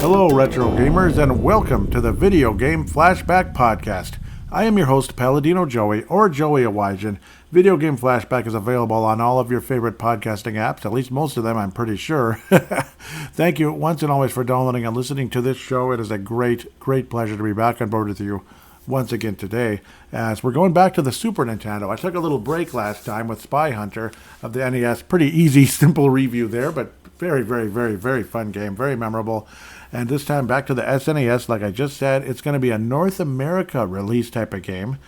Hello, retro gamers, and welcome to the Video Game Flashback Podcast. I am your host, Paladino Joey, or Joey Awajan. Video Game Flashback is available on all of your favorite podcasting apps, at least most of them, I'm pretty sure. Thank you once and always for downloading and listening to this show. It is a great pleasure to be back on board with you once again today, as we're going back to the Super Nintendo. I took a little break last time with Spy Hunter of the NES. Pretty easy, simple review there, but very fun game, very memorable. And this time back to the SNES, like I just said, it's going to be a North America release type of game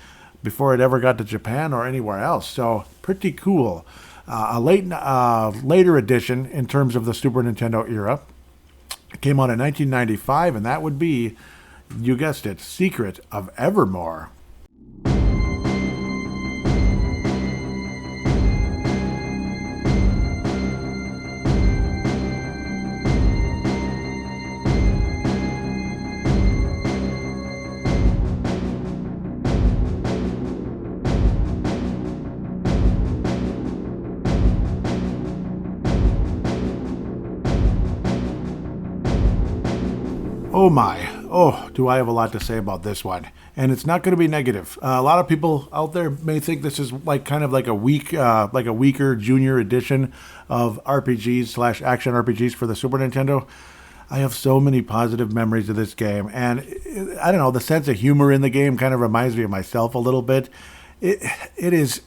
before it ever got to Japan or anywhere else. So pretty cool. Later edition in terms of the Super Nintendo era. It came out in 1995, and that would be, you guessed it, Secret of Evermore. Oh my, do I have a lot to say about this one. And it's not going to be negative. A lot of people out there may think this is kind of like a weaker junior edition of RPGs / action RPGs for the Super Nintendo. I have so many positive memories of this game. And I don't know, the sense of humor in the game kind of reminds me of myself a little bit. It's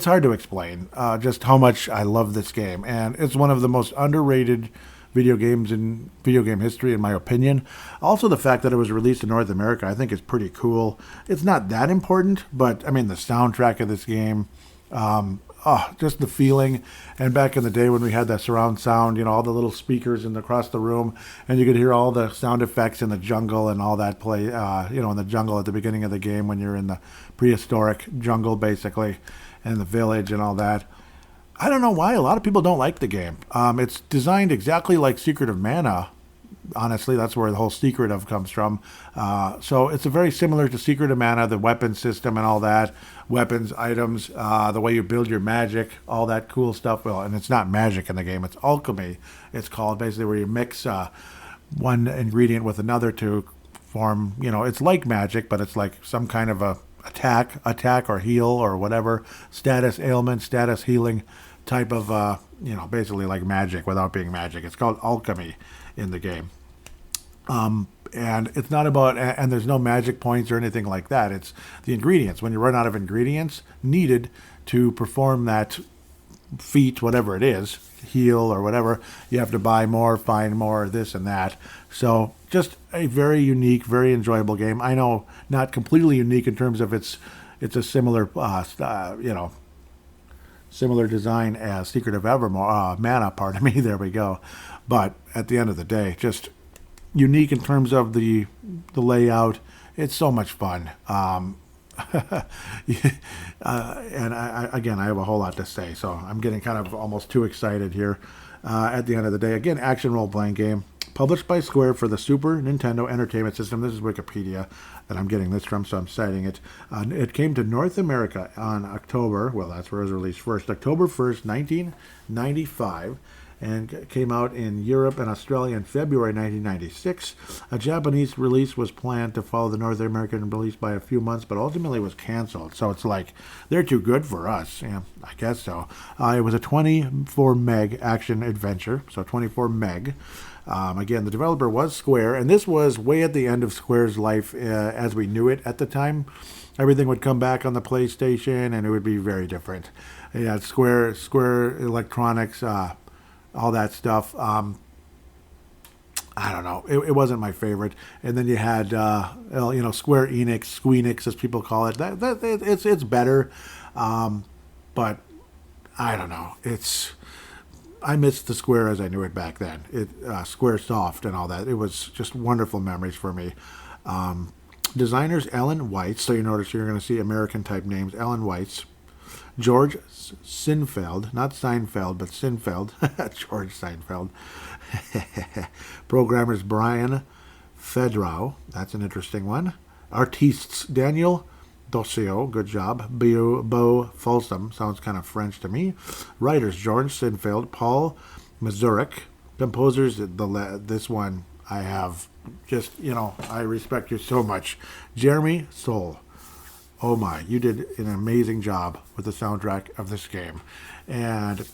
hard to explain just how much I love this game. And it's one of the most underrated video games in video game history, in my opinion. Also, the fact that it was released in North America, I think is pretty cool. It's not that important, but I mean, the soundtrack of this game, just the feeling. And back in the day when we had that surround sound, all the little speakers across the room, and you could hear all the sound effects in the jungle and all that play, in the jungle at the beginning of the game when you're in the prehistoric jungle, basically, and the village and all that. I don't know why a lot of people don't like the game. It's designed exactly like Secret of Mana. Honestly, that's where the whole Secret of comes from. So it's very similar to Secret of Mana, the weapon system and all that. Weapons, items, the way you build your magic, all that cool stuff. Well, and it's not magic in the game, it's alchemy. It's called, basically, where you mix one ingredient with another to form, it's like magic, but it's like some kind of a attack or heal or whatever, status ailment, status healing type of, basically like magic without being magic. It's called alchemy in the game. And it's not about, and there's no magic points or anything like that. It's the ingredients. When you run out of ingredients needed to perform that feat, whatever it is, heal or whatever, you have to buy more, find more, this and that. So just a very unique, very enjoyable game. I know not completely unique in terms of it's a similar, similar design as Secret of Evermore, Mana, pardon me, there we go. But at the end of the day, just unique in terms of the layout. It's so much fun. And I have a whole lot to say, so I'm getting kind of almost too excited here. At the end of the day, again, action role-playing game, published by Square for the Super Nintendo Entertainment System. This is Wikipedia that I'm getting this from, so I'm citing it. It came to North America on October, well, that's where it was released first, October 1st, 1995, and came out in Europe and Australia in February 1996. A Japanese release was planned to follow the North American release by a few months, but ultimately was canceled. So it's like, they're too good for us. Yeah, I guess so. It was a 24 meg action adventure, so 24 meg. Again, the developer was Square, and this was way at the end of Square's life as we knew it at the time. Everything would come back on the PlayStation, and it would be very different. Yeah, Square Electronics, all that stuff. I don't know. It wasn't my favorite. And then you had, Square Enix, Squeenix, as people call it. It's better, but I don't know. I miss the Square as I knew it back then. Square Soft and all that. It was just wonderful memories for me. Designers Alan Weitz. So you notice you're going to see American type names. Alan Weitz. George Sinfeld, not Seinfeld, but Sinfeld. George Seinfeld. Programmers Brian Fedrau. That's an interesting one. Artistes Daniel Dossio, good job. Bo Folsom, sounds kind of French to me. Writers, George Sinfeld, Paul Mazurik. Composers, this one, I have just, I respect you so much. Jeremy Soule. Oh my, you did an amazing job with the soundtrack of this game. And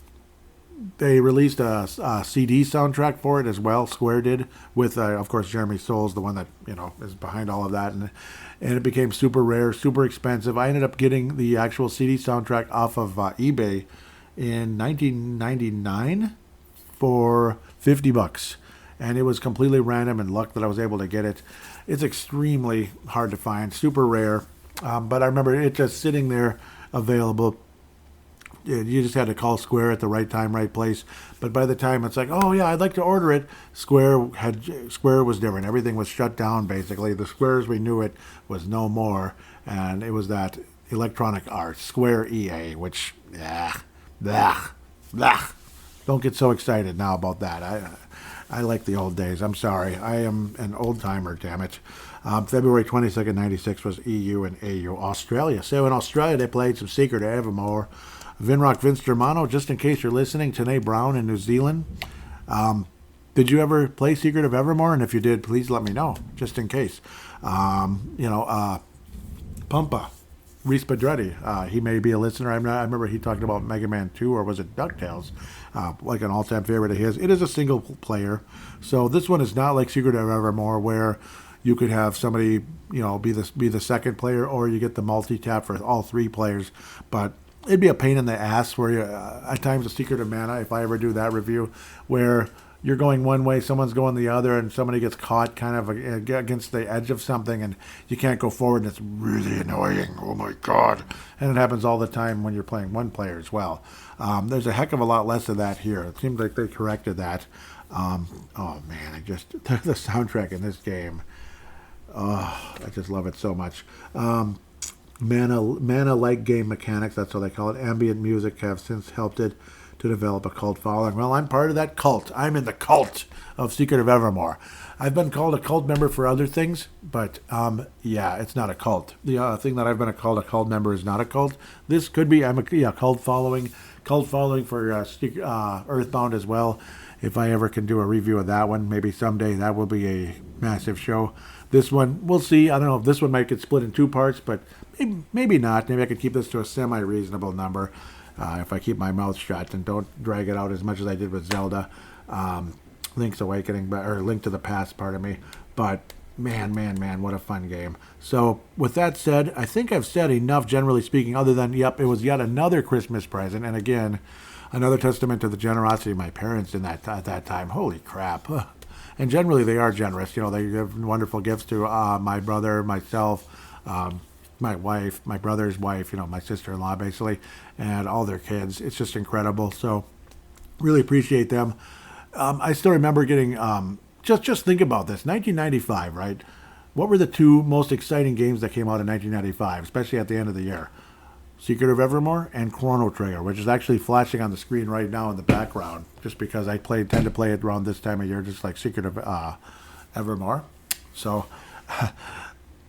they released a CD soundtrack for it as well. Square did, with of course Jeremy Soule's the one that is behind all of that, and it became super rare, super expensive. I ended up getting the actual CD soundtrack off of eBay in 1999 for $50, and it was completely random and luck that I was able to get it. It's extremely hard to find, super rare, but I remember it just sitting there available. You just had to call Square at the right time, right place. But by the time it's like, oh yeah, I'd like to order it, Square was different. Everything was shut down basically. The Square as we knew it was no more, and it was that Electronic Arts, Square EA, which blah. Don't get so excited now about that. I like the old days. I'm sorry. I am an old timer, damn it. February 22nd, 96 was EU and AU Australia. So in Australia, they played some Secret of Evermore. Vinrock Vince Germano, just in case you're listening, Tanae Brown in New Zealand. Did you ever play Secret of Evermore? And if you did, please let me know, just in case. Pumpa, Reese Pedretti, he may be a listener. I remember he talked about Mega Man 2, or was it DuckTales, like an all-time favorite of his. It is a single player, so this one is not like Secret of Evermore, where you could have somebody, be the second player, or you get the multi-tap for all three players. But it'd be a pain in the ass where you, at times, the Secret of Mana, if I ever do that review, where you're going one way, someone's going the other, and somebody gets caught kind of against the edge of something, and you can't go forward, and it's really annoying. Oh my God. And it happens all the time when you're playing one player as well. There's a heck of a lot less of that here. It seems like they corrected that. Oh man, the soundtrack in this game, I just love it so much. Mana-like game mechanics, that's what they call it. Ambient music have since helped it to develop a cult following. Well, I'm part of that cult. I'm in the cult of Secret of Evermore. I've been called a cult member for other things, but it's not a cult. The thing that I've been called a cult member is not a cult. This could be. I'm a cult following for Earthbound as well. If I ever can do a review of that one, maybe someday, that will be a massive show. This one, we'll see. I don't know if this one might get split in two parts, but maybe not. Maybe I could keep this to a semi-reasonable number if I keep my mouth shut and don't drag it out as much as I did with Zelda, Link's Awakening, or Link to the Past, pardon me. But man, what a fun game. So with that said, I think I've said enough, generally speaking, other than, it was yet another Christmas present. And again, another testament to the generosity of my parents at that time. Holy crap. And generally they are generous. They give wonderful gifts to my brother, myself, my wife, my brother's wife, my sister-in-law basically, and all their kids. It's just incredible. So really appreciate them. I still remember getting, just think about this, 1995, right? What were the two most exciting games that came out in 1995, especially at the end of the year? Secret of Evermore and Chrono Trigger, which is actually flashing on the screen right now in the background, just because I tend to play it around this time of year, just like Secret of Evermore. So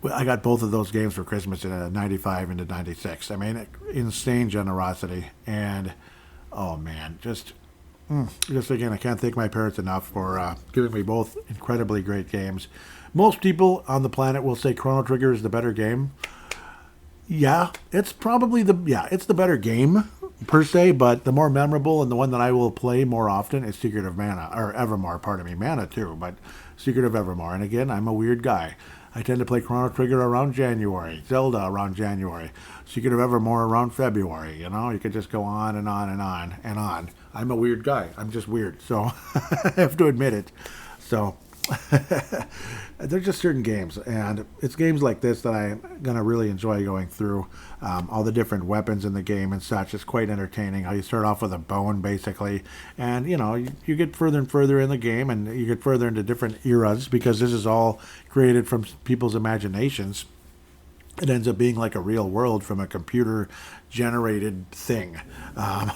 I got both of those games for Christmas in 95 into 96. I mean, insane generosity. And, oh man, just again, I can't thank my parents enough for giving me both incredibly great games. Most people on the planet will say Chrono Trigger is the better game. Yeah, it's probably it's the better game per se, but the more memorable and the one that I will play more often is Secret of Mana, or Evermore, pardon me. Mana too, but Secret of Evermore. And again, I'm a weird guy. I tend to play Chrono Trigger around January, Zelda around January, Secret of Evermore around February. You could just go on and on and on and on. I'm a weird guy. I'm just weird, so I have to admit it. So they're just certain games, and it's games like this that I'm going to really enjoy going through. All the different weapons in the game and such. It's quite entertaining how you start off with a bone, basically, and you get further and further in the game, and you get further into different eras, because this is all created from people's imaginations. It ends up being like a real world from a computer-generated thing.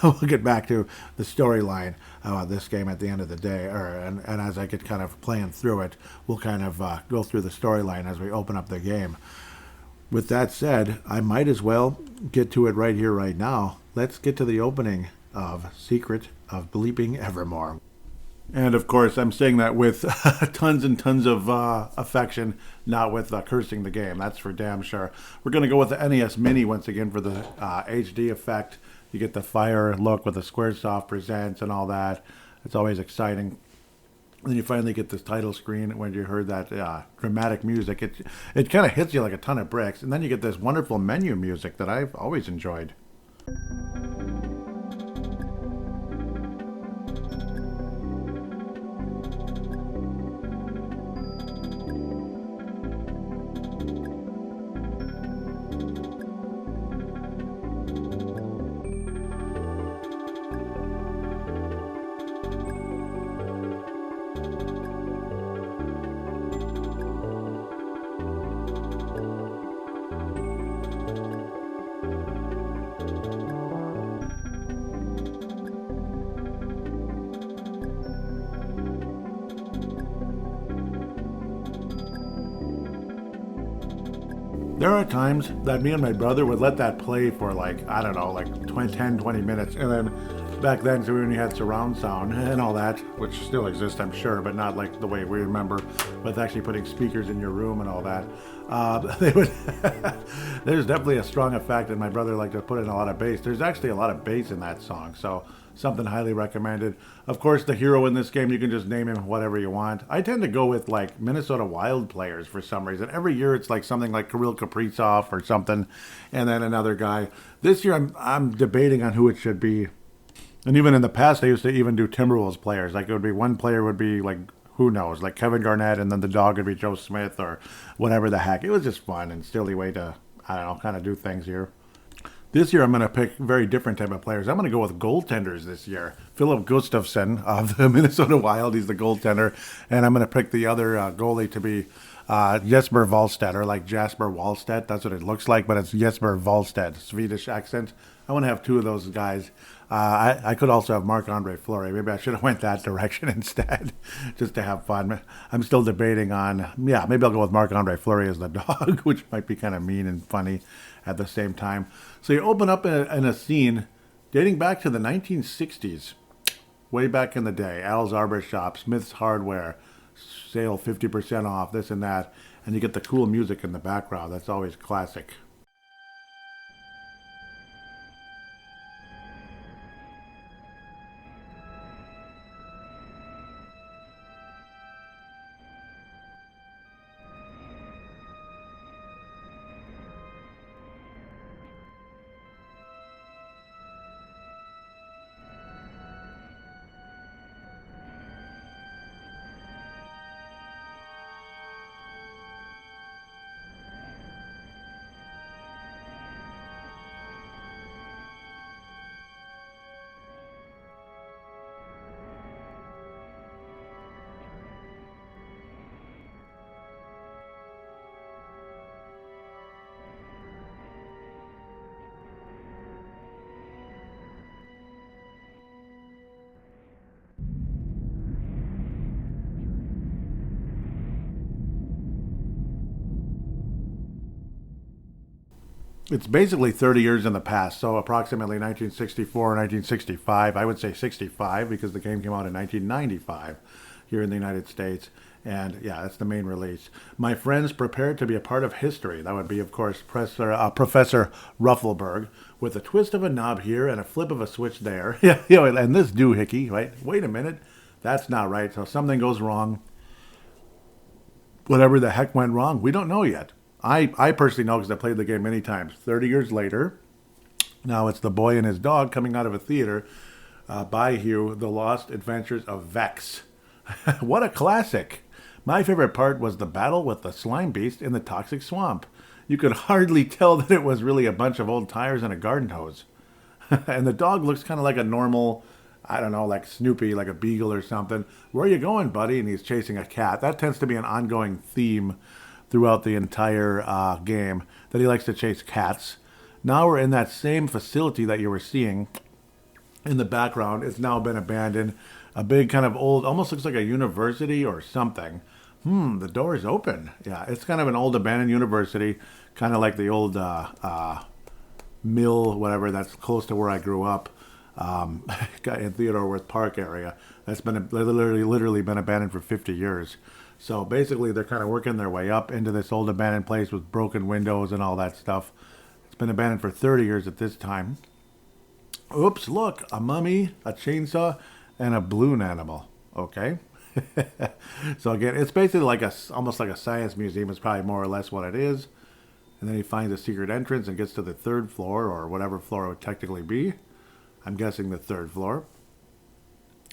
We'll get back to the storyline of this game at the end of the day, and as I get kind of playing through it, we'll kind of go through the storyline as we open up the game. With that said, I might as well get to it right here, right now. Let's get to the opening of Secret of Bleeping Evermore. And of course, I'm saying that with tons and tons of affection, not with cursing the game. That's for damn sure. We're going to go with the NES Mini once again for the HD effect. You get the fire look with the Squaresoft Presents and all that. It's always exciting. Then you finally get this title screen when you heard that dramatic music. It kind of hits you like a ton of bricks. And then you get this wonderful menu music that I've always enjoyed. There are times that me and my brother would let that play for like, I don't know, like 20, 10, 20 minutes. And then back then, so when you had surround sound and all that, which still exists, I'm sure, but not like the way we remember, with actually putting speakers in your room and all that. They would there's definitely a strong effect, and my brother liked to put in a lot of bass. There's actually a lot of bass in that song, so something highly recommended. Of course, the hero in this game, you can just name him whatever you want. I tend to go with like Minnesota Wild players for some reason. Every year it's like something like Kirill Kaprizov or something, and then another guy. This year I'm debating on who it should be. And even in the past, I used to even do Timberwolves players. Like it would be one player would be like, who knows, like Kevin Garnett, and then the dog would be Joe Smith or whatever the heck. It was just fun and silly way to, I don't know, kind of do things here. This year, I'm going to pick a very different type of players. I'm going to go with goaltenders this year. Philip Gustafson of the Minnesota Wild, he's the goaltender. And I'm going to pick the other goalie to be Jesper Wallstedt, or like Jasper Wallstedt. That's what it looks like, but it's Jesper Wallstedt, Swedish accent. I want to have two of those guys. I could also have Marc-Andre Fleury. Maybe I should have went that direction instead, just to have fun. I'm still debating on, yeah, maybe I'll go with Marc-Andre Fleury as the dog, which might be kind of mean and funny at the same time. So you open up in a scene dating back to the 1960s, way back in the day. Al's Arbor Shop, Smith's Hardware, sale 50% off, this and that. And you get the cool music in the background. That's always classic. It's basically 30 years in the past, so approximately 1964, 1965. I would say 65 because the game came out in 1995 here in the United States. And yeah, that's the main release. My friends prepared to be a part of history. That would be, of course, Professor Ruffleberg, with a twist of a knob here and a flip of a switch there. Yeah, and this doohickey, right? Wait a minute, that's not right. So something goes wrong. Whatever the heck went wrong, we don't know yet. I personally know because I played the game many times. 30 years later, now it's the boy and his dog coming out of a theater by Hugh, The Lost Adventures of Vex. What a classic. My favorite part was the battle with the slime beast in the toxic swamp. You could hardly tell that it was really a bunch of old tires and a garden hose. And the dog looks kind of like a normal, I don't know, like Snoopy, like a beagle or something. Where are you going, buddy? And he's chasing a cat. That tends to be an ongoing theme throughout the entire game, that he likes to chase cats. Now we're in that same facility that you were seeing in the background. It's now been abandoned. A big kind of old, almost looks like a university or something. The door is open. Yeah, it's kind of an old abandoned university, kind of like the old mill, whatever, that's close to where I grew up. in Theodore Wirth Park area. That's been literally been abandoned for 50 years. So basically, they're kind of working their way up into this old abandoned place with broken windows and all that stuff. It's been abandoned for 30 years at this time. Oops, look, a mummy, a chainsaw, and a balloon animal. Okay. So again, it's basically like almost like a science museum. It's probably more or less what it is. And then he finds a secret entrance and gets to the third floor, or whatever floor it would technically be. I'm guessing the third floor.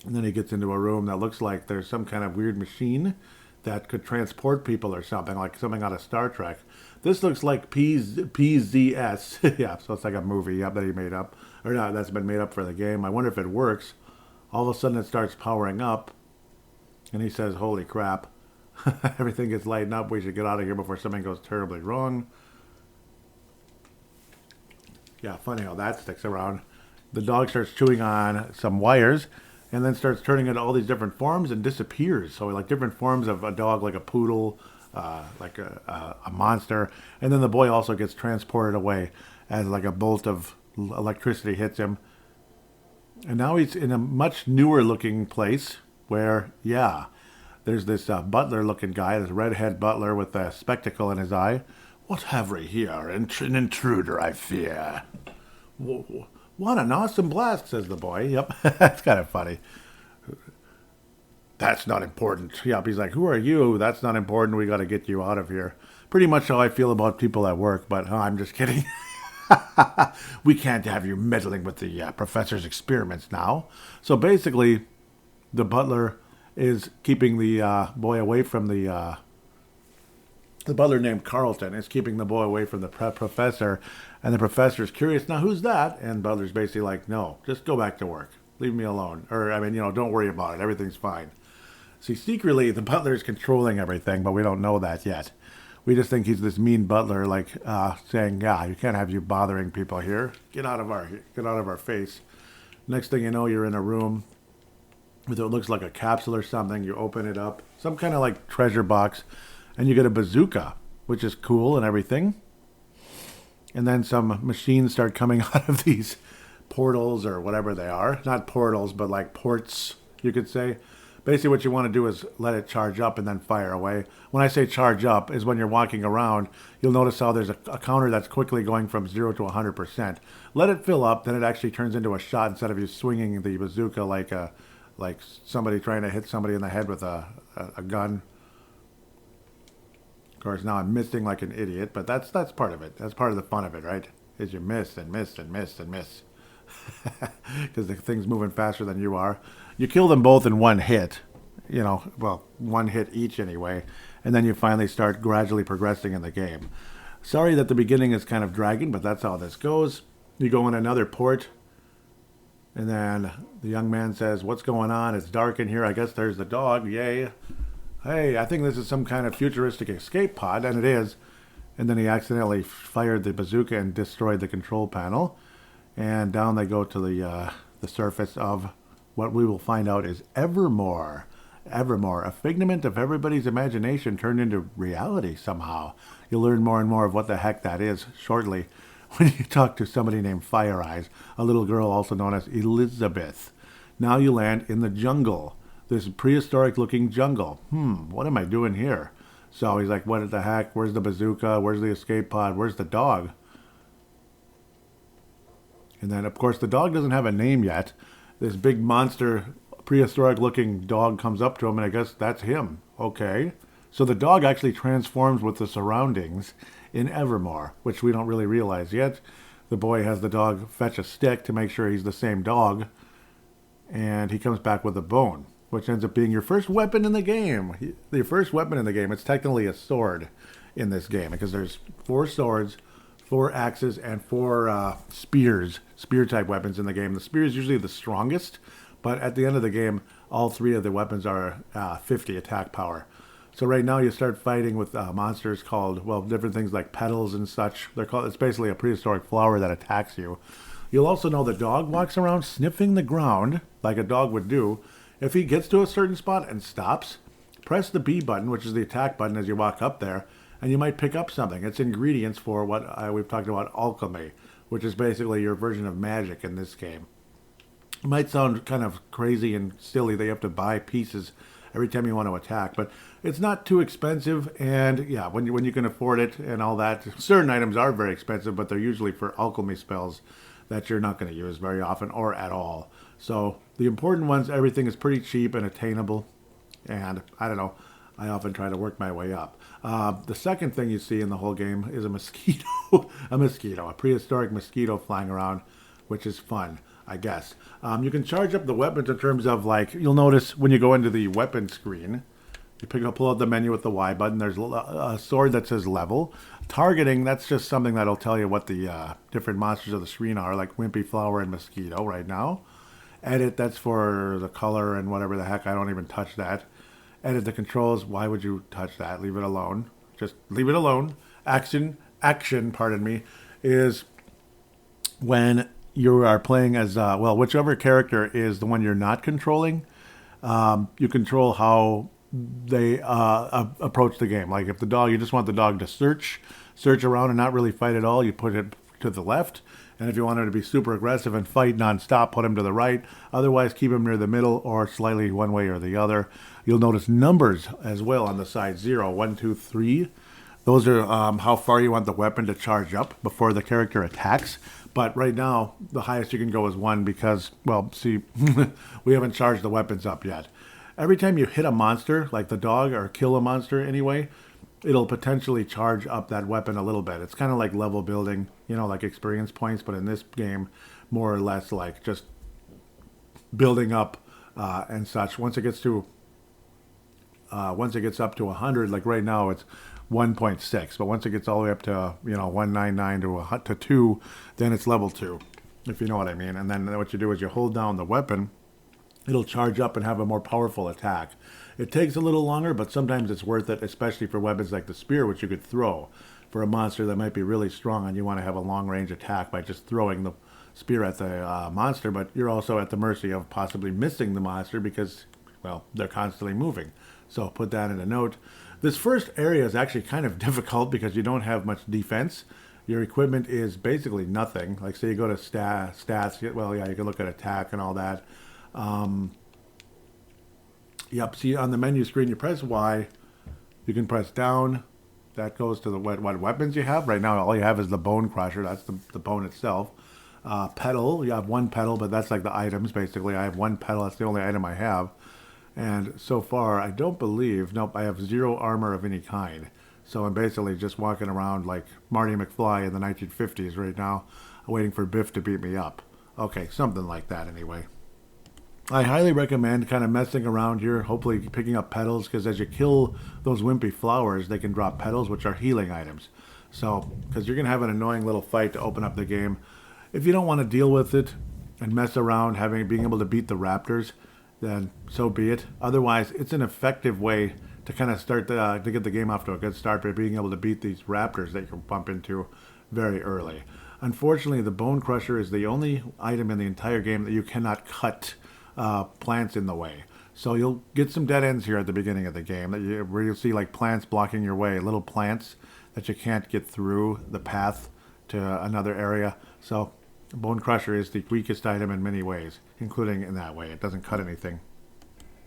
And then he gets into a room that looks like there's some kind of weird machine that could transport people or something, like something out of Star Trek. This looks like PZS. Yeah, so it's like a movie that he made up. Or not, that's been made up for the game. I wonder if it works. All of a sudden it starts powering up. And he says, holy crap. Everything gets lighting up. We should get out of here before something goes terribly wrong. Yeah, funny how that sticks around. The dog starts chewing on some wires and then starts turning into all these different forms and disappears. So like different forms of a dog, like a poodle, like a monster. And then the boy also gets transported away as like a bolt of electricity hits him. And now he's in a much newer looking place where, yeah, there's this butler looking guy, this redhead butler with a spectacle in his eye. What have we here? An intruder, I fear. What an awesome blast, says the boy. Yep, that's kind of funny. That's not important. Yep, he's like, who are you? That's not important. We got to get you out of here. Pretty much how I feel about people at work, but I'm just kidding. We can't have you meddling with the professor's experiments now. So basically, the butler is keeping the boy away from the butler named Carlton is keeping the boy away from the professor, and the professor's curious, now who's that? And butler's basically like, no, just go back to work. Leave me alone. Or, I mean, don't worry about it. Everything's fine. See, secretly, the butler's controlling everything, but we don't know that yet. We just think he's this mean butler, like saying, yeah, you can't have you bothering people here. Get out of our face. Next thing you know, you're in a room with what looks like a capsule or something. You open it up, some kind of like treasure box, and you get a bazooka, which is cool and everything. And then some machines start coming out of these portals or whatever they are. Not portals, but like ports, you could say. Basically what you want to do is let it charge up and then fire away. When I say charge up is when you're walking around, you'll notice how there's a counter that's quickly going from 0 to 100%. Let it fill up, then it actually turns into a shot instead of you swinging the bazooka like somebody trying to hit somebody in the head with a gun. Of course, now I'm missing like an idiot, but that's part of it. That's part of the fun of it, right? Is you miss and miss and miss and miss. Because the thing's moving faster than you are. You kill them both in one hit. Well, one hit each anyway. And then you finally start gradually progressing in the game. Sorry that the beginning is kind of dragging, but that's how this goes. You go in another port. And then the young man says, what's going on? It's dark in here. I guess there's the dog. Yay. Hey, I think this is some kind of futuristic escape pod, and it is. And then he accidentally fired the bazooka and destroyed the control panel. And down they go to the surface of what we will find out is Evermore. Evermore, a figment of everybody's imagination turned into reality somehow. You'll learn more and more of what the heck that is shortly when you talk to somebody named Fire Eyes, a little girl also known as Elizabeth. Now you land in the jungle. This prehistoric-looking jungle. What am I doing here? So he's like, what the heck? Where's the bazooka? Where's the escape pod? Where's the dog? And then, of course, the dog doesn't have a name yet. This big monster, prehistoric-looking dog comes up to him, and I guess that's him. Okay. So the dog actually transforms with the surroundings in Evermore, which we don't really realize yet. The boy has the dog fetch a stick to make sure he's the same dog, and he comes back with a bone, which ends up being your first weapon in the game. Your first weapon in the game. It's technically a sword in this game because there's 4 swords, 4 axes, and 4 spears, spear-type weapons in the game. The spear is usually the strongest, but at the end of the game, all 3 of the weapons are 50 attack power. So right now you start fighting with monsters called, well, different things like petals and such. It's basically a prehistoric flower that attacks you. You'll also know the dog walks around sniffing the ground like a dog would do. If he gets to a certain spot and stops, press the B button, which is the attack button as you walk up there, and you might pick up something. It's ingredients for what we've talked about, alchemy, which is basically your version of magic in this game. It might sound kind of crazy and silly that you have to buy pieces every time you want to attack, but it's not too expensive. And yeah, when you can afford it and all that, certain items are very expensive, but they're usually for alchemy spells that you're not going to use very often or at all. So the important ones, everything is pretty cheap and attainable. And I don't know, I often try to work my way up. The second thing you see in the whole game is a mosquito, a prehistoric mosquito flying around, which is fun, I guess. You can charge up the weapons in terms of like, you'll notice when you go into the weapon screen, pull out the menu with the Y button. There's a sword that says level. Targeting, that's just something that'll tell you what the different monsters of the screen are, like Wimpy Flower and Mosquito right now. Edit, that's for the color and whatever the heck. I don't even touch that. Edit the controls. Why would you touch that? Leave it alone. Just leave it alone. Action, pardon me, is when you are playing as, whichever character is the one you're not controlling. You control how they approach the game. Like if the dog, you just want the dog to search around and not really fight at all, you put it to the left. And if you want him to be super aggressive and fight nonstop, put him to the right. Otherwise, keep him near the middle or slightly one way or the other. You'll notice numbers as well on the side: 0, 1, 2, 3. Those are how far you want the weapon to charge up before the character attacks. But right now, the highest you can go is 1 because, well, see, we haven't charged the weapons up yet. Every time you hit a monster, like the dog, or kill a monster anyway, it'll potentially charge up that weapon a little bit. It's kind of like level building, like experience points, but in this game, more or less like just building up and such. Once it gets up to 100, like right now it's 1.6, but once it gets all the way up to 199 to 2, then it's level 2, if you know what I mean. And then what you do is you hold down the weapon. It'll charge up and have a more powerful attack. It takes a little longer, but sometimes it's worth it, especially for weapons like the spear, which you could throw for a monster that might be really strong and you want to have a long-range attack by just throwing the spear at the monster, but you're also at the mercy of possibly missing the monster because, well, they're constantly moving. So put that in a note. This first area is actually kind of difficult because you don't have much defense. Your equipment is basically nothing. Like say you go to stats, well, yeah, you can look at attack and all that. Yep, see on the menu screen, you press Y, you can press down. That goes to the what weapons you have. Right now, all you have is the bone crusher. That's the bone itself. Pedal, you have one pedal, but that's like the items, basically. I have one pedal. That's the only item I have. And so far, I don't believe, nope, I have 0 armor of any kind. So I'm basically just walking around like Marty McFly in the 1950s right now, waiting for Biff to beat me up. Okay, something like that anyway. I highly recommend kind of messing around here, hopefully picking up petals, because as you kill those wimpy flowers, they can drop petals, which are healing items. So, because you're going to have an annoying little fight to open up the game. If you don't want to deal with it and mess around being able to beat the raptors, then so be it. Otherwise, it's an effective way to kind of start to get the game off to a good start by being able to beat these raptors that you can bump into very early. Unfortunately, the Bone Crusher is the only item in the entire game that you cannot cut plants in the way. So you'll get some dead ends here at the beginning of the game where you'll see like plants blocking your way, little plants that you can't get through the path to another area. So Bone Crusher is the weakest item in many ways, including in that way. It doesn't cut anything.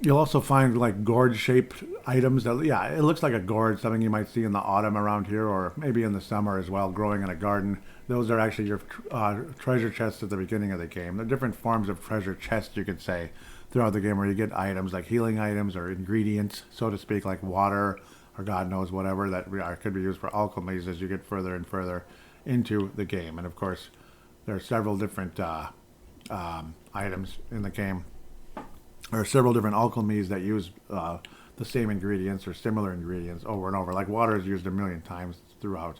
You'll also find like gourd-shaped items. It looks like a gourd, something you might see in the autumn around here, or maybe in the summer as well, growing in a garden. Those are actually your treasure chests at the beginning of the game. There are different forms of treasure chests, you could say, throughout the game where you get items like healing items or ingredients, so to speak, like water or God knows whatever that could be used for alchemies as you get further and further into the game. And of course, there are several different items in the game. There are several different alchemies that use the same ingredients or similar ingredients over and over. Like water is used a million times throughout.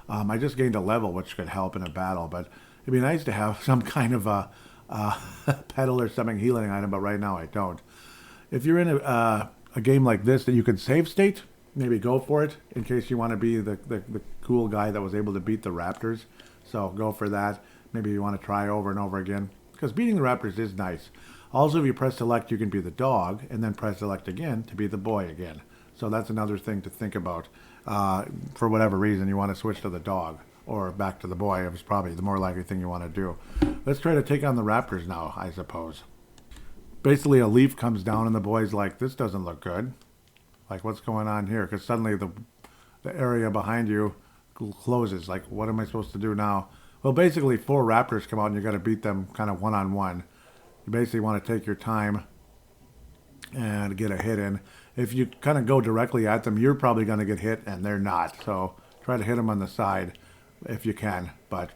I just gained a level, which could help in a battle, but it'd be nice to have some kind of a pedal or something healing item, but right now I don't. If you're in a game like this that you can save state, maybe go for it in case you want to be the cool guy that was able to beat the raptors. So go for that. Maybe you want to try over and over again, because beating the raptors is nice. Also, if you press select, you can be the dog, and then press select again to be the boy again. So that's another thing to think about. For whatever reason, you want to switch to the dog or back to the boy is probably the more likely thing you want to do. Let's try to take on the raptors now, I suppose. Basically, a leaf comes down and the boy's like, this doesn't look good. Like, what's going on here? Because suddenly the area behind you closes. Like, what am I supposed to do now? Well, basically, 4 raptors come out and you got to beat them kind of one-on-one. You basically want to take your time and get a hit in. If you kind of go directly at them, you're probably going to get hit and they're not. So try to hit them on the side if you can. But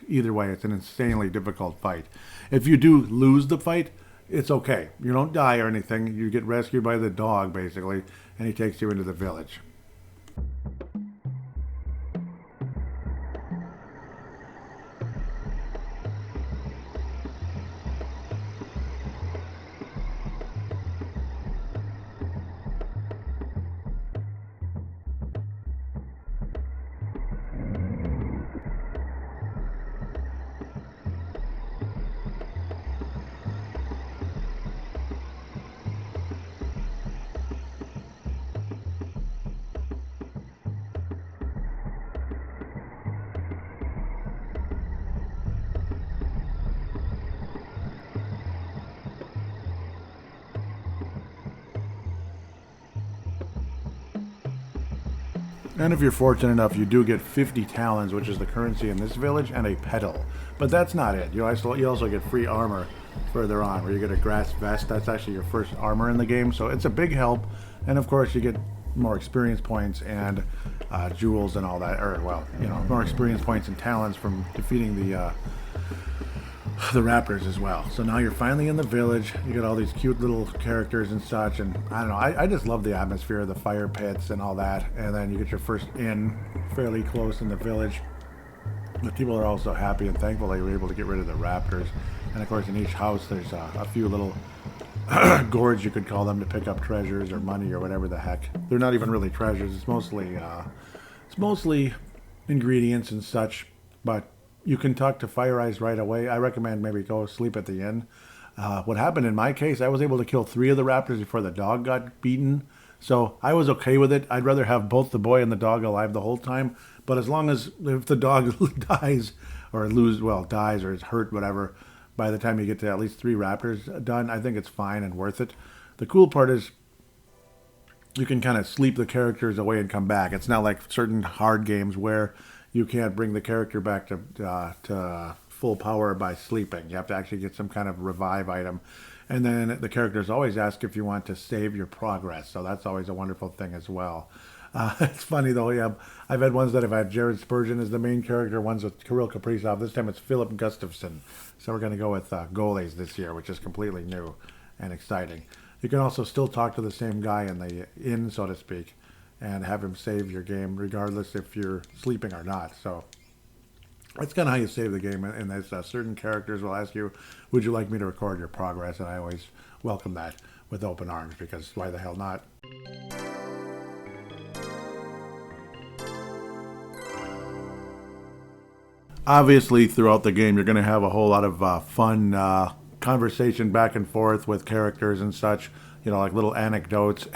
either way, it's an insanely difficult fight. If you do lose the fight, it's okay. You don't die or anything. You get rescued by the dog, basically, and he takes you into the village. And if you're fortunate enough, you do get 50 talons, which is the currency in this village, and a petal. But that's not it. You also get free armor further on, where you get a grass vest. That's actually your first armor in the game, so it's a big help. And of course, you get more experience points and jewels and all that, or well, more experience points and talents from defeating the raptors as well. So now you're finally in the village. You get all these cute little characters and such, and I don't know, I just love the atmosphere of the fire pits and all that. And then you get your first inn fairly close in the village. The people are also happy and thankful that you were able to get rid of the raptors. And of course, in each house there's a few little gourds, you could call them, to pick up treasures or money or whatever the heck. They're not even really treasures. It's mostly ingredients and such, but you can talk to Fire Eyes right away. I recommend maybe go sleep at the inn. What happened in my case, I was able to kill 3 of the raptors before the dog got beaten. So I was okay with it. I'd rather have both the boy and the dog alive the whole time. But as long as if the dog dies or dies or is hurt, whatever, by the time you get to at least 3 raptors done, I think it's fine and worth it. The cool part is you can kind of sleep the characters away and come back. It's not like certain hard games where you can't bring the character back to full power by sleeping. You have to actually get some kind of revive item. And then the characters always ask if you want to save your progress. So that's always a wonderful thing as well. It's funny though, yeah. I've had ones that have had Jared Spurgeon as the main character, ones with Kirill Kaprizov. This time it's Philip Gustafson. So we're going to go with goalies this year, which is completely new and exciting. You can also still talk to the same guy in the inn, so to speak, and have him save your game regardless if you're sleeping or not. So that's kind of how you save the game. And there's certain characters will ask you, would you like me to record your progress? And I always welcome that with open arms, because why the hell not? Obviously, throughout the game, you're going to have a whole lot of fun conversation back and forth with characters and such, like little anecdotes.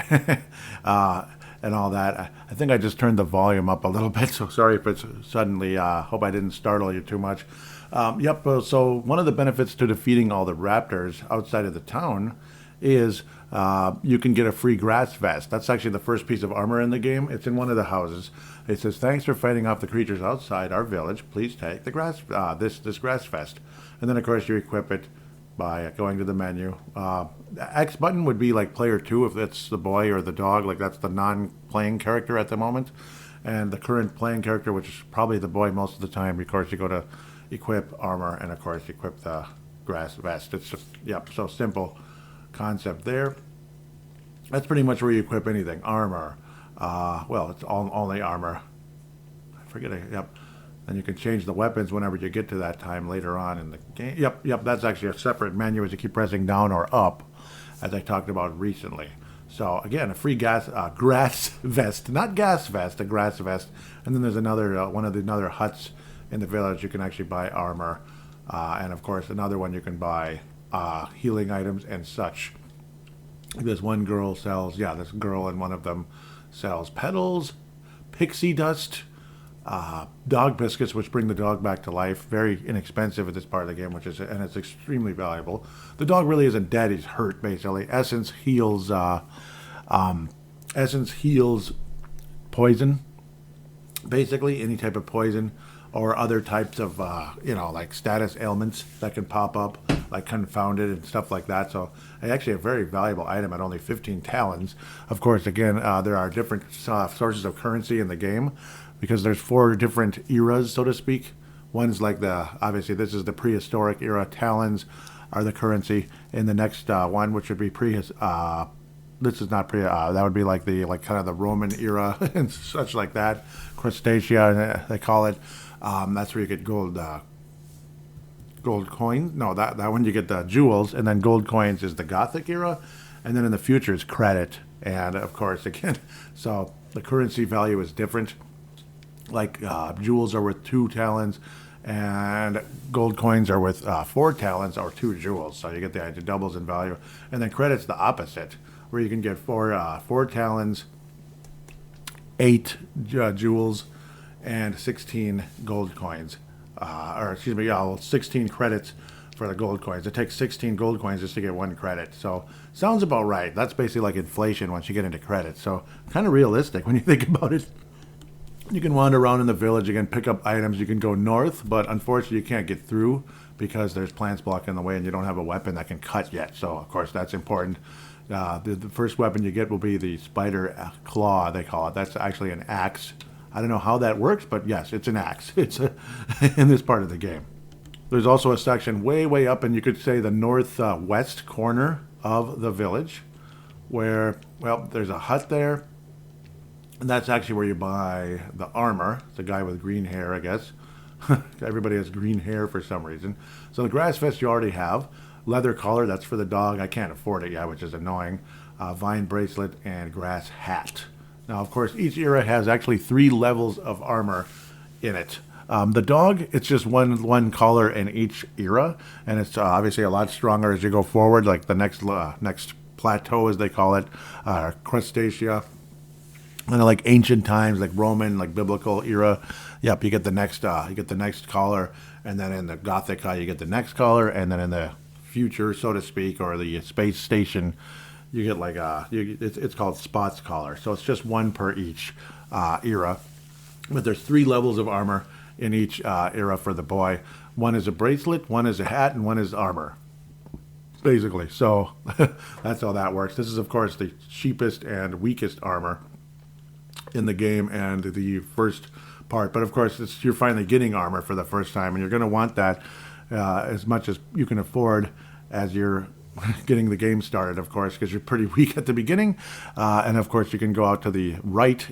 And all that. I think I just turned the volume up a little bit, so sorry if it's suddenly, hope I didn't startle you too much. So one of the benefits to defeating all the raptors outside of the town is you can get a free grass vest. That's actually the first piece of armor in the game. It's in one of the houses. It says, "Thanks for fighting off the creatures outside our village. Please take the this grass vest." And then, of course, you equip it by going to the menu. The X button would be like player 2 if it's the boy or the dog, like that's the non-playing character at the moment. And the current playing character, which is probably the boy most of the time, of course, you go to equip armor and, of course, equip the grass vest. It's just, so simple concept there. That's pretty much where you equip anything. Armor. It's only armor. I forget it. And you can change the weapons whenever you get to that time later on in the game. That's actually a separate menu as you keep pressing down or up, as I talked about recently. So again, a free grass vest, not gas vest, a grass vest. And then there's another one of the other huts in the village. You can actually buy armor, and of course another one you can buy healing items and such. This girl in one of them sells petals, pixie dust, dog biscuits, which bring the dog back to life. Very inexpensive at this part of the game, and it's extremely valuable. The dog really isn't dead; he's hurt basically. Essence heals poison, basically any type of poison or other types of like status ailments that can pop up, like confounded and stuff like that. So actually a very valuable item at only 15 talons. Of course, again, there are different sources of currency in the game because there's 4 different eras, so to speak. One's like obviously this is the prehistoric era. Talons are the currency. In the next one, which would be this is not that would be like kind of the Roman era and such like that. Crustacea, they call it. That's where you get gold coins. No, that one you get the jewels, and then gold coins is the Gothic era, and then in the future is credit. And of course, again, so the currency value is different. Like jewels are worth 2 talons, and gold coins are worth 4 talons or 2 jewels. So you get the idea, doubles in value. And then credit's the opposite, where you can get 4 talons, 8 jewels, and 16 gold coins. 16 credits for the gold coins. It takes 16 gold coins just to get 1 credit. So sounds about right. That's basically like inflation once you get into credit. So kind of realistic when you think about it. You can wander around in the village, you can pick up items, you can go north, but unfortunately you can't get through because there's plants blocking the way and you don't have a weapon that can cut yet. So of course that's important. The first weapon you get will be the spider claw, they call it. That's actually an axe. I don't know how that works, but yes, it's an axe. It's in this part of the game. There's also a section way up, and you could say the northwest corner of the village, where, well, there's a hut there, and that's actually where you buy the armor. It's a guy with green hair, I guess. Everybody has green hair for some reason. So the grass vest you already have. Leather collar, that's for the dog. I can't afford it yet, which is annoying. Vine bracelet and grass hat. Now, of course, each era has actually 3 levels of armor in it. The dog, it's just one collar in each era, and it's obviously a lot stronger as you go forward, like the next plateau, as they call it, Crustacea. And like ancient times, like Roman, like biblical era, yep, you get the next collar, and then in the Gothica you get the next collar, and then in the future, so to speak, or the space station, you get like it's called spots collar. So it's just 1 per each era, but there's 3 levels of armor in each era for the boy. 1 is a bracelet, 1 is a hat, and 1 is armor, basically. So that's how that works. This is of course the cheapest and weakest armor in the game and the first part, but of course you're finally getting armor for the first time, and you're going to want that as much as you can afford as you're getting the game started, of course, because you're pretty weak at the beginning. And of course you can go out to the right.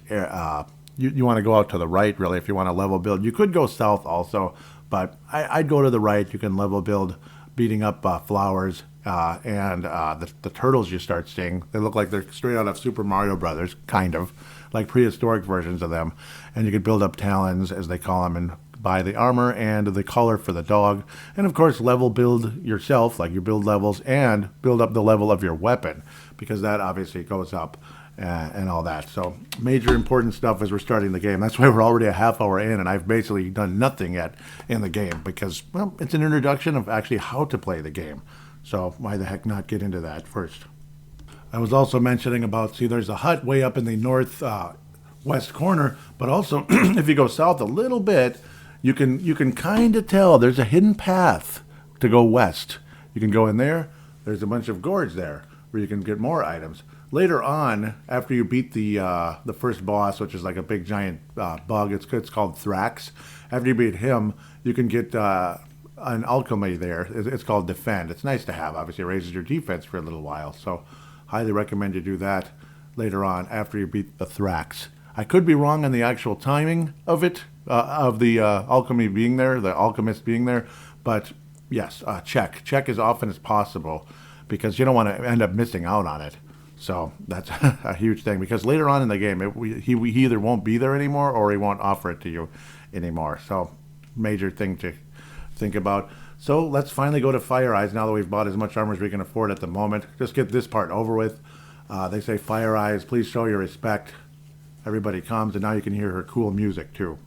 You want to go out to the right, really, if you want to level build. You could go south also, but I'd go to the right. You can level build beating up flowers and the turtles you start seeing. They look like they're straight out of Super Mario Brothers, kind of like prehistoric versions of them. And you could build up talons, as they call them, and buy the armor and the color for the dog. And of course, level build yourself, like you build levels, and build up the level of your weapon, because that obviously goes up and all that. So major important stuff as we're starting the game. That's why we're already a half hour in, and I've basically done nothing yet in the game, because, well, it's an introduction of actually how to play the game. So why the heck not get into that first? I was also mentioning about, see, there's a hut way up in the northwest corner, but also if you go south a little bit, you can kind of tell there's a hidden path to go west. You can go in there. There's a bunch of gourds there where you can get more items. Later on, after you beat the first boss, which is like a big giant bug, it's called Thrax. After you beat him, you can get an alchemy there. It's called Defend. It's nice to have. Obviously, it raises your defense for a little while. So highly recommend you do that later on after you beat the Thrax. I could be wrong on the actual timing of it, of the alchemy being there, the alchemist being there, but yes, check as often as possible, because you don't want to end up missing out on it. So that's a huge thing, because later on in the game, he either won't be there anymore or he won't offer it to you anymore. So major thing to think about. So let's finally go to Fire Eyes now that we've bought as much armor as we can afford at the moment. Just get this part over with. They say, Fire Eyes, please show your respect. Everybody comes, and now you can hear her cool music too.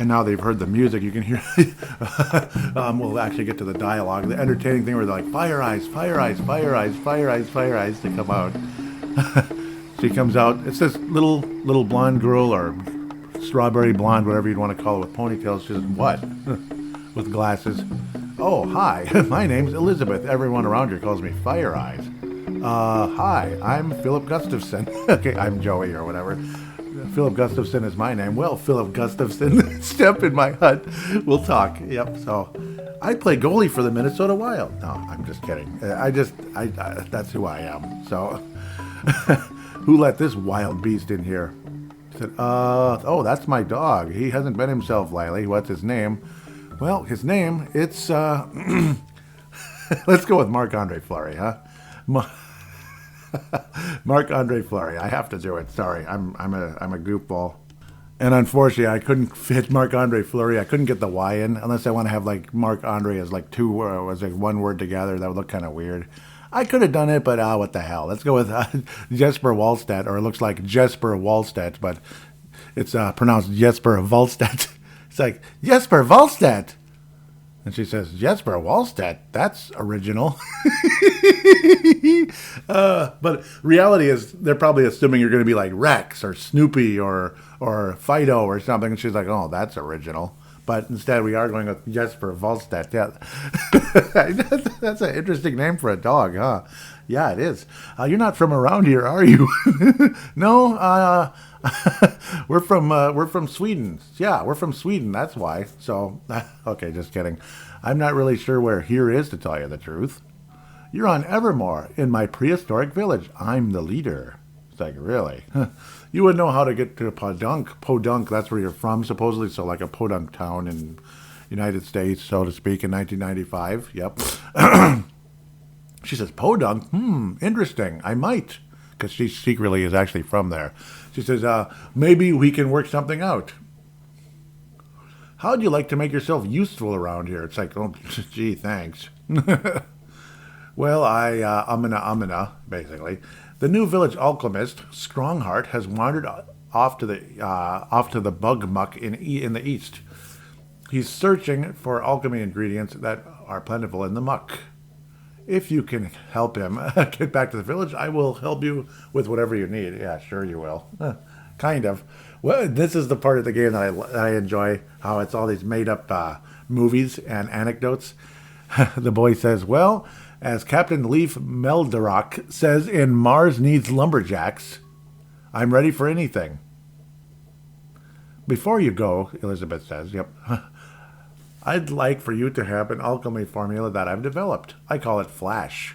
And now they've heard the music, you can hear. We'll actually get to the dialogue. The entertaining thing where they're like, fire eyes, fire eyes, fire eyes, fire eyes, fire eyes, to come out. She comes out. It's this little blonde girl, or strawberry blonde, whatever you'd want to call it, with ponytails. She says, what? With glasses. Oh, hi. My name's Elizabeth. Everyone around here calls me Fire Eyes. Hi, I'm Philip Gustafson. Okay, I'm Joey or whatever. Philip Gustafson is my name. Well, Philip Gustafson, step in my hut. We'll talk. Yep. So, I play goalie for the Minnesota Wild. No, I'm just kidding. That's who I am. So, who let this wild beast in here? I said, oh, that's my dog. He hasn't been himself lately. What's his name? Well, his name, it's, let's go with Marc-Andre Fleury, huh? Marc-Andre Fleury. I have to do it. Sorry, I'm a goofball. And unfortunately, I couldn't fit Marc-Andre Fleury. I couldn't get the Y in, unless I want to have like Marc-Andre as like was like one word together. That would look kind of weird. I could have done it, but what the hell? Let's go with Jesper Wallstedt, or it looks like Jesper Wallstedt, but it's pronounced Jesper Wallstedt. It's like, Jesper Wallstedt. And she says, Jesper Wallstedt, that's original. But reality is, they're probably assuming you're going to be like Rex or Snoopy or Fido or something. And she's like, oh, that's original. But instead, we are going with Jesper Wallstedt. Yeah. That's an interesting name for a dog, huh? Yeah, it is. You're not from around here, are you? No, we're from Sweden. Yeah, we're from Sweden. That's why. So, okay, just kidding. I'm not really sure where here is, to tell you the truth. You're on Evermore in my prehistoric village. I'm the leader. It's like, really? You would know how to get to Podunk. That's where you're from, supposedly. So, like a podunk town in United States, so to speak, in 1995. Yep. She says, Podunk? Interesting. I might. Because she secretly is actually from there. She says, maybe we can work something out. How'd you like to make yourself useful around here? It's like, oh, gee, thanks. Well, I'm gonna, basically. The new village alchemist, Strongheart, has wandered off to the bug muck in the east. He's searching for alchemy ingredients that are plentiful in the muck. If you can help him get back to the village, I will help you with whatever you need. Yeah, sure you will. Kind of. Well, this is the part of the game that I enjoy, how it's all these made-up movies and anecdotes. The boy says, well, as Captain Leaf Melderock says in Mars Needs Lumberjacks, I'm ready for anything. Before you go, Elizabeth says, yep, I'd like for you to have an alchemy formula that I've developed. I call it Flash.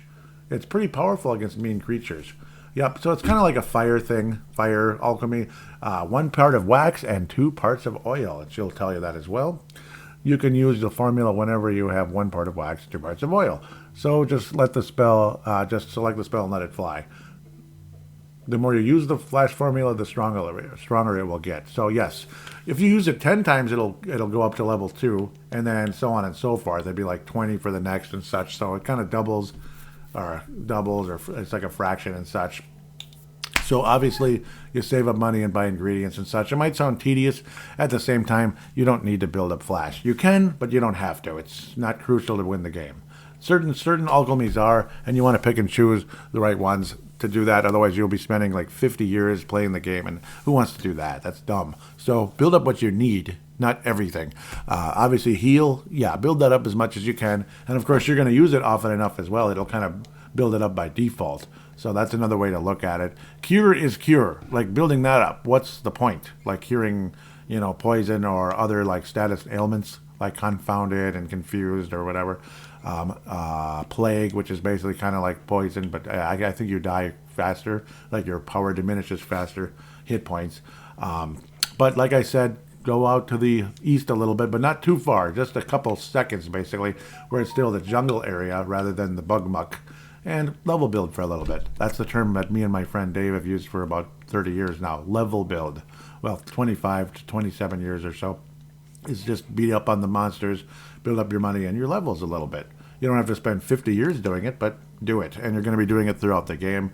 It's pretty powerful against mean creatures. Yep, so it's kind of like a fire thing, fire alchemy. 1 part of wax and 2 parts of oil, and she'll tell you that as well. You can use the formula whenever you have 1 part of wax, 2 parts of oil. So just select the spell and let it fly. The more you use the Flash formula, the stronger it will get. So yes, if you use it 10 times, it'll go up to level 2, and then so on and so forth. It'd be like 20 for the next and such. So it kind of doubles, or it's like a fraction and such. So obviously, you save up money and buy ingredients and such. It might sound tedious. At the same time, you don't need to build up Flash. You can, but you don't have to. It's not crucial to win the game. Certain alchemies are, and you want to pick and choose the right ones to do that. Otherwise, you'll be spending like 50 years playing the game, and who wants to do that? That's dumb. So build up what you need, not everything. Obviously, heal. Yeah, build that up as much as you can. And of course, you're going to use it often enough as well. It'll kind of build it up by default. So that's another way to look at it. Cure is cure. Like building that up. What's the point? Like curing, poison or other like status ailments, like confounded and confused or whatever. Plague, which is basically kind of like poison, but I think you die faster. Like your power diminishes faster. Hit points. But like I said, go out to the east a little bit, but not too far. Just a couple seconds, basically, where it's still the jungle area rather than the bug muck. And level build for a little bit. That's the term that me and my friend Dave have used for about 30 years now. Level build. Well, 25 to 27 years or so. It's just beat up on the monsters, build up your money and your levels a little bit. You don't have to spend 50 years doing it, but do it. And you're going to be doing it throughout the game,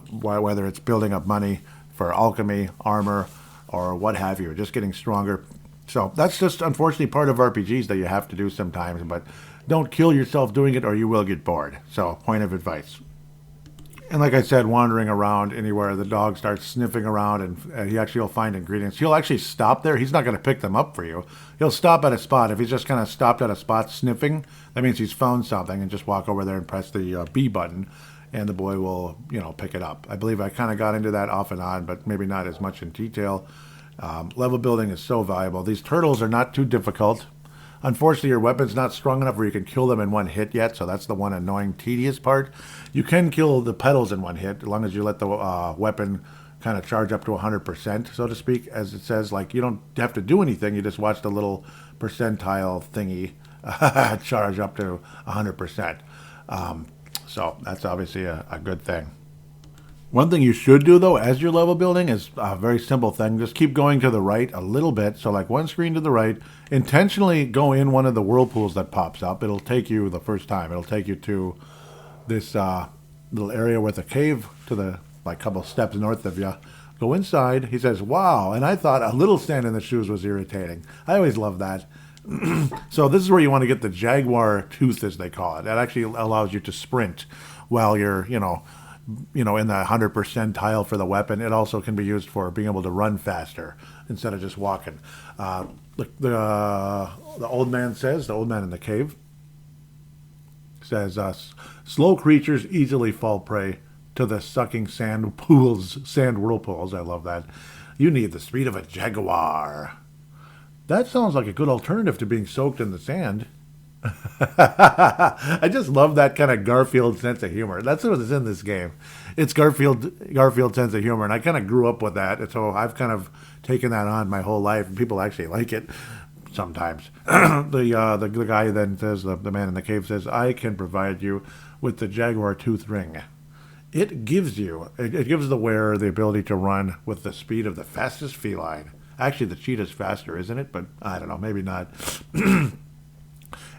whether it's building up money for alchemy, armor, or what have you, just getting stronger. So that's just unfortunately part of RPGs that you have to do sometimes, but don't kill yourself doing it or you will get bored. So, point of advice. And like I said, wandering around anywhere, the dog starts sniffing around and he actually will find ingredients. He'll actually stop there. He's not going to pick them up for you. He'll stop at a spot. If he's just kind of stopped at a spot sniffing, that means he's found something, and just walk over there and press the B button and the boy will, pick it up. I believe I kind of got into that off and on, but maybe not as much in detail. Level building is so valuable. These turtles are not too difficult. Unfortunately, your weapon's not strong enough where you can kill them in one hit yet, so that's the one annoying, tedious part. You can kill the petals in one hit, as long as you let the weapon kind of charge up to 100%, so to speak, as it says. Like, you don't have to do anything, you just watch the little percentile thingy charge up to 100%. So that's obviously a good thing. One thing you should do, though, as you're level building is a very simple thing. Just keep going to the right a little bit. So like one screen to the right. Intentionally go in one of the whirlpools that pops up. It'll take you the first time. It'll take you to this little area with a cave to the couple steps north of you. Go inside. He says, wow. And I thought a little sand in the shoes was irritating. I always love that. So this is where you want to get the jaguar tooth, as they call it. That actually allows you to sprint while you're, in the 100 percentile for the weapon. It also can be used for being able to run faster instead of just walking. The old man says, the old man in the cave says, slow creatures easily fall prey to the sucking sand whirlpools. I love that. You need the speed of a jaguar. That sounds like a good alternative to being soaked in the sand. I just love that kind of Garfield sense of humor. That's what is in this game. It's Garfield sense of humor, and I kind of grew up with that, and so I've kind of taken that on my whole life. And people actually like it sometimes. The guy then says, the man in the cave says, "I can provide you with the jaguar tooth ring. It gives the wearer the ability to run with the speed of the fastest feline." Actually, the cheetah's faster, isn't it? But I don't know, maybe not.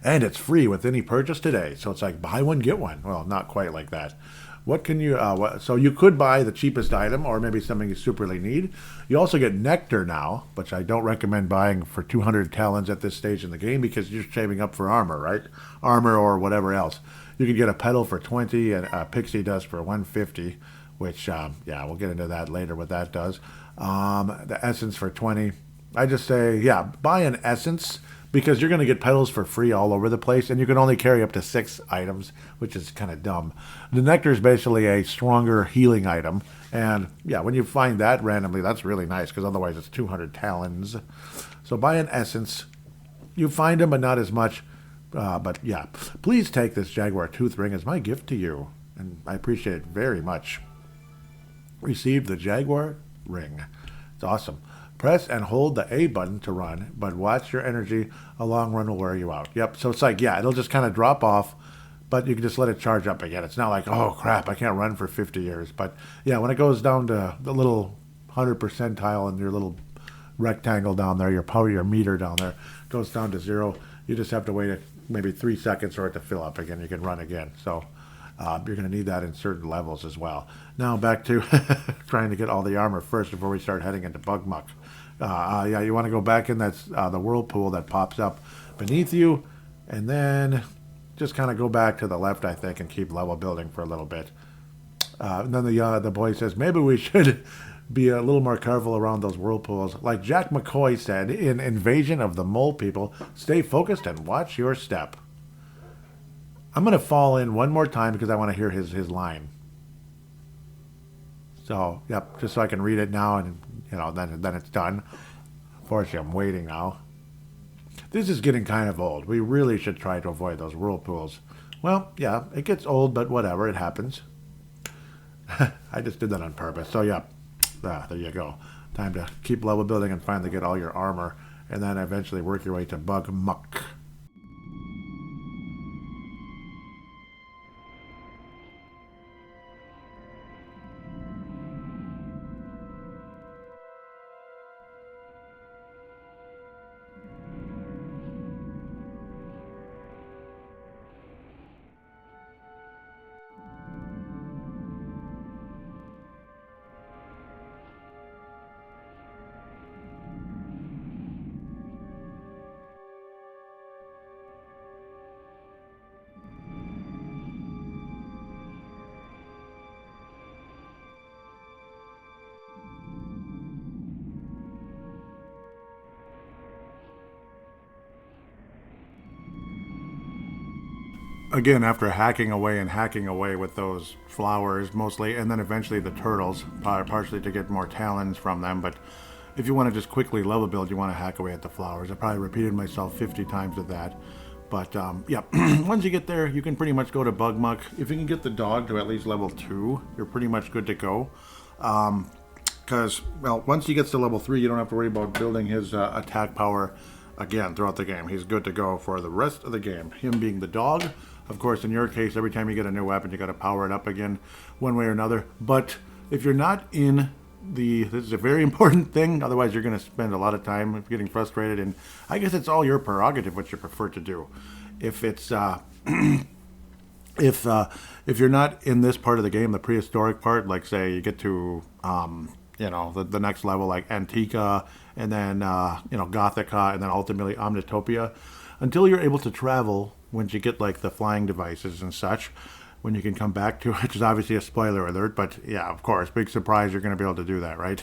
And it's free with any purchase today. So it's like buy one, get one. Well, not quite like that. What can you, so you could buy the cheapest item or maybe something you superly need. You also get nectar now, which I don't recommend buying for 200 talons at this stage in the game because you're saving up for armor, right? Armor or whatever else. You can get a petal for 20 and a pixie dust for 150, which, we'll get into that later what that does. The essence for 20. I just say, buy an essence because you're going to get petals for free all over the place, and you can only carry up to 6 items, which is kind of dumb. The nectar is basically a stronger healing item, and when you find that randomly, that's really nice because otherwise it's 200 talons. So buy an essence. You find them, but not as much. But please take this jaguar tooth ring as my gift to you, and I appreciate it very much. Received the jaguar ring. It's awesome. Press and hold the A button to run, but watch your energy. A long run will wear you out. Yep, so it's like, it'll just kind of drop off, but you can just let it charge up again. It's not like, oh crap, I can't run for 50 years. But when it goes down to the little 100 percentile and your little rectangle down there, your meter down there, goes down to 0, you just have to wait maybe 3 seconds for it to fill up again. You can run again. So you're going to need that in certain levels as well. Now back to trying to get all the armor first before we start heading into bug muck. You want to go back in that's the whirlpool that pops up beneath you, and then just kind of go back to the left, I think, and keep level building for a little bit. And then the boy says, maybe we should be a little more careful around those whirlpools. Like Jack McCoy said in Invasion of the Mole People, stay focused and watch your step. I'm going to fall in one more time because I want to hear his line. So, just so I can read it now, and then it's done. Unfortunately, I'm waiting now. This is getting kind of old. We really should try to avoid those whirlpools. Well, it gets old, but whatever, it happens. I just did that on purpose. So, there you go. Time to keep level building and finally get all your armor, and then eventually work your way to bug muck. again, after hacking away with those flowers mostly, and then eventually the turtles, partially to get more talons from them. But if you want to just quickly level build, you want to hack away at the flowers. I probably repeated myself 50 times with that. But yeah, once you get there, you can pretty much go to Bug Muck. If you can get the dog to at least level 2, you're pretty much good to go. Because, well, once he gets to level 3, you don't have to worry about building his attack power again throughout the game. He's good to go for the rest of the game. Him being the dog, of course, in your case, every time you get a new weapon, you got to power it up again one way or another. But if you're not in this is a very important thing, otherwise you're going to spend a lot of time getting frustrated, and I guess it's all your prerogative what you prefer to do. If it's if you're not in this part of the game, the prehistoric part, like say you get to the next level like Antica, and then Gothica, and then ultimately Omnitopia, until you're able to travel, once you get like the flying devices and such, when you can come back to it, which is obviously a spoiler alert, but yeah, of course, big surprise, you're going to be able to do that, right?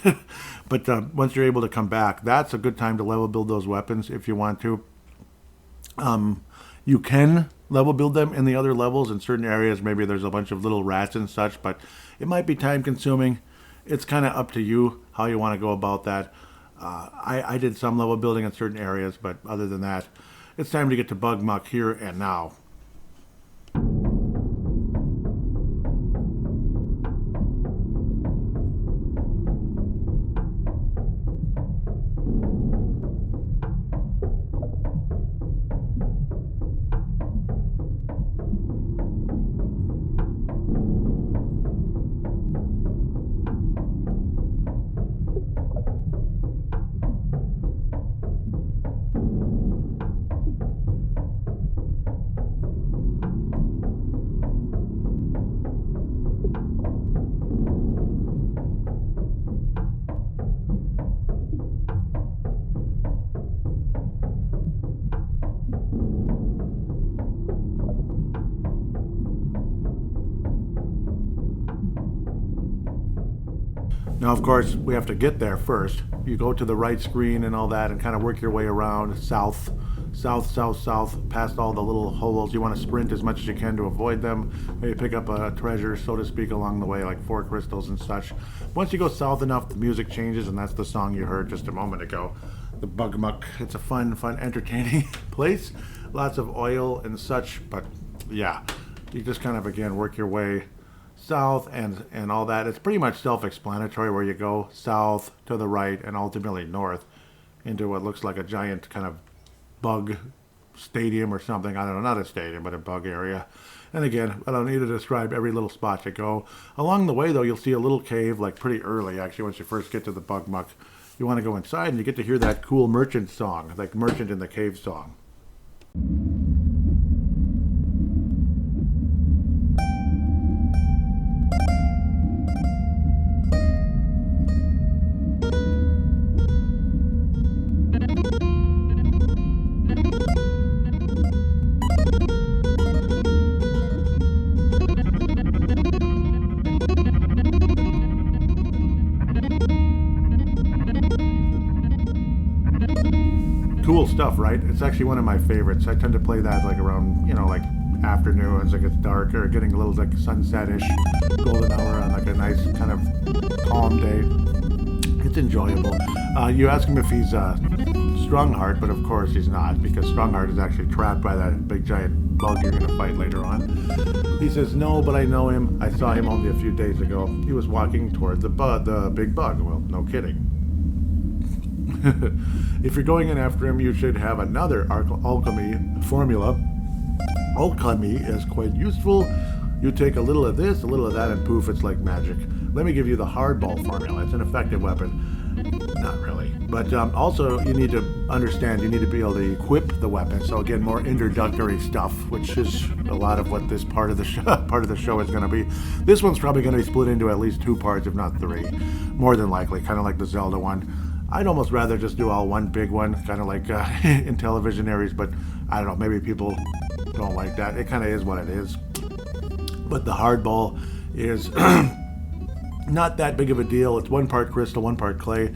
But once you're able to come back, that's a good time to level build those weapons if you want to. You can level build them in the other levels in certain areas. Maybe there's a bunch of little rats and such, but it might be time consuming. It's kind of up to you how you want to go about that. I did some level building in certain areas, but other than that, it's time to get to Bug Muck here and now. Now, of course, we have to get there first. You go to the right screen and all that and kind of work your way around south, past all the little holes. You want to sprint as much as you can to avoid them. Maybe pick up a treasure, so to speak, along the way, like 4 crystals and such. Once you go south enough, the music changes, and that's the song you heard just a moment ago. The Bug Muck. It's a fun, entertaining place. Lots of oil and such, but yeah, you just kind of, again, work your way south and all that. It's pretty much self-explanatory where you go south to the right and ultimately north into what looks like a giant kind of bug stadium or something. I don't know, not a stadium, but a bug area. And again, I don't need to describe every little spot you go. Along the way, though, you'll see a little cave, like pretty early, actually, once you first get to the Bug Muck. You want to go inside and you get to hear that cool merchant song, like Merchant in the Cave song. Cool stuff, right? It's actually one of my favorites. I tend to play that like around, like afternoons, like it's darker, getting a little like sunset-ish, golden hour on like a nice kind of calm day. It's enjoyable. You ask him if he's Strongheart, but of course he's not, because Strongheart is actually trapped by that big giant bug you're going to fight later on. He says, no, but I know him. I saw him only a few days ago. He was walking toward the big bug. Well, no kidding. If you're going in after him, you should have another alchemy formula. Alchemy is quite useful. You take a little of this, a little of that, and poof, it's like magic. Let me give you the hardball formula. It's an effective weapon. Not really. But also, you need to understand, you need to be able to equip the weapon. So again, more introductory stuff, which is a lot of what this part of the show is going to be. This one's probably going to be split into at least 2 parts, if not 3. More than likely, kind of like the Zelda one. I'd almost rather just do all one big one, kind of like in television areas, but I don't know, maybe people don't like that. It kind of is what it is. But the hardball is not that big of a deal. It's 1 part crystal, 1 part clay.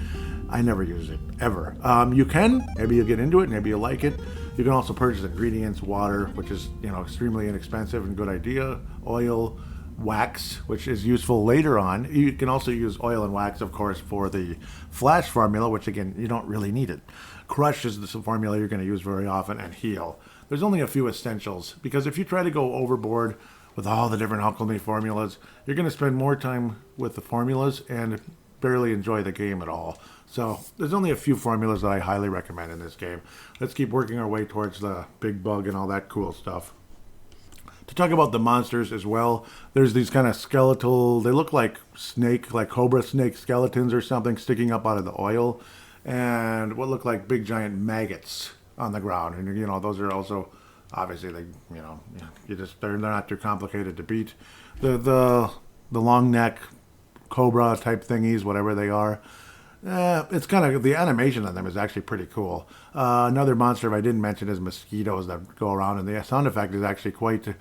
I never use it, ever. You can, maybe you'll get into it, maybe you'll like it. You can also purchase ingredients, water, which is, extremely inexpensive and good idea, oil, wax, which is useful later on. You can also use oil and wax, of course, for the flash formula, which again, you don't really need it. Crush is the formula you're going to use very often, and heal. There's only a few essentials, because if you try to go overboard with all the different alchemy formulas, you're going to spend more time with the formulas and barely enjoy the game at all. So there's only a few formulas that I highly recommend in this game. Let's keep working our way towards the big bug and all that cool stuff. To talk about the monsters as well, there's these kind of skeletal, they look like snake, like cobra snake skeletons or something sticking up out of the oil, and what look like big giant maggots on the ground. And those are also obviously they're not too complicated to beat. The long neck cobra type thingies, whatever they are. It's kind of, the animation on them is actually pretty cool. Another monster I didn't mention is mosquitoes that go around, and the sound effect is actually quite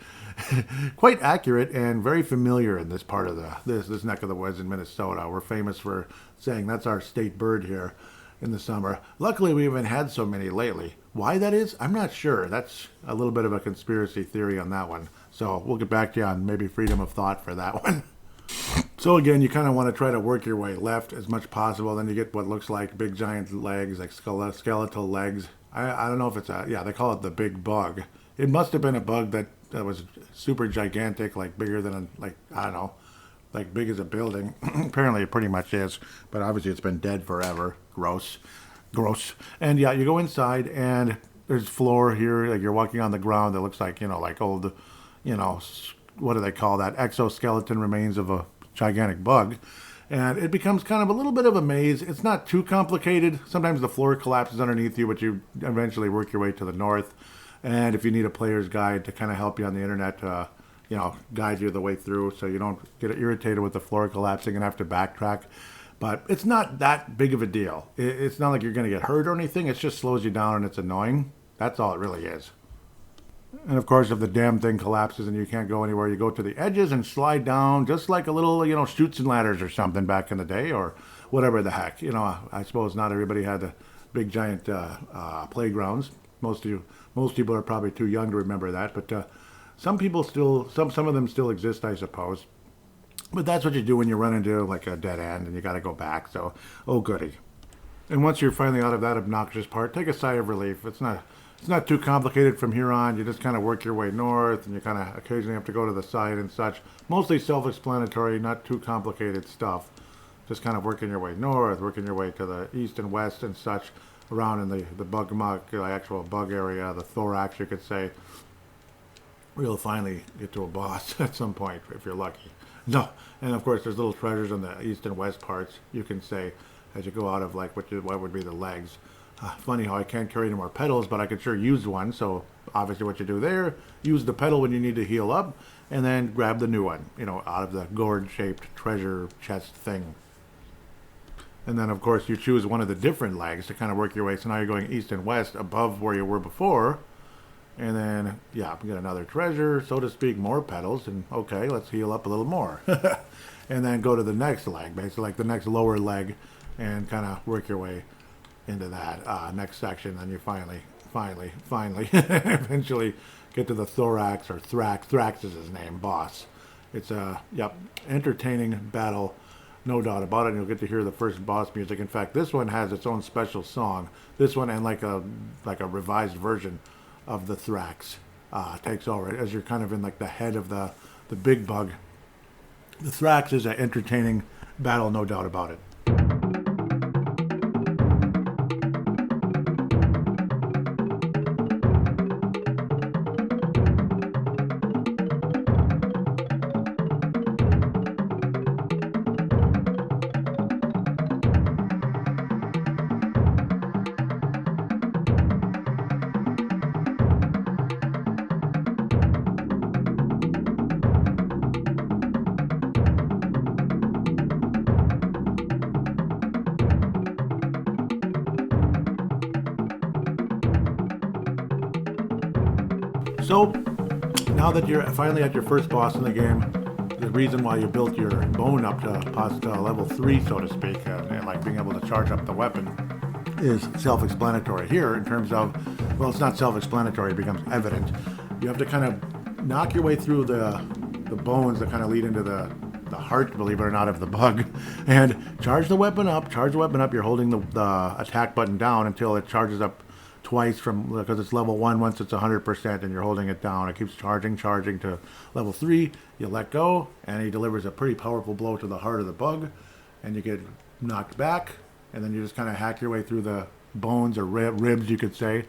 quite accurate and very familiar in this part of this neck of the woods in Minnesota. We're famous for saying that's our state bird here in the summer. Luckily, we haven't had so many lately. Why that is, I'm not sure. That's a little bit of a conspiracy theory on that one. So we'll get back to you on maybe freedom of thought for that one. So again, you kind of want to try to work your way left as much possible. Then you get what looks like big giant legs, like skeletal legs. I don't know if it's they call it the big bug. It must have been a bug that was super gigantic, like bigger than, I don't know, like big as a building. Apparently it pretty much is, but obviously it's been dead forever. Gross. And yeah, you go inside and there's floor here, like you're walking on the ground that looks like, like old, what do they call that? Exoskeleton remains of a gigantic bug. And it becomes kind of a little bit of a maze. It's not too complicated. Sometimes the floor collapses underneath you, but you eventually work your way to the north. And if you need a player's guide to kind of help you on the internet, guide you the way through so you don't get irritated with the floor collapsing and have to backtrack. But it's not that big of a deal. It's not like you're going to get hurt or anything. It just slows you down and it's annoying. That's all it really is. And of course, if the damn thing collapses and you can't go anywhere, you go to the edges and slide down just like a little, chutes and ladders or something back in the day, or whatever the heck. I suppose not everybody had the big giant playgrounds. Most people are probably too young to remember that, but some people still, some of them still exist, I suppose. But that's what you do when you run into like a dead end and you got to go back. So, oh goody. And once you're finally out of that obnoxious part, take a sigh of relief. It's not too complicated from here on. You just kind of work your way north, and you kind of occasionally have to go to the side and such. Mostly self-explanatory, not too complicated stuff. Just kind of working your way north, working your way to the east and west and such, around in the bug muck, the actual bug area, the thorax, you could say. You'll finally get to a boss at some point, if you're lucky. No, and of course there's little treasures in the east and west parts, you can say, as you go out of like what would be the legs. Funny how I can't carry any more pedals, but I could sure use one. So obviously what you do there, use the pedal when you need to heal up, and then grab the new one, out of the gourd-shaped treasure chest thing. And then of course you choose one of the different legs to kind of work your way. So now you're going east and west above where you were before. And then, yeah, we get another treasure, so to speak, more pedals, and okay, let's heal up a little more. And then go to the next leg, basically like the next lower leg, and kind of work your way into that next section. Then you finally, eventually get to the thorax, or Thrax is his name, boss. It's a, entertaining battle, no doubt about it, and you'll get to hear the first boss music. In fact, this one has its own special song. This one, and like a revised version of the Thrax takes over as you're kind of in like the head of the big bug. The Thrax is an entertaining battle, no doubt about it. So, now that you're finally at your first boss in the game, the reason why you built your bone up to past level 3, so to speak, and like being able to charge up the weapon, is self-explanatory here in terms of, well, it's not self-explanatory, it becomes evident. You have to kind of knock your way through the bones that kind of lead into the heart, believe it or not, of the bug, and charge the weapon up. You're holding the attack button down until it charges up twice because it's level 1 once it's 100%, and you're holding it down. It keeps charging to level 3. You let go, and he delivers a pretty powerful blow to the heart of the bug, and you get knocked back, and then you just kind of hack your way through the bones or ribs, you could say,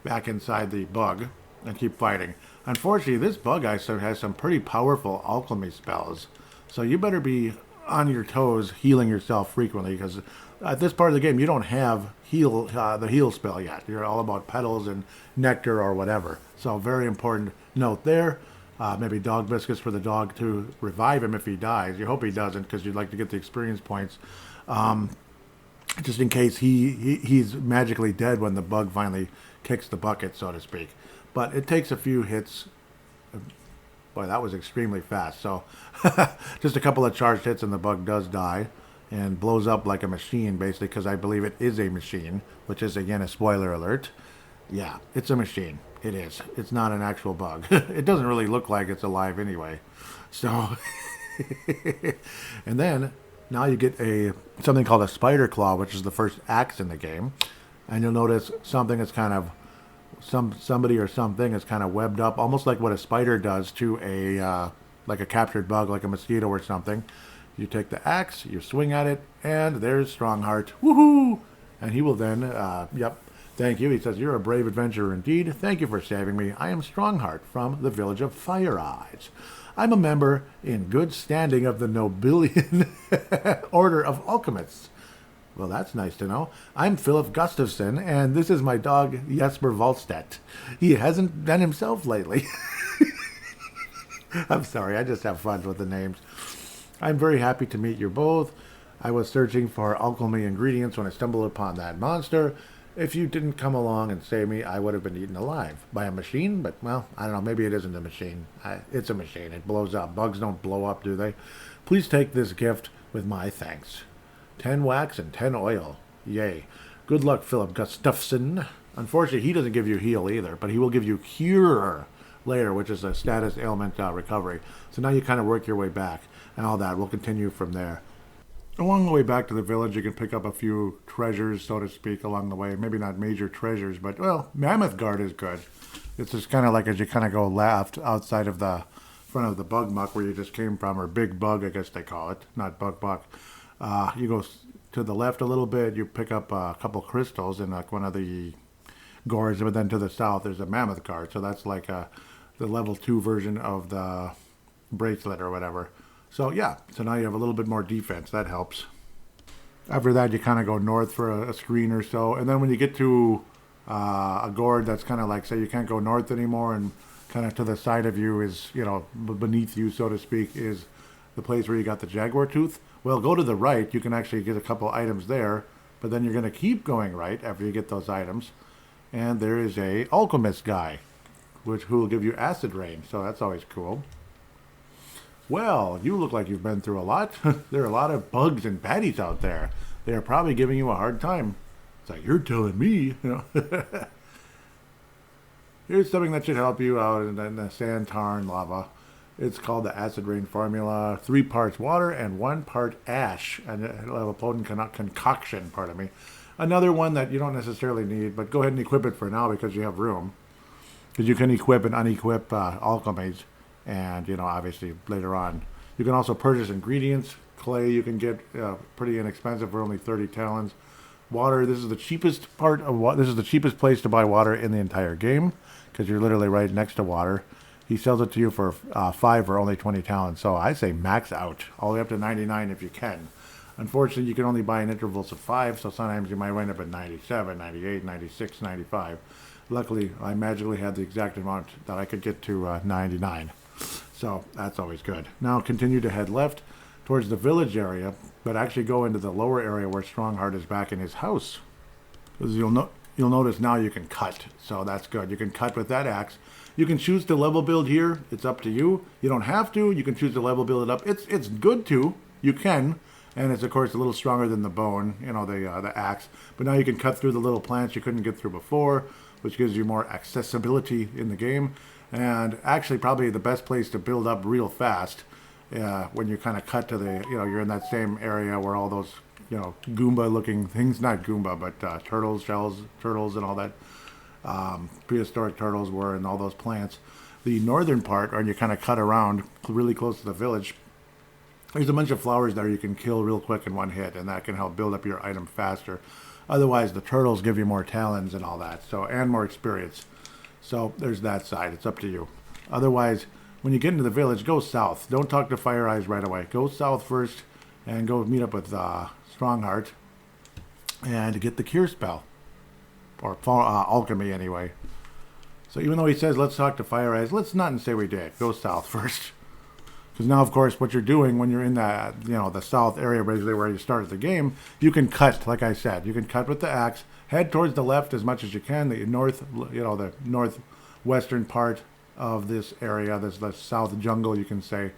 back inside the bug, and keep fighting. Unfortunately, this bug has some pretty powerful alchemy spells, so you better be on your toes healing yourself frequently, because at this part of the game you don't have the heal spell yet. You're all about petals and nectar or whatever. So very important note there. Maybe dog biscuits for the dog to revive him if he dies. You hope he doesn't, because you'd like to get the experience points, just in case he's magically dead when the bug finally kicks the bucket, so to speak. But it takes a few hits. Boy, that was extremely fast. So just a couple of charged hits and the bug does die and blows up like a machine, basically, because I believe it is a machine, which is, again, a spoiler alert. Yeah, it's a machine. It is. It's not an actual bug. It doesn't really look like it's alive anyway. So, and then now you get something called a spider claw, which is the first axe in the game. And you'll notice something that's kind of somebody or something is kind of webbed up, almost like what a spider does to like a captured bug, like a mosquito or something. You take the axe, you swing at it, and there's Strongheart. Woohoo! And he will then, yep, thank you. He says, "You're a brave adventurer indeed. Thank you for saving me. I am Strongheart from the village of Fire Eyes. I'm a member in good standing of the Nobilian Order of Alchemists." Well, that's nice to know. "I'm Philip Gustafson, and this is my dog, Jesper Volstedt. He hasn't been himself lately." I'm sorry, I just have fun with the names. "I'm very happy to meet you both. I was searching for alchemy ingredients when I stumbled upon that monster. If you didn't come along and save me, I would have been eaten alive by a machine, but, well, I don't know, maybe it isn't a machine. It's a machine. It blows up. Bugs don't blow up, do they? Please take this gift with my thanks. 10 wax and 10 oil. Yay. Good luck, Philip Gustafson." Unfortunately, he doesn't give you heal either, but he will give you cure later, which is a status ailment recovery. So now you kind of work your way back, and all that. We'll continue from there. Along the way back to the village, you can pick up a few treasures, so to speak, along the way. Maybe not major treasures, but, well, Mammoth Guard is good. It's just kind of like as you kind of go left outside of the front of the bug muck where you just came from, or big bug, I guess they call it, not bug buck. You go to the left a little bit, you pick up a couple crystals in like one of the gourds, but then to the south there's a Mammoth Guard. So that's like the level 2 version of the bracelet or whatever. So yeah, so now you have a little bit more defense. That helps. After that, you kind of go north for a screen or so. And then when you get to a gourd that's kind of like, say, you can't go north anymore, and kind of to the side of you is, beneath you, so to speak, is the place where you got the jaguar tooth. Well, go to the right. You can actually get a couple items there, but then you're going to keep going right after you get those items. And there is a alchemist guy, who will give you acid rain. So that's always cool. Well, you look like you've been through a lot. There are a lot of bugs and baddies out there. They are probably giving you a hard time. It's like, you're telling me, Here's something that should help you out in the sand, tar, and lava. It's called the acid rain formula. 3 parts water and 1 part ash. And it'll have a potent concoction, pardon me. Another one that you don't necessarily need, but go ahead and equip it for now because you have room. Because you can equip and unequip alchemies. And, obviously later on. You can also purchase ingredients. Clay you can get pretty inexpensive for only 30 talents. Water, this is the cheapest this is the cheapest place to buy water in the entire game. Because you're literally right next to water. He sells it to you for 5 for only 20 talents. So I say max out. All the way up to 99 if you can. Unfortunately, you can only buy in intervals of 5. So sometimes you might wind up at 97, 98, 96, 95. Luckily, I magically had the exact amount that I could get to 99. So that's always good. Now continue to head left towards the village area, but actually go into the lower area where Strongheart is back in his house. As you'll you'll notice now you can cut. So that's good. You can cut with that axe. You can choose to level build here. It's up to you. You don't have to. You can choose to level build it up. It's good to. You can. And it's, of course, a little stronger than the bone, the axe. But now you can cut through the little plants you couldn't get through before, which gives you more accessibility in the game. And actually probably the best place to build up real fast when you kind of cut to the, you're in that same area where all those, Goomba-looking things, not Goomba, but turtles, shells, turtles, and all that prehistoric turtles were, and all those plants. The northern part, or you kind of cut around really close to the village, there's a bunch of flowers there you can kill real quick in one hit, and that can help build up your item faster. Otherwise, the turtles give you more talons and all that, and more experience. So there's that side. It's up to you. Otherwise, when you get into the village, go south. Don't talk to Fire Eyes right away. Go south first and go meet up with Strongheart and get the cure spell. Or alchemy, anyway. So even though he says, let's talk to Fire Eyes, let's not say we did. Go south first. Because now, of course, what you're doing when you're in that, the south area, basically where you started the game, you can cut, like I said. You can cut with the axe. Head towards the left as much as you can. The the northwestern part of this area, the south jungle, you can say.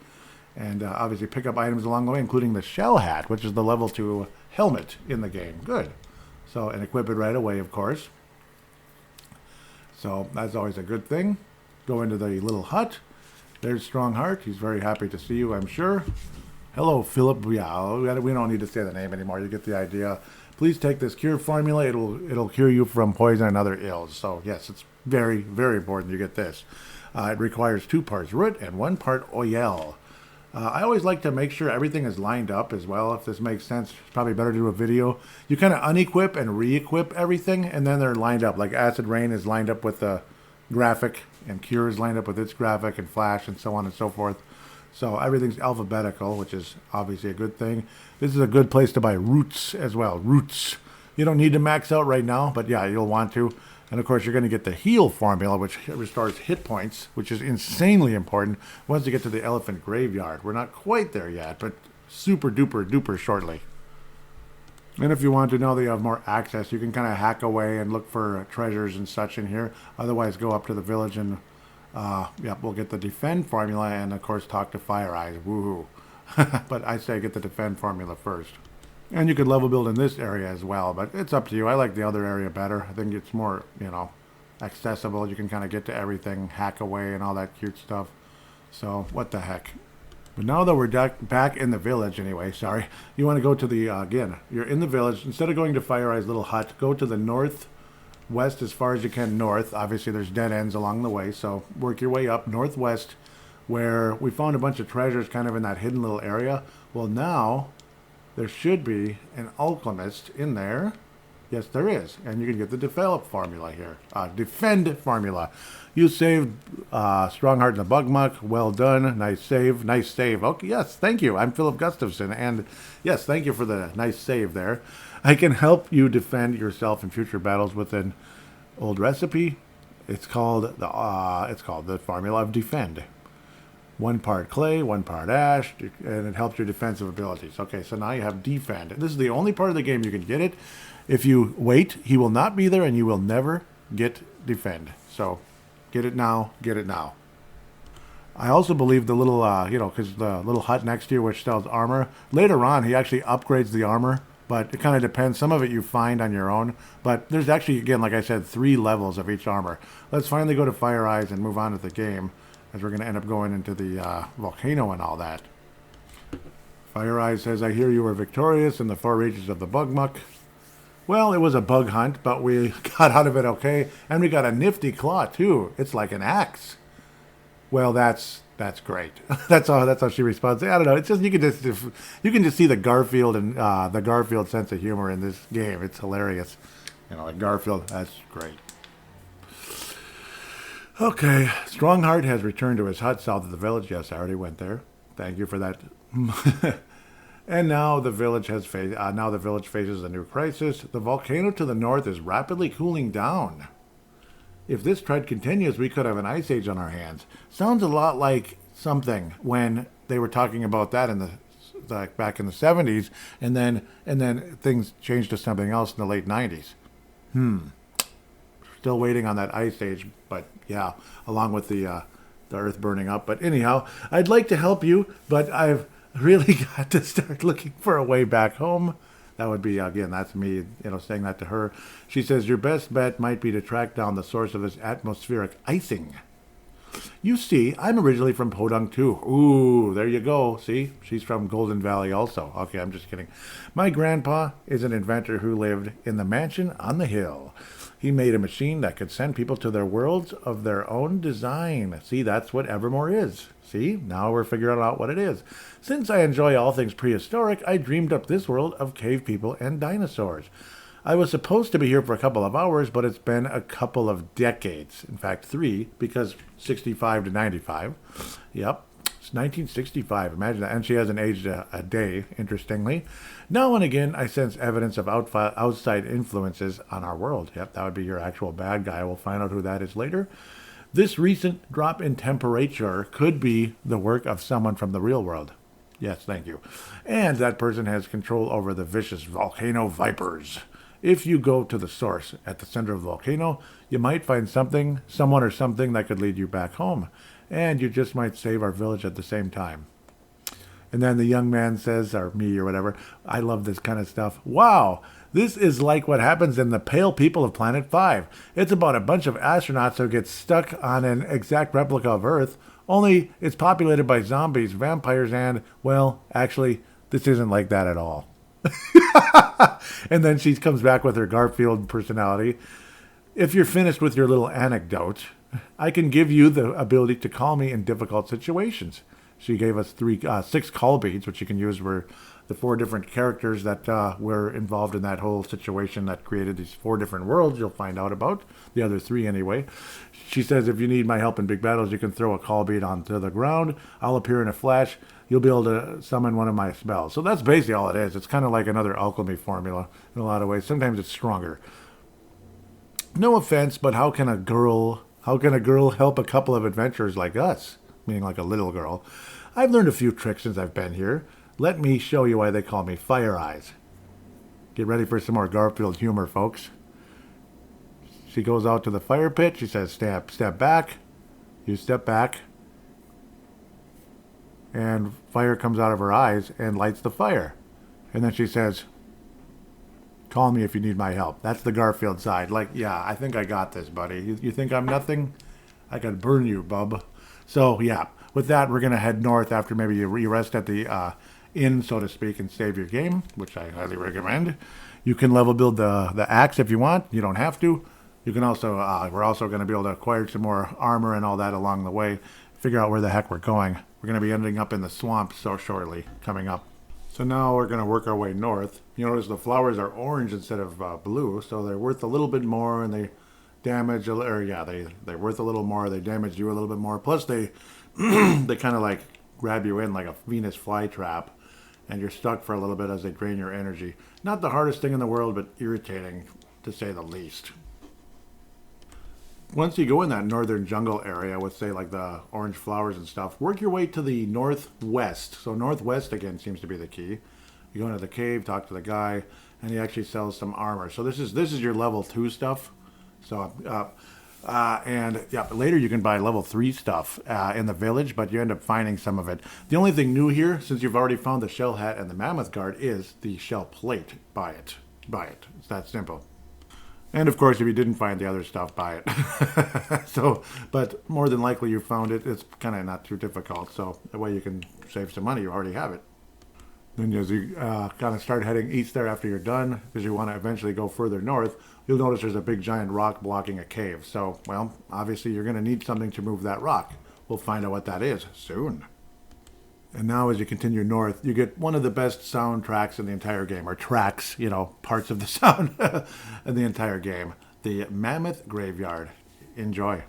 And obviously pick up items along the way, including the shell hat, which is the level 2 helmet in the game. Good. So, and equip it right away, of course. So that's always a good thing. Go into the little hut. There's Strongheart. He's very happy to see you, I'm sure. Hello, Philip. Yeah, we don't need to say the name anymore. You get the idea. Please take this cure formula. It'll cure you from poison and other ills. So, yes, it's very, very important you get this. It requires 2 parts root and 1 part oil. I always like to make sure everything is lined up as well. If this makes sense, it's probably better to do a video. You kind of unequip and re-equip everything, and then they're lined up. Like Acid Rain is lined up with the graphic, and Cure is lined up with its graphic, and Flash, and so on and so forth. So everything's alphabetical, which is obviously a good thing. This is a good place to buy roots as well. Roots. You don't need to max out right now, but yeah, you'll want to. And of course, you're going to get the heal formula, which restores hit points, which is insanely important once you get to the elephant graveyard. We're not quite there yet, but super duper duper shortly. And if you want to know that you have more access, you can kind of hack away and look for treasures and such in here. Otherwise, go up to the village and we'll get the defend formula and of course talk to Fire Eyes. Woohoo! But I say get the defend formula first. And you could level build in this area as well, but it's up to you. I like the other area better. I think it's more, accessible. You can kind of get to everything, hack away and all that cute stuff. So, what the heck. But now that we're back in the village anyway, you want to go to the, again, you're in the village. Instead of going to Fire Eye's little hut, go to the northwest as far as you can north. Obviously, there's dead ends along the way, so work your way up northwest, where we found a bunch of treasures kind of in that hidden little area. Well, now there should be an alchemist in there. Yes, there is. And you can get the develop formula here. Defend formula. You saved Strongheart in the Bug Muck. Well done. Nice save. Nice save. Okay, yes, thank you. I'm Philip Gustafson. And yes, thank you for the nice save there. I can help you defend yourself in future battles with an old recipe. It's called the formula of defend. 1 part clay, 1 part ash, and it helps your defensive abilities. Okay, so now you have defend. This is the only part of the game you can get it. If you wait, he will not be there, and you will never get defend. So, get it now, get it now. I also believe the little, because the little hut next to you, which sells armor, later on, he actually upgrades the armor, but it kind of depends. Some of it you find on your own, but there's actually, again, like I said, 3 levels of each armor. Let's finally go to Fire Eyes and move on to the game, as we're going to end up going into the volcano and all that. Fire Eyes says, I hear you were victorious in the 4 reaches of the Bug Muck. Well, it was a bug hunt, but we got out of it okay. And we got a nifty claw, too. It's like an axe. Well, that's great. that's how she responds. I don't know. It's just you can just see the Garfield and the Garfield sense of humor in this game. It's hilarious. Like Garfield, that's great. Okay, Strongheart has returned to his hut south of the village. Yes, I already went there. Thank you for that. And now the village faces a new crisis. The volcano to the north is rapidly cooling down. If this trend continues, we could have an ice age on our hands. Sounds a lot like something when they were talking about that in back in the 70s, and then things changed to something else in the late 90s. still waiting on that ice age, but yeah, along with the earth burning up. But anyhow, I'd like to help you, but I've really got to start looking for a way back home. That would be, again, that's me, saying that to her. She says, your best bet might be to track down the source of this atmospheric icing. You see, I'm originally from Podunk too. Ooh, there you go. See, she's from Golden Valley also. Okay, I'm just kidding. My grandpa is an inventor who lived in the mansion on the hill. He made a machine that could send people to their worlds of their own design. See, that's what Evermore is. See, now we're figuring out what it is. Since I enjoy all things prehistoric, I dreamed up this world of cave people and dinosaurs. I was supposed to be here for a couple of hours, but it's been a couple of decades. In fact, 3, because 65 to 95. Yep, it's 1965. Imagine that. And she hasn't aged a day, interestingly. Now and again, I sense evidence of outside influences on our world. Yep, that would be your actual bad guy. We'll find out who that is later. This recent drop in temperature could be the work of someone from the real world. Yes, thank you. And that person has control over the vicious volcano vipers. If you go to the source at the center of the volcano, you might find someone or something that could lead you back home. And you just might save our village at the same time. And then the young man says, or me or whatever, I love this kind of stuff. Wow, this is like what happens in the Pale People of Planet 5. It's about a bunch of astronauts who get stuck on an exact replica of Earth, only it's populated by zombies, vampires, and, well, actually, this isn't like that at all. And then she comes back with her Garfield personality. If you're finished with your little anecdote, I can give you the ability to call me in difficult situations. She gave us 6 call beads, which you can use for the 4 different characters that were involved in that whole situation that created these 4 different worlds you'll find out about. The other 3 anyway. She says if you need my help in big battles, you can throw a call bead onto the ground. I'll appear in a flash. You'll be able to summon one of my spells. So that's basically all it is. It's kind of like another alchemy formula in a lot of ways. Sometimes it's stronger. No offense, but how can a girl help a couple of adventurers like us? Meaning like a little girl. I've learned a few tricks since I've been here. Let me show you why they call me Fire Eyes. Get ready for some more Garfield humor, folks. She goes out to the fire pit. She says, step back. You step back. And fire comes out of her eyes and lights the fire. And then she says, call me if you need my help. That's the Garfield side. Like, yeah, I think I got this, buddy. You think I'm nothing? I could burn you, bub. So, yeah, with that, we're going to head north after maybe you rest at the inn, so to speak, and save your game, which I highly recommend. You can level build the axe if you want. You don't have to. You can also, we're also going to be able to acquire some more armor and all that along the way. Figure out where the heck we're going. We're going to be ending up in the swamp so shortly, coming up. So now we're going to work our way north. You notice the flowers are orange instead of blue, so they're worth a little bit more, and they damage, they're worth a little more. They damage you a little bit more. Plus, they they kind of like grab you in like a Venus flytrap, and you're stuck for a little bit as they drain your energy. Not the hardest thing in the world, but irritating, to say the least. Once you go in that northern jungle area with, say, like the orange flowers and stuff, work your way to the northwest. So northwest, again, seems to be the key. You go into the cave, talk to the guy, and he actually sells some armor. So this is your level 2 stuff. So, and yeah, later you can buy level 3 stuff in the village, but you end up finding some of it. The only thing new here, since you've already found the shell hat and the mammoth guard, is the shell plate. Buy it. It's that simple. And of course, if you didn't find the other stuff, buy it. So, but more than likely you found it. It's kind of not too difficult. So that way you can save some money. You already have it. Then as you kind of start heading east there after you're done, because you want to eventually go further north, you'll notice there's a big giant rock blocking a cave. So, well, obviously you're going to need something to move that rock. We'll find out what that is soon. And now as you continue north, you get one of the best soundtracks in the entire game, or tracks, parts of the sound in the entire game. The Mammoth Graveyard. Enjoy.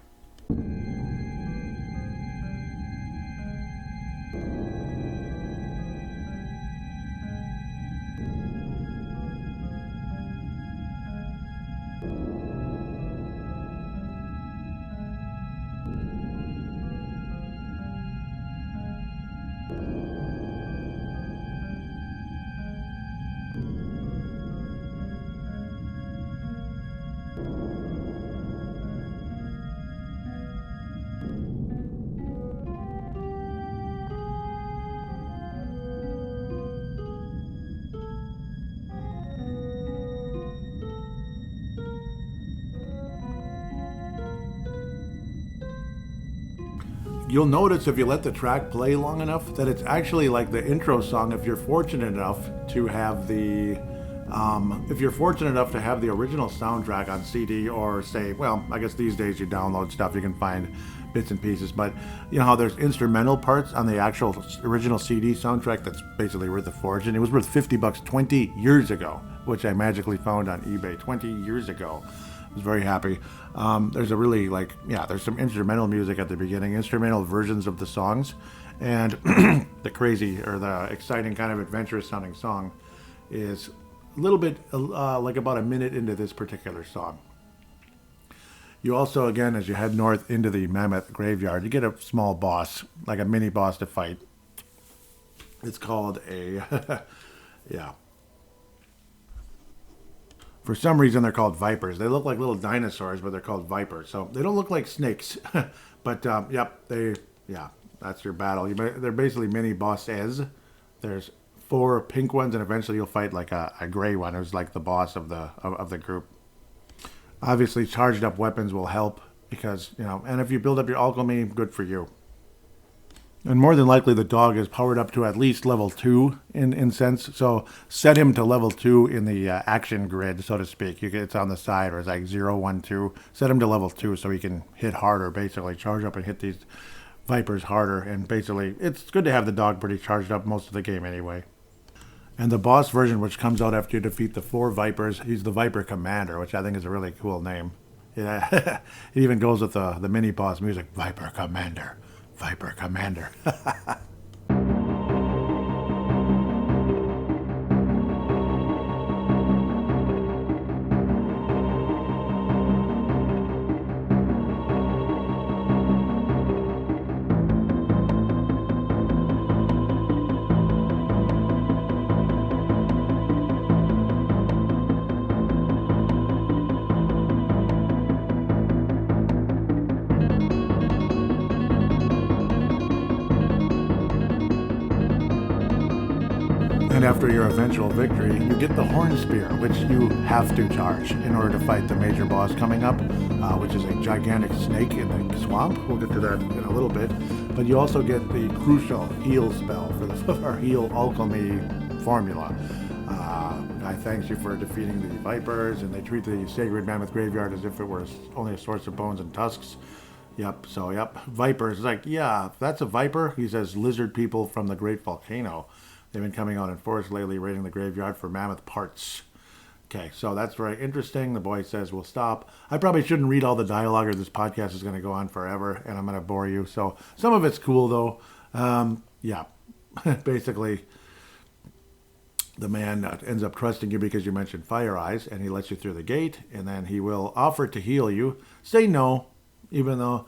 You'll notice if you let the track play long enough that it's actually like the intro song if you're fortunate enough to have the original soundtrack on CD, or say, well, I guess these days you download stuff, you can find bits and pieces, but you know how there's instrumental parts on the actual original CD soundtrack that's basically worth a fortune. It was worth $50 20 years ago, which I magically found on eBay 20 years ago. I was very happy. There's a really there's some instrumental music at the beginning, instrumental versions of the songs, and the crazy or the exciting kind of adventurous sounding song is a little bit like about a minute into this particular song. You also, again, as you head north into the Mammoth Graveyard, you get a small boss, like a mini boss to fight. It's called a, yeah. For some reason, they're called vipers. They look like little dinosaurs, but they're called vipers. So they don't look like snakes. But, that's your battle. They're basically mini bosses. There's 4 pink ones, and eventually you'll fight like a gray one who's like the boss of the group. Obviously, charged up weapons will help because, and if you build up your alchemy, good for you. And more than likely, the dog is powered up to at least level 2 in sense. So set him to level 2 in the action grid, so to speak. It's on the side, or it's like 0, 1, 2. Set him to level 2 so he can hit harder, basically. Charge up and hit these vipers harder. And basically, it's good to have the dog pretty charged up most of the game anyway. And the boss version, which comes out after you defeat the 4 vipers, he's the Viper Commander, which I think is a really cool name. It even goes with the mini boss music, Viper Commander. Viper Commander. And after your eventual victory, you get the Horn Spear, which you have to charge in order to fight the major boss coming up, which is a gigantic snake in the swamp. We'll get to that in a little bit. But you also get the crucial heal spell for our heal alchemy formula. Guy thanks you for defeating the vipers, and they treat the sacred Mammoth Graveyard as if it were only a source of bones and tusks. Yep, vipers. It's like, yeah, that's a viper. He says lizard people from the Great Volcano. They've been coming out in force lately, raiding the graveyard for mammoth parts. Okay, so that's very interesting. The boy says we'll stop. I probably shouldn't read all the dialogue, or this podcast is going to go on forever, and I'm going to bore you. So some of it's cool, though. Basically, the man ends up trusting you because you mentioned Fire Eyes, and he lets you through the gate, and then he will offer to heal you. Say no, even though,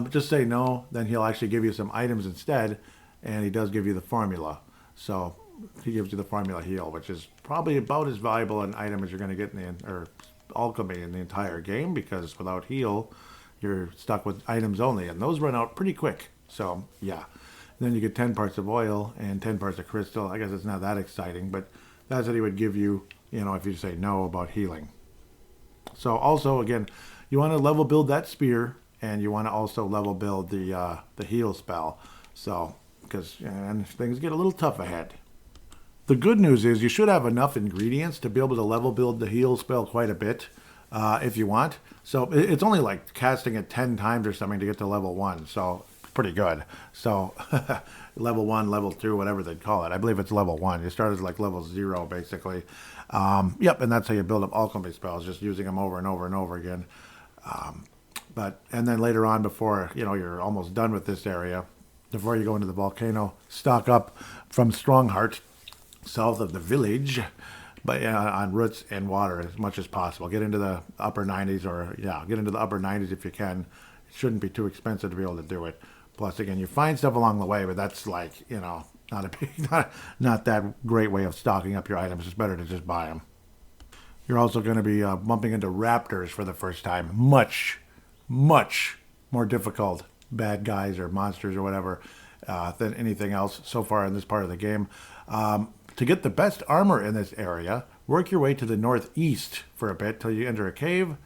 just say no, then he'll actually give you some items instead, and he does give you the formula. So he gives you the formula heal, which is probably about as valuable an item as you're going to get or alchemy in the entire game, because without heal, you're stuck with items only, and those run out pretty quick. So yeah, and then you get 10 parts of oil and 10 parts of crystal. I guess it's not that exciting, but that's what he would give you, if you say no about healing. So also, again, you want to level build that spear, and you want to also level build the heal spell. So, because things get a little tough ahead. The good news is you should have enough ingredients to be able to level build the heal spell quite a bit if you want. So it's only like casting it 10 times or something to get to level 1. So pretty good. So level 1, level 2, whatever they'd call it. I believe it's level 1. You start as like level 0 basically. And that's how you build up alchemy spells, just using them over and over and over again. And then later on, before you're almost done with this area, before you go into the volcano, stock up from Strongheart, south of the village, but on roots and water as much as possible. Get into the upper 90s if you can. It shouldn't be too expensive to be able to do it. Plus, again, you find stuff along the way, but that's like, not a big, not that great way of stocking up your items. It's better to just buy them. You're also going to be bumping into raptors for the first time. Much, much more difficult bad guys or monsters or whatever than anything else so far in this part of the game. To get the best armor in this area, work your way to the northeast for a bit till you enter a cave.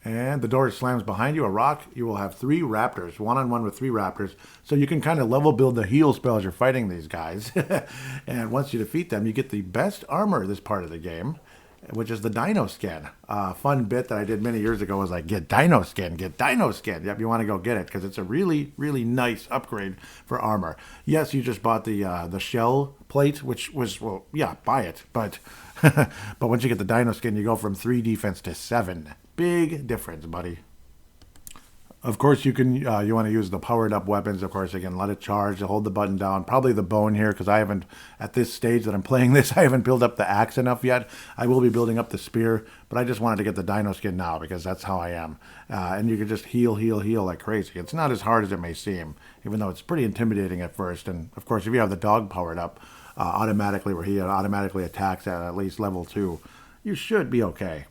And the door slams behind you, a rock. You will have three raptors, one-on-one with three raptors. So you can kind of level build the heal spell as you're fighting these guys. And once you defeat them, you get the best armor this part of the game, which is the Dino Skin. Fun bit that I did many years ago was like, get Dino Skin, get Dino Skin. Yep, you want to go get it because it's a really, really nice upgrade for armor. Yes, you just bought the shell plate, which was, well, yeah, buy it. But but once you get the Dino Skin, you go from 3 defense to 7. Big difference, buddy. Of course, you want to use the powered up weapons. Of course, again, let it charge. Hold the button down. Probably the bone here because I haven't, at this stage that I'm playing this, I haven't built up the axe enough yet. I will be building up the spear, but I just wanted to get the Dino Skin now because that's how I am. And you can just heal like crazy. It's not as hard as it may seem, even though it's pretty intimidating at first. And of course, if you have the dog powered up automatically, where he automatically attacks at least level 2, you should be okay.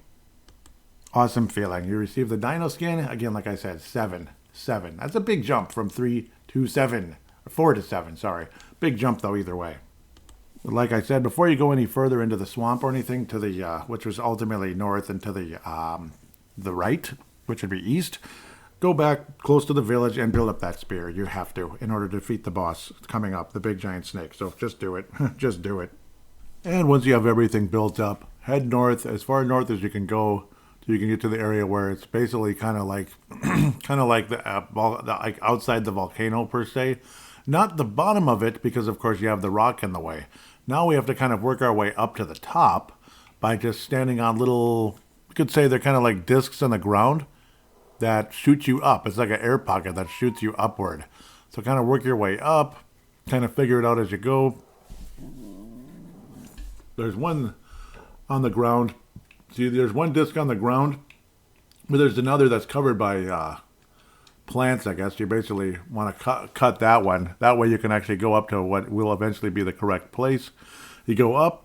Awesome feeling. You receive the Dino Skin. Again, like I said, 7. That's a big jump from 3 to 7. 4 to 7, sorry. Big jump, though, either way. But like I said, before you go any further into the swamp or anything, to the which was ultimately north, and to the right, which would be east, go back close to the village and build up that spear. You have to, in order to defeat the boss coming up, the big giant snake. So just do it. Just do it. And once you have everything built up, head north, as far north as you can go. You can get to the area where it's basically kind of like like outside the volcano per se, not the bottom of it because of course you have the rock in the way. Now we have to kind of work our way up to the top by just standing on little, you could say they're kind of like discs on the ground that shoot you up. It's like an air pocket that shoots you upward. So kind of work your way up, kind of figure it out as you go. There's one on the ground. See, there's one disc on the ground, but there's another that's covered by plants, I guess. You basically want to cut that one. That way you can actually go up to what will eventually be the correct place. You go up,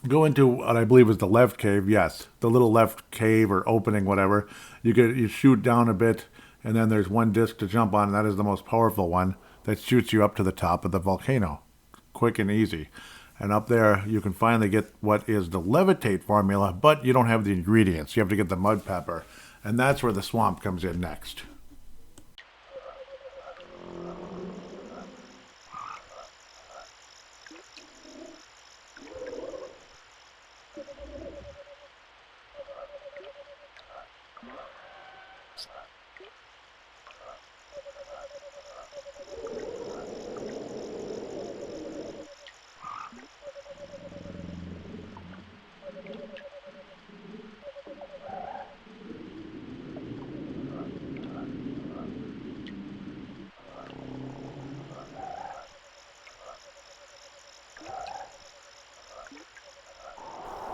go into what I believe is the left cave. Yes, the little left cave or opening, whatever. You shoot down a bit, and then there's one disc to jump on, and that is the most powerful one that shoots you up to the top of the volcano. Quick and easy. And up there, you can finally get what is the levitate formula, but you don't have the ingredients. You have to get the mud pepper. And that's where the swamp comes in next.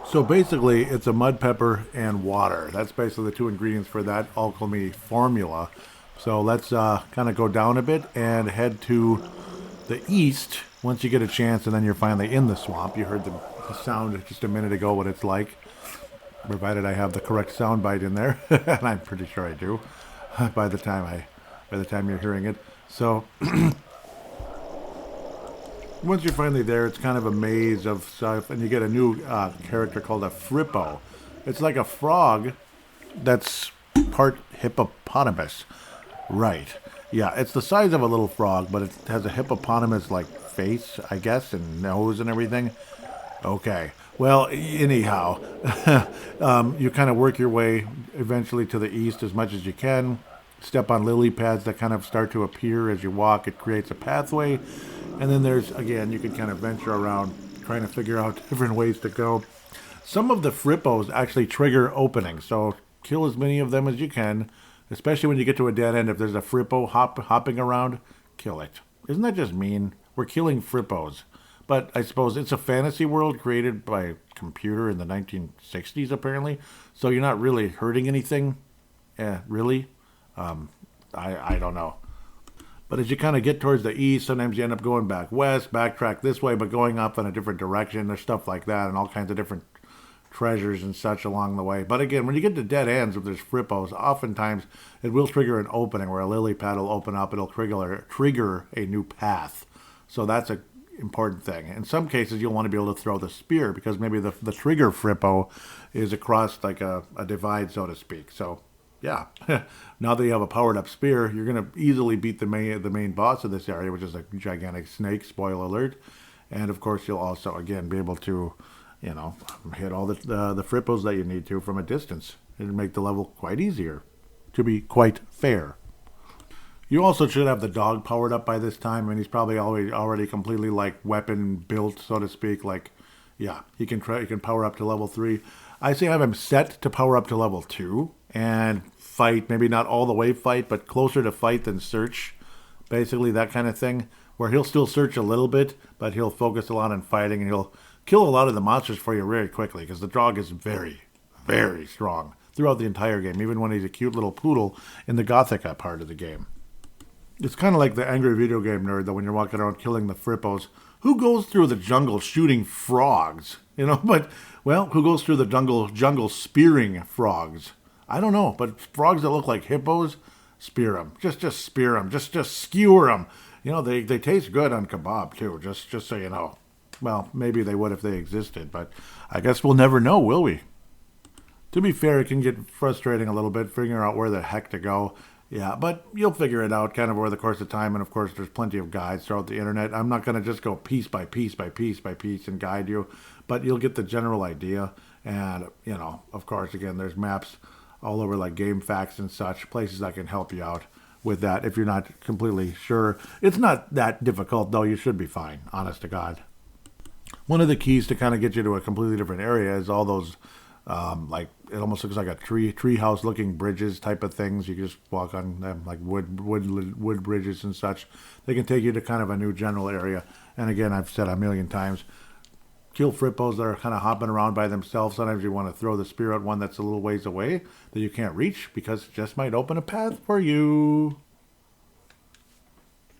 So basically, it's a mud pepper and water. That's basically the two ingredients for that alchemy formula. So let's kind of go down a bit and head to the east once you get a chance, and then you're finally in the swamp. You heard the sound just a minute ago, what it's like, provided I have the correct sound bite in there, and I'm pretty sure I do by the time you're hearing it. So once you're finally there, it's kind of a maze of stuff, and you get a new character called a Frippo. It's like a frog that's part hippopotamus. Right. Yeah, it's the size of a little frog, but it has a hippopotamus-like face, I guess, and nose and everything. Okay. Well, anyhow, you kind of work your way eventually to the east as much as you can. Step on lily pads that kind of start to appear as you walk. It creates a pathway. And then there's, again, you can kind of venture around trying to figure out different ways to go. Some of the Frippos actually trigger openings, so kill as many of them as you can, especially when you get to a dead end. If there's a Frippo hopping around, kill it. Isn't that just mean? We're killing Frippos. But I suppose it's a fantasy world created by a computer in the 1960s, apparently, so you're not really hurting anything. Really? I don't know. But as you kind of get towards the east, sometimes you end up going back west, backtrack this way, but going up in a different direction. There's stuff like that and all kinds of different treasures and such along the way. But again, when you get to dead ends, if there's Frippos, oftentimes it will trigger an opening where a lily pad will open up. It'll trigger a new path. So that's important thing. In some cases, you'll want to be able to throw the spear because maybe the trigger frippo is across like a divide, so to speak. So, yeah, now that you have a powered up spear, you're going to easily beat the main boss of this area, which is a gigantic snake, spoiler alert. And of course, you'll also, again, be able to, hit all the frippos that you need to from a distance. It'll make the level quite easier, to be quite fair. You also should have the dog powered up by this time, and he's probably already completely like weapon built, so to speak. Like, yeah, he can power up to level 3. I say have him set to power up to level 2 and fight, maybe not all the way fight, but closer to fight than search. Basically that kind of thing, where he'll still search a little bit, but he'll focus a lot on fighting, and he'll kill a lot of the monsters for you very quickly, because the dog is very, very strong throughout the entire game, even when he's a cute little poodle in the Gothica part of the game. It's kind of like the angry video game nerd, though, when you're walking around killing the frippos. Who goes through the jungle shooting frogs? But, well, who goes through the jungle spearing frogs? I don't know, but frogs that look like hippos, spear them. Just spear them. Just skewer them. They taste good on kebab, too, just so you know. Well, maybe they would if they existed, but I guess we'll never know, will we? To be fair, it can get frustrating a little bit, figuring out where the heck to go. Yeah, but you'll figure it out kind of over the course of time, and of course there's plenty of guides throughout the internet. I'm not going to just go piece by piece by piece by piece and guide you, but you'll get the general idea. And, of course, again, there's maps all over like Game Facts and such, places that can help you out with that if you're not completely sure. It's not that difficult, though. You should be fine, honest to God. One of the keys to kind of get you to a completely different area is all those it almost looks like a tree house looking bridges type of things. You can just walk on them like wood bridges and such. They can take you to kind of a new general area. And again, I've said a million times, kill frippos that are kind of hopping around by themselves. Sometimes you want to throw the spear at one that's a little ways away that you can't reach, because it just might open a path for you.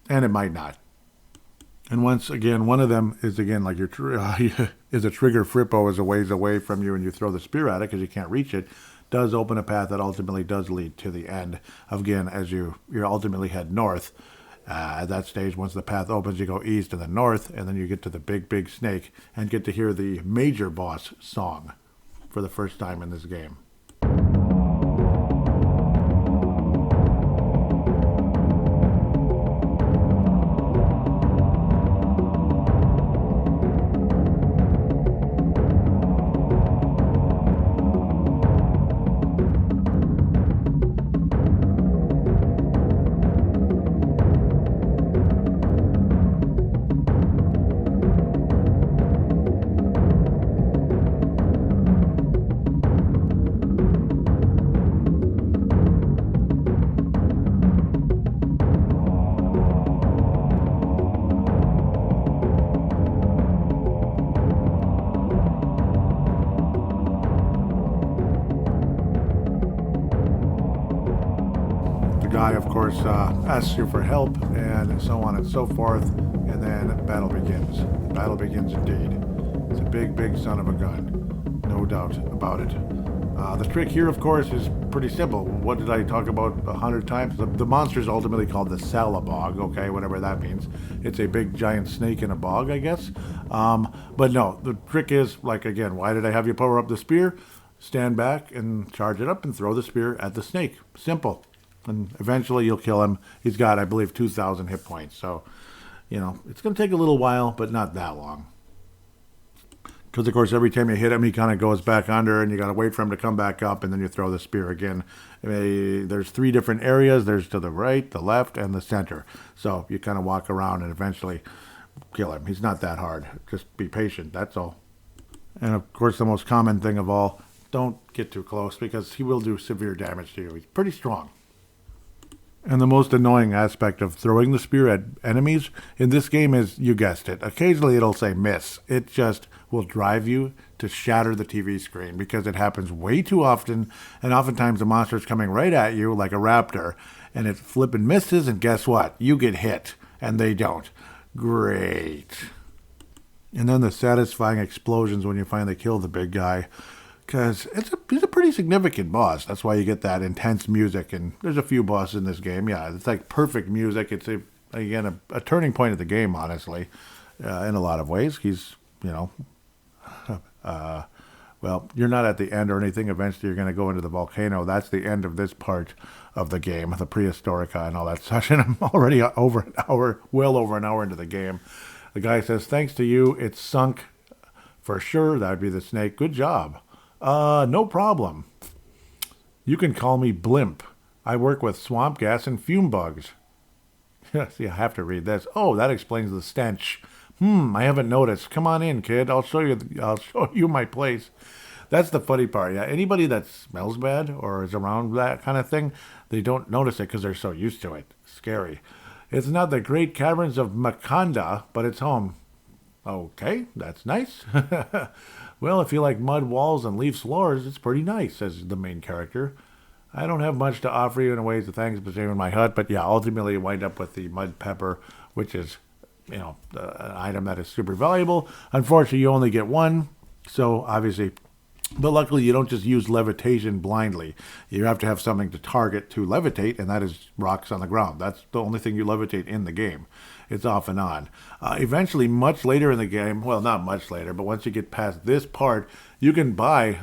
And it might not. And once again, one of them is again like is a trigger frippo is a ways away from you, and you throw the spear at it because you can't reach it. Does open a path that ultimately does lead to the end. Again, as you ultimately head north. At that stage, once the path opens, you go east and then north, and then you get to the big snake and get to hear the major boss song for the first time in this game. Guy, of course, asks you for help, and so on and so forth, and then battle begins. Battle begins indeed. It's a big son of a gun, no doubt about it. The trick here, of course, is pretty simple. What did I talk about 100 times? The monster is ultimately called the Salabog, okay, whatever that means. It's a big giant snake in a bog, I guess. But no, the trick is, like, again, why did I have you power up the spear? Stand back and charge it up and throw the spear at the snake. Simple. And eventually you'll kill him. He's got, I believe, 2,000 hit points. So, it's going to take a little while, but not that long. Because, of course, every time you hit him, he kind of goes back under, and you got to wait for him to come back up, and then you throw the spear again. There's 3 different areas. There's to the right, the left, and the center. So you kind of walk around and eventually kill him. He's not that hard. Just be patient. That's all. And, of course, the most common thing of all, don't get too close, because he will do severe damage to you. He's pretty strong. And the most annoying aspect of throwing the spear at enemies in this game is, you guessed it, occasionally it'll say miss. It just will drive you to shatter the TV screen, because it happens way too often, and oftentimes the monster's coming right at you like a raptor, and it flipping misses, and guess what? You get hit, and they don't. Great. And then the satisfying explosions when you finally kill the big guy. Because he's a pretty significant boss. That's why you get that intense music. And there's a few bosses in this game. Yeah, it's like perfect music. It's, a turning point of the game, honestly. in a lot of ways. He's, well, you're not at the end or anything. Eventually, you're going to go into the volcano. That's the end of this part of the game, the prehistorica and all that such. And I'm already well over an hour into the game. The guy says, thanks to you, it's sunk for sure. That would be the snake. Good job. No problem. You can call me Blimp. I work with swamp gas and fume bugs. See, I have to read this. Oh, that explains the stench. I haven't noticed. Come on in, kid. I'll show you my place. That's the funny part. Yeah, anybody that smells bad or is around that kind of thing, they don't notice it because they're so used to it. Scary. It's not the great caverns of Makanda, but it's home. Okay, that's nice. Well, if you like mud walls and leaf floors, it's pretty nice, says the main character. I don't have much to offer you in ways of thanks for saving my hut, but yeah, ultimately you wind up with the mud pepper, which is, an item that is super valuable. Unfortunately, you only get one, so obviously, but luckily you don't just use levitation blindly. You have to have something to target to levitate, and that is rocks on the ground. That's the only thing you levitate in the game. It's off and on. Eventually, much later in the game, well, not much later, but once you get past this part, you can buy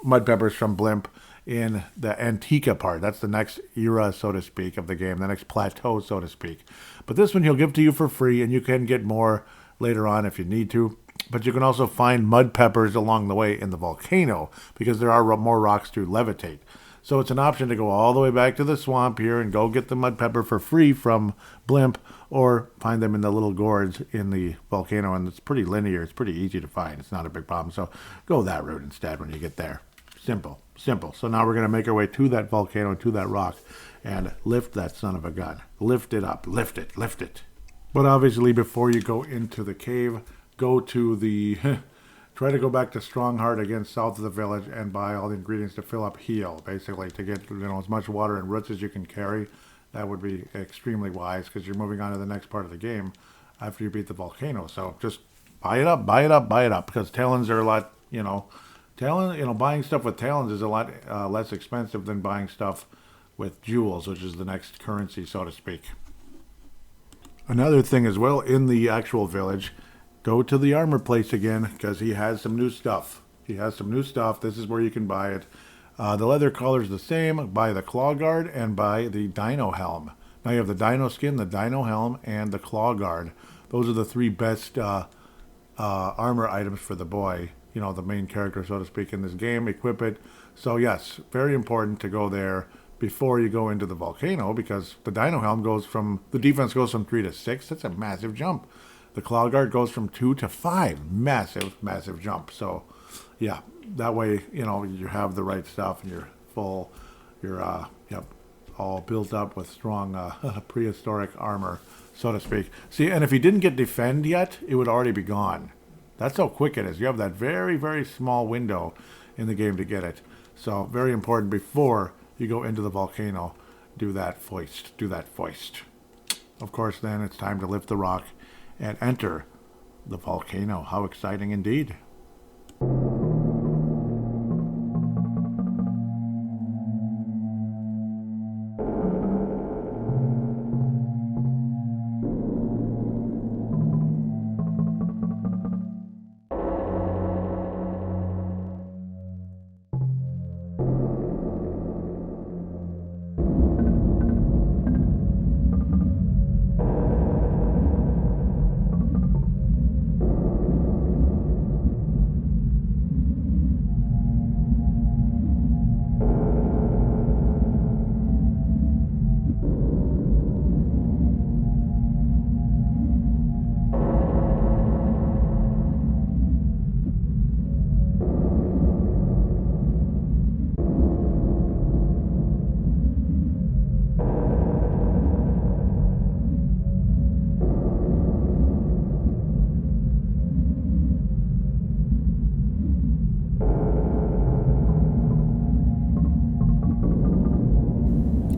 mud peppers from Blimp in the Antica part. That's the next era, so to speak, of the game, the next plateau, so to speak. But this one he'll give to you for free, and you can get more later on if you need to. But you can also find mud peppers along the way in the volcano, because there are more rocks to levitate. So it's an option to go all the way back to the swamp here and go get the mud pepper for free from Blimp, or find them in the little gourds in the volcano, and it's pretty linear. It's pretty easy to find. It's not a big problem. So go that route instead when you get there. Simple. So now we're going to make our way to that volcano, to that rock, and lift that son of a gun. Lift it up. Lift it. But obviously, before you go into the cave, go to the... try to go back to Strongheart again, south of the village, and buy all the ingredients to fill up heal, basically, to get as much water and roots as you can carry. That would be extremely wise, because you're moving on to the next part of the game after you beat the volcano. So just buy it up, because talons are a lot, buying stuff with talons is a lot less expensive than buying stuff with jewels, which is the next currency, so to speak. Another thing as well, in the actual village, go to the armor place again, because he has some new stuff. This is where you can buy it. The leather collar is the same. Buy the claw guard and buy the dino helm. Now you have the dino skin, the dino helm, and the claw guard. Those are the three best armor items for the boy, the main character, so to speak, in this game. Equip it. So yes, very important to go there before you go into the volcano, because the dino helm the defense goes from 3 to 6. That's a massive jump. The claw guard goes from 2 to 5. Massive jump. So yeah, that way, you have the right stuff and you're full, you're all built up with strong prehistoric armor, so to speak. See, and if you didn't get defend yet, it would already be gone. That's how quick it is. You have that very, very small window in the game to get it. So very important before you go into the volcano. Do that foist. Of course, then it's time to lift the rock and enter the volcano. How exciting indeed.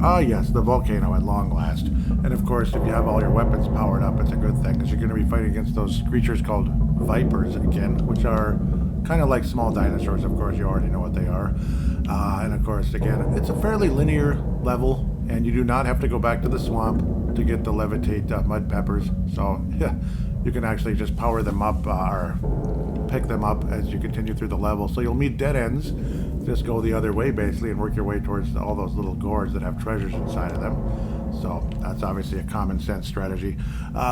Ah, yes, the volcano at long last. And of course, if you have all your weapons powered up, it's a good thing, because you're going to be fighting against those creatures called vipers again, which are kind of like small dinosaurs. Of course, you already know what they are. And of course, again, it's a fairly linear level, and you do not have to go back to the swamp to get the levitate mud peppers. So, yeah, you can actually just power them up or pick them up as you continue through the level. So you'll meet dead ends, just go the other way basically and work your way towards all those little gourds that have treasures inside of them. So that's obviously a common sense strategy.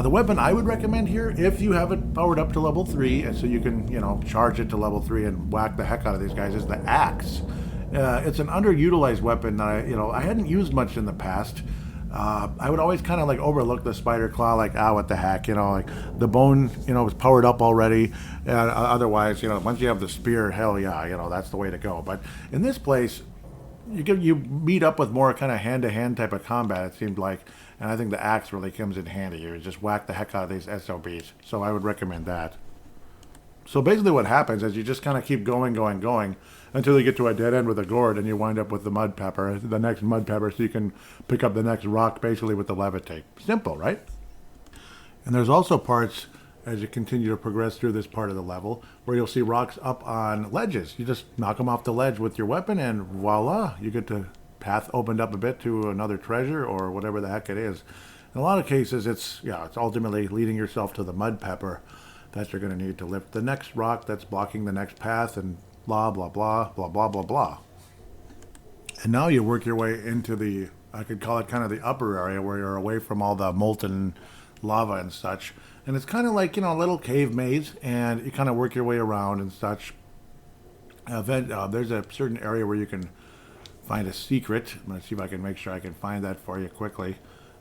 The weapon I would recommend here, if you have it powered up to level 3, and so you can, charge it to level 3 and whack the heck out of these guys, is the axe. It's an underutilized weapon that I hadn't used much in the past. I would always kind of like overlook the spider claw, like, what the heck, like the bone, was powered up already. Otherwise, once you have the spear, hell yeah, that's the way to go. But in this place, you meet up with more kind of hand-to-hand type of combat, it seemed like, and I think the axe really comes in handy. You just whack the heck out of these SOBs, so I would recommend that. So basically what happens is you just kind of keep going, until you get to a dead end with a gourd, and you wind up with the mud pepper, the next mud pepper, so you can pick up the next rock basically with the levitate. Simple, right? And there's also parts, as you continue to progress through this part of the level, where you'll see rocks up on ledges. You just knock them off the ledge with your weapon, and voila, you get the path opened up a bit to another treasure or whatever the heck it is. In a lot of cases, it's ultimately leading yourself to the mud pepper that you're going to need to lift the next rock that's blocking the next path, and blah, blah, blah, blah, blah, blah, blah. And now you work your way into the, I could call it kind of the upper area, where you're away from all the molten lava and such. And it's kind of like, a little cave maze, and you kind of work your way around and such. There's a certain area where you can find a secret. I'm going to see if I can make sure I can find that for you quickly.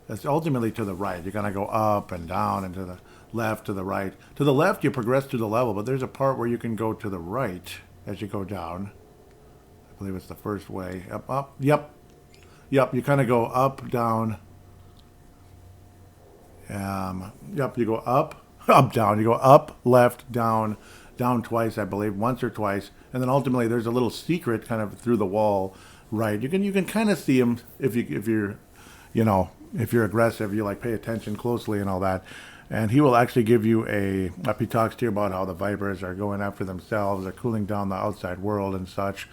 That's ultimately to the right. You're going to go up and down and to the left, to the right. To the left, you progress through the level, but there's a part where you can go to the right as you go down. I believe it's the first way. Up. Yep. You kind of go up, down. You go up, down. You go up, left, down twice, I believe, once or twice, and then ultimately there's a little secret kind of through the wall, right? You can kind of see him if you're aggressive, you pay attention closely and all that, and he will actually give you he talks to you about how the vipers are going after themselves, they're cooling down the outside world and such.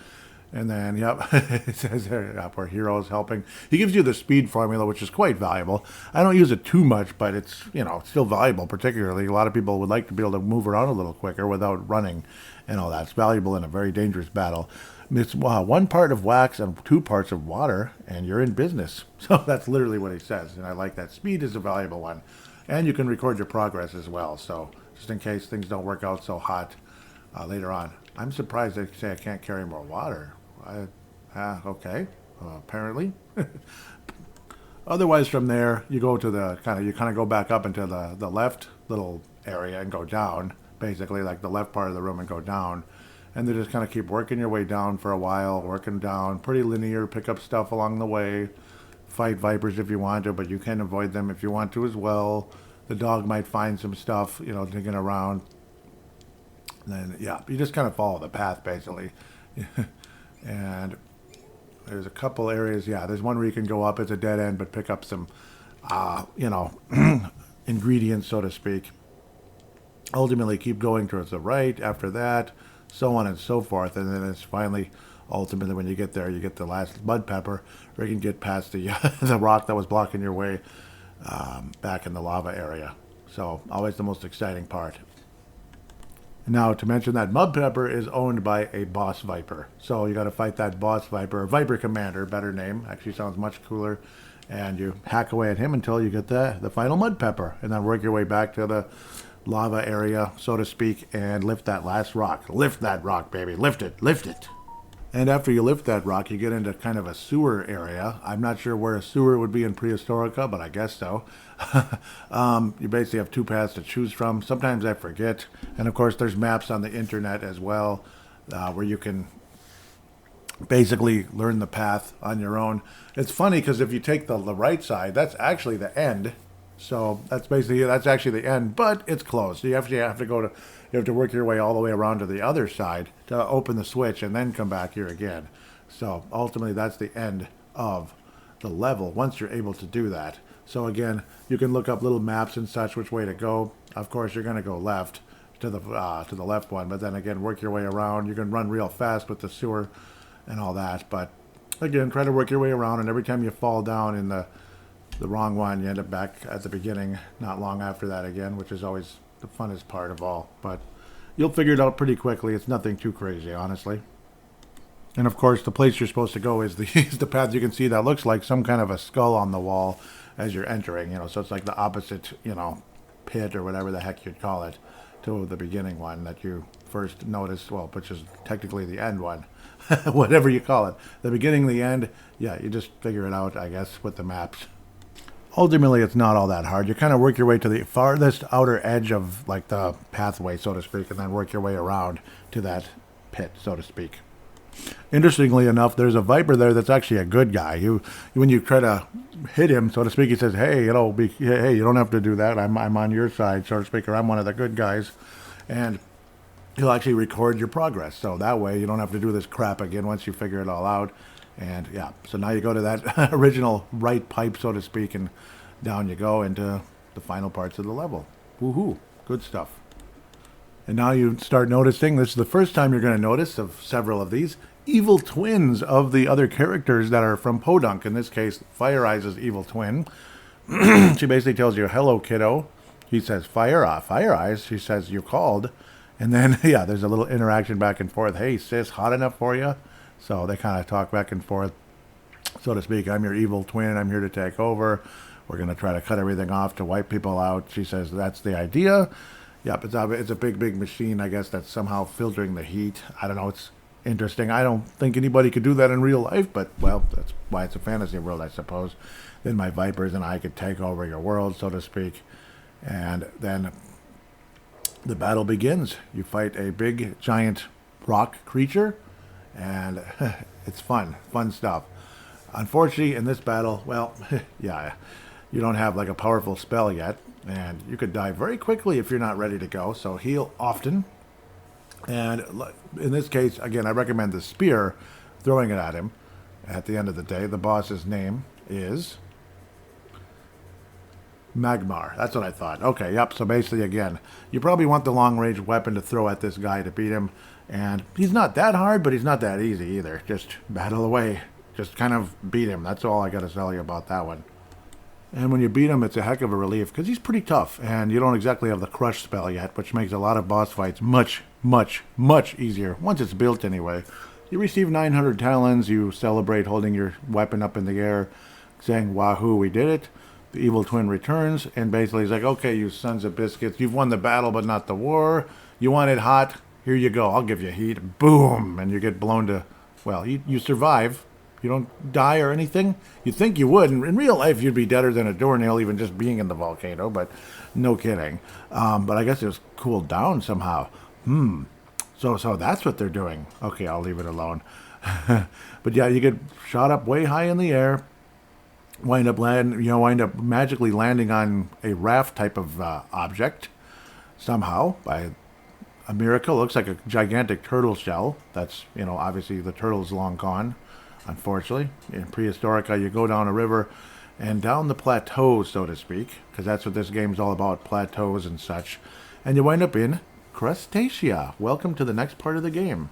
And then, it says there, we're heroes helping. He gives you the speed formula, which is quite valuable. I don't use it too much, but it's, still valuable, particularly. A lot of people would like to be able to move around a little quicker without running and all that. It's valuable in a very dangerous battle. It's 1 part of wax and 2 parts of water, and you're in business. So that's literally what he says, and I like that. Speed is a valuable one. And you can record your progress as well, so just in case things don't work out so hot later on. I'm surprised they say I can't carry more water. Okay, apparently. Otherwise, from there, you go to the you kind of go back up into the left little area and go down, basically like the left part of the room, and go down. And then just kind of keep working your way down for a while, working down, pretty linear, pick up stuff along the way, fight vipers if you want to, but you can avoid them if you want to as well. The dog might find some stuff, digging around. And then, you just kind of follow the path, basically. And there's a couple areas, there's one where you can go up, it's a dead end, but pick up some, ingredients, so to speak. Ultimately, keep going towards the right after that, so on and so forth. And then it's finally, ultimately, when you get there, you get the last mud pepper, or you can get past the the rock that was blocking your way back in the lava area. So, always the most exciting part. Now, to mention that mud pepper is owned by a boss viper. So you got to fight that boss viper, Viper Commander, better name. Actually sounds much cooler. And you hack away at him until you get the final mud pepper. And then work your way back to the lava area, so to speak, and lift that last rock. Lift that rock, baby. Lift it. Lift it. And after you lift that rock, you get into kind of a sewer area. I'm not sure where a sewer would be in Prehistorica, but I guess so. You basically have 2 paths to choose from. Sometimes I forget. And of course, there's maps on the internet as well, where you can basically learn the path on your own. It's funny because if you take the right side, that's actually the end. So that's actually the end, but it's closed. So you have to work your way all the way around to the other side to open the switch and then come back here again. So ultimately, that's the end of the level once you're able to do that. So again, you can look up little maps and such which way to go. Of course, you're going to go left to the left one, but then again, work your way around. You can run real fast with the sewer and all that, but again, try to work your way around. And every time you fall down in the wrong one, you end up back at the beginning not long after that again, which is always the funnest part of all. But you'll figure it out pretty quickly. It's nothing too crazy, honestly. And of course, the place you're supposed to go is the is the path you can see that looks like some kind of a skull on the wall as you're entering. So it's like the opposite, pit or whatever the heck you'd call it, to the beginning one that you first noticed. Well, which is technically the end one, whatever you call it. The beginning, the end. Yeah, you just figure it out, I guess, with the maps. Ultimately, it's not all that hard. You kind of work your way to the farthest outer edge of like the pathway, so to speak, and then work your way around to that pit, so to speak. Interestingly enough, there's a Viper there that's actually a good guy. When you try to hit him, so to speak, he says, "Hey, hey, you don't have to do that. I'm on your side, so to speak, or I'm one of the good guys," and he'll actually record your progress. So that way, you don't have to do this crap again once you figure it all out. And yeah, so now you go to that original right pipe, so to speak, and down you go into the final parts of the level. Woohoo! Good stuff. And now you start noticing, this is the first time you're going to notice of several of these, evil twins of the other characters that are from Podunk. In this case, Fire Eyes' evil twin. She basically tells you, "Hello, kiddo." He says, Fire Eyes." She says, "You called." And then, yeah, there's a little interaction back and forth. "Hey, sis, hot enough for you?" So they kind of talk back and forth, so to speak. "I'm your evil twin. I'm here to take over. We're going to try to cut everything off to wipe people out." She says, "That's the idea." Yep, it's a big, big machine, I guess, that's somehow filtering the heat. I don't know, it's interesting. I don't think anybody could do that in real life, but, well, that's why it's a fantasy world, I suppose. Then my Vipers and I could take over your world, so to speak. And then the battle begins. You fight a big, giant rock creature, and it's fun stuff. Unfortunately, in this battle, well, yeah, you don't have like a powerful spell yet, and you could die very quickly if you're not ready to go, so heal often. And in this case, again, I recommend the spear, throwing it at him. At the end of the day, the boss's name is Magmar. That's what I thought. Okay, yep, so basically, again, you probably want the long-range weapon to throw at this guy to beat him, and he's not that hard, but he's not that easy either. Just battle away. Just kind of beat him. That's all I got to tell you about that one. And when you beat him, it's a heck of a relief, because he's pretty tough, and you don't exactly have the crush spell yet, which makes a lot of boss fights much, much, much easier, once it's built anyway. You receive 900 talons, you celebrate holding your weapon up in the air, saying, "Wahoo, we did it." The evil twin returns, and basically he's like, "Okay, you sons of biscuits, you've won the battle but not the war. You want it hot? Here you go, I'll give you heat." Boom! And you get blown to, well, you survive. You don't die or anything. You'd think you would. In real life, you'd be deader than a doornail, even just being in the volcano, but no kidding. But I guess it was cooled down somehow. So that's what they're doing. Okay, I'll leave it alone. But yeah, you get shot up way high in the air, wind up magically landing on a raft type of object somehow by a miracle. It looks like a gigantic turtle shell. That's, obviously the turtle's long gone. Unfortunately, in Prehistorica, you go down a river and down the plateaus, so to speak, because that's what this game's all about, plateaus and such. And you wind up in Crustacea. Welcome to the next part of the game.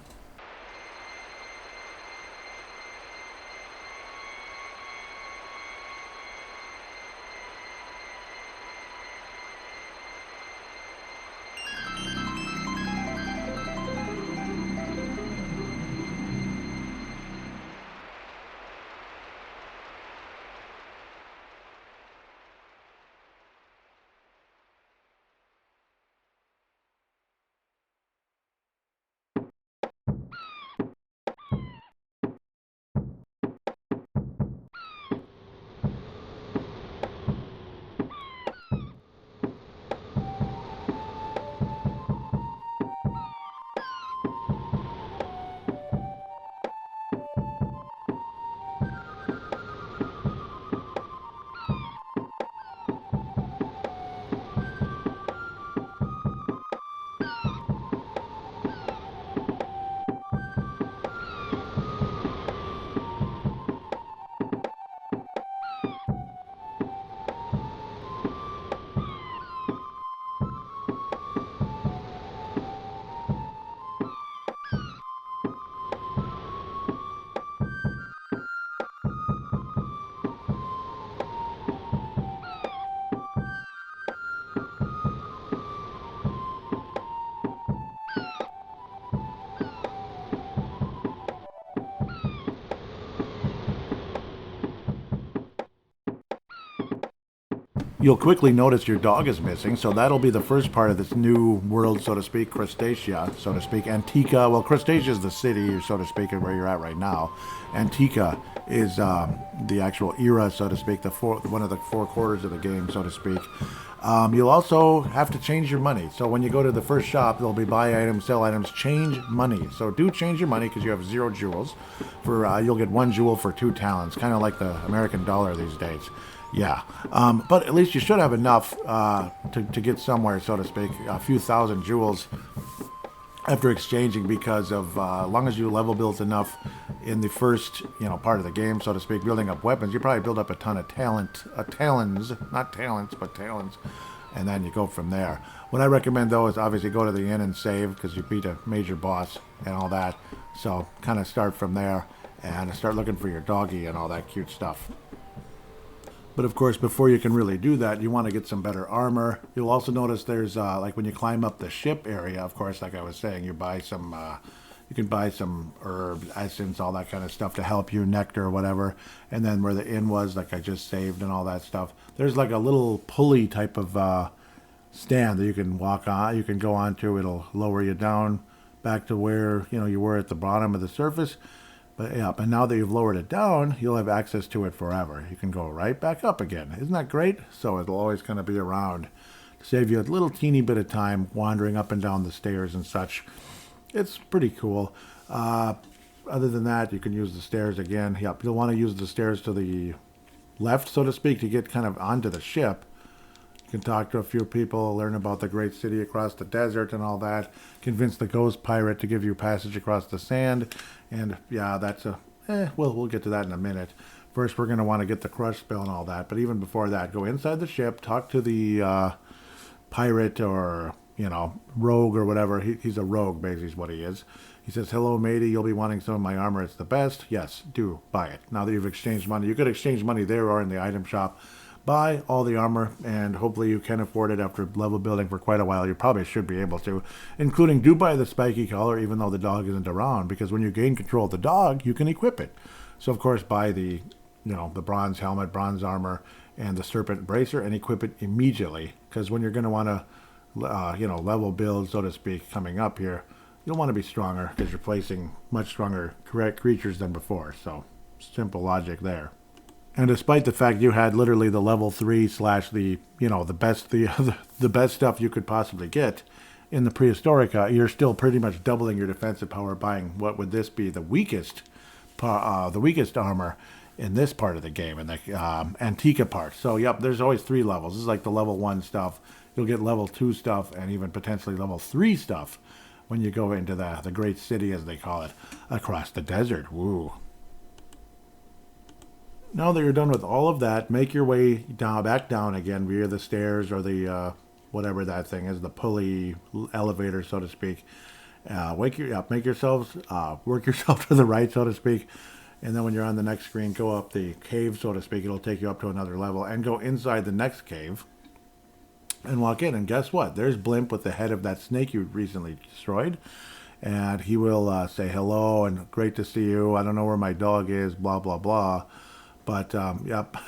You'll quickly notice your dog is missing, so that'll be the first part of this new world, so to speak, Crustacea, so to speak. Antica, well, Crustacea is the city, so to speak, where you're at right now. Antica is the actual era, so to speak, one of the four quarters of the game, so to speak. You'll also have to change your money. So when you go to the first shop, there'll be buy items, sell items, change money. So do change your money because you have 0 jewels. You'll get 1 jewel for 2 talents, kind of like the American dollar these days. Yeah, but at least you should have enough to get somewhere, so to speak, a few thousand jewels after exchanging, because of as long as you level build enough in the first part of the game, so to speak, building up weapons, you probably build up a ton of talons, not talents, but talents, and then you go from there. What I recommend, though, is obviously go to the inn and save, because you beat a major boss and all that, so kind of start from there and start looking for your doggy and all that cute stuff. But of course, before you can really do that, you want to get some better armor. You'll also notice there's, like when you climb up the ship area, of course, like I was saying, you can buy some herbs, essence, all that kind of stuff to help you, nectar or whatever. And then where the inn was, like I just saved and all that stuff, there's like a little pulley type of stand that you can walk on, you can go onto. It'll lower you down back to where, you were at the bottom of the surface. But yeah, but now that you've lowered it down, you'll have access to it forever. You can go right back up again. Isn't that great? So it'll always kind of be around to save you a little teeny bit of time wandering up and down the stairs and such. It's pretty cool. Other than that, you can use the stairs again. Yep, you'll want to use the stairs to the left, so to speak, to get kind of onto the ship. You can talk to a few people, learn about the great city across the desert and all that. Convince the ghost pirate to give you passage across the sand. And yeah, that's we'll get to that in a minute. First, we're going to want to get the crush spell and all that. But even before that, go inside the ship, talk to the pirate or, rogue or whatever. He's a rogue, basically, is what he is. He says, "Hello, matey, you'll be wanting some of my armor. It's the best." Yes, do buy it. Now that you've exchanged money, you could exchange money there or in the item shop. Buy all the armor, and hopefully you can afford it after level building for quite a while. You probably should be able to, including do buy the spiky collar, even though the dog isn't around, because when you gain control of the dog, you can equip it. So of course, buy the, the bronze helmet, bronze armor, and the serpent bracer, and equip it immediately, because when you're going to want to, level build, so to speak, coming up here, you'll want to be stronger, because you're placing much stronger creatures than before. So simple logic there. And despite the fact you had literally the level 3 / the the best stuff you could possibly get in the prehistorica, you're still pretty much doubling your defensive power, buying what would this be the weakest armor in this part of the game, in the Antica part. So yep, there's always 3 levels. This is like the level 1 stuff. You'll get level 2 stuff and even potentially level 3 stuff when you go into the great city, as they call it, across the desert. Woo. Now that you're done with all of that, make your way back down again via the stairs or the whatever that thing is, the pulley elevator, so to speak. Work yourself to the right, so to speak, and then when you're on the next screen, go up the cave, so to speak. It'll take you up to another level, and go inside the next cave and walk in. And guess what? There's Blimp with the head of that snake you recently destroyed, and he will say hello and great to see you. I don't know where my dog is, blah blah blah. But, yep,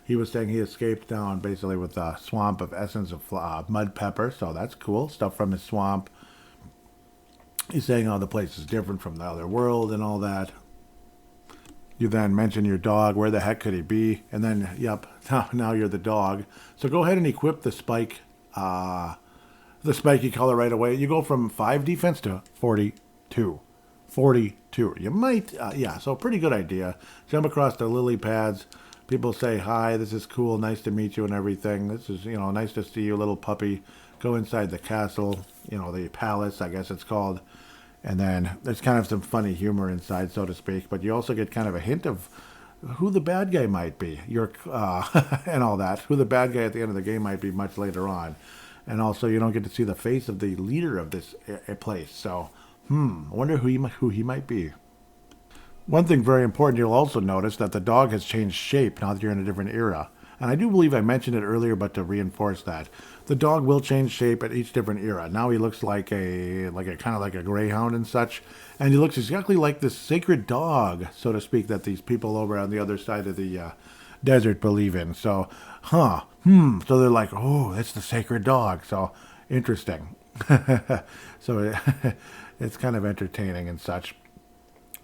he was saying he escaped down basically with a swamp of essence of mud pepper, so that's cool, stuff from his swamp. He's saying, the place is different from the other world and all that. You then mention your dog, where the heck could he be? And then, yep, now you're the dog. So go ahead and equip the spiky collar right away. You go from 5 defense to 42. 42. You might, so pretty good idea. Jump across the lily pads. People say, "Hi, this is cool, nice to meet you," and everything. This is, nice to see you, little puppy. Go inside the castle, the palace, I guess it's called. And then there's kind of some funny humor inside, so to speak. But you also get kind of a hint of who the bad guy might be. And all that. Who the bad guy at the end of the game might be much later on. And also, you don't get to see the face of the leader of this place. So, I wonder who he might be. One thing very important, you'll also notice that the dog has changed shape now that you're in a different era. And I do believe I mentioned it earlier, but to reinforce that, the dog will change shape at each different era. Now he looks like a kind of like a greyhound and such, and he looks exactly like this sacred dog, so to speak, that these people over on the other side of the desert believe in. So, So they're like, oh, it's the sacred dog. So interesting. So it's kind of entertaining and such.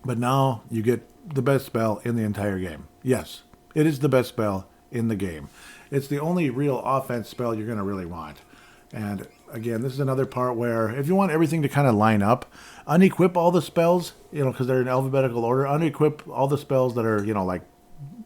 But now you get the best spell in the entire game. Yes, it is the best spell in the game. It's the only real offense spell you're going to really want. And again, this is another part where if you want everything to kind of line up, unequip all the spells, because they're in alphabetical order, unequip all the spells that are, like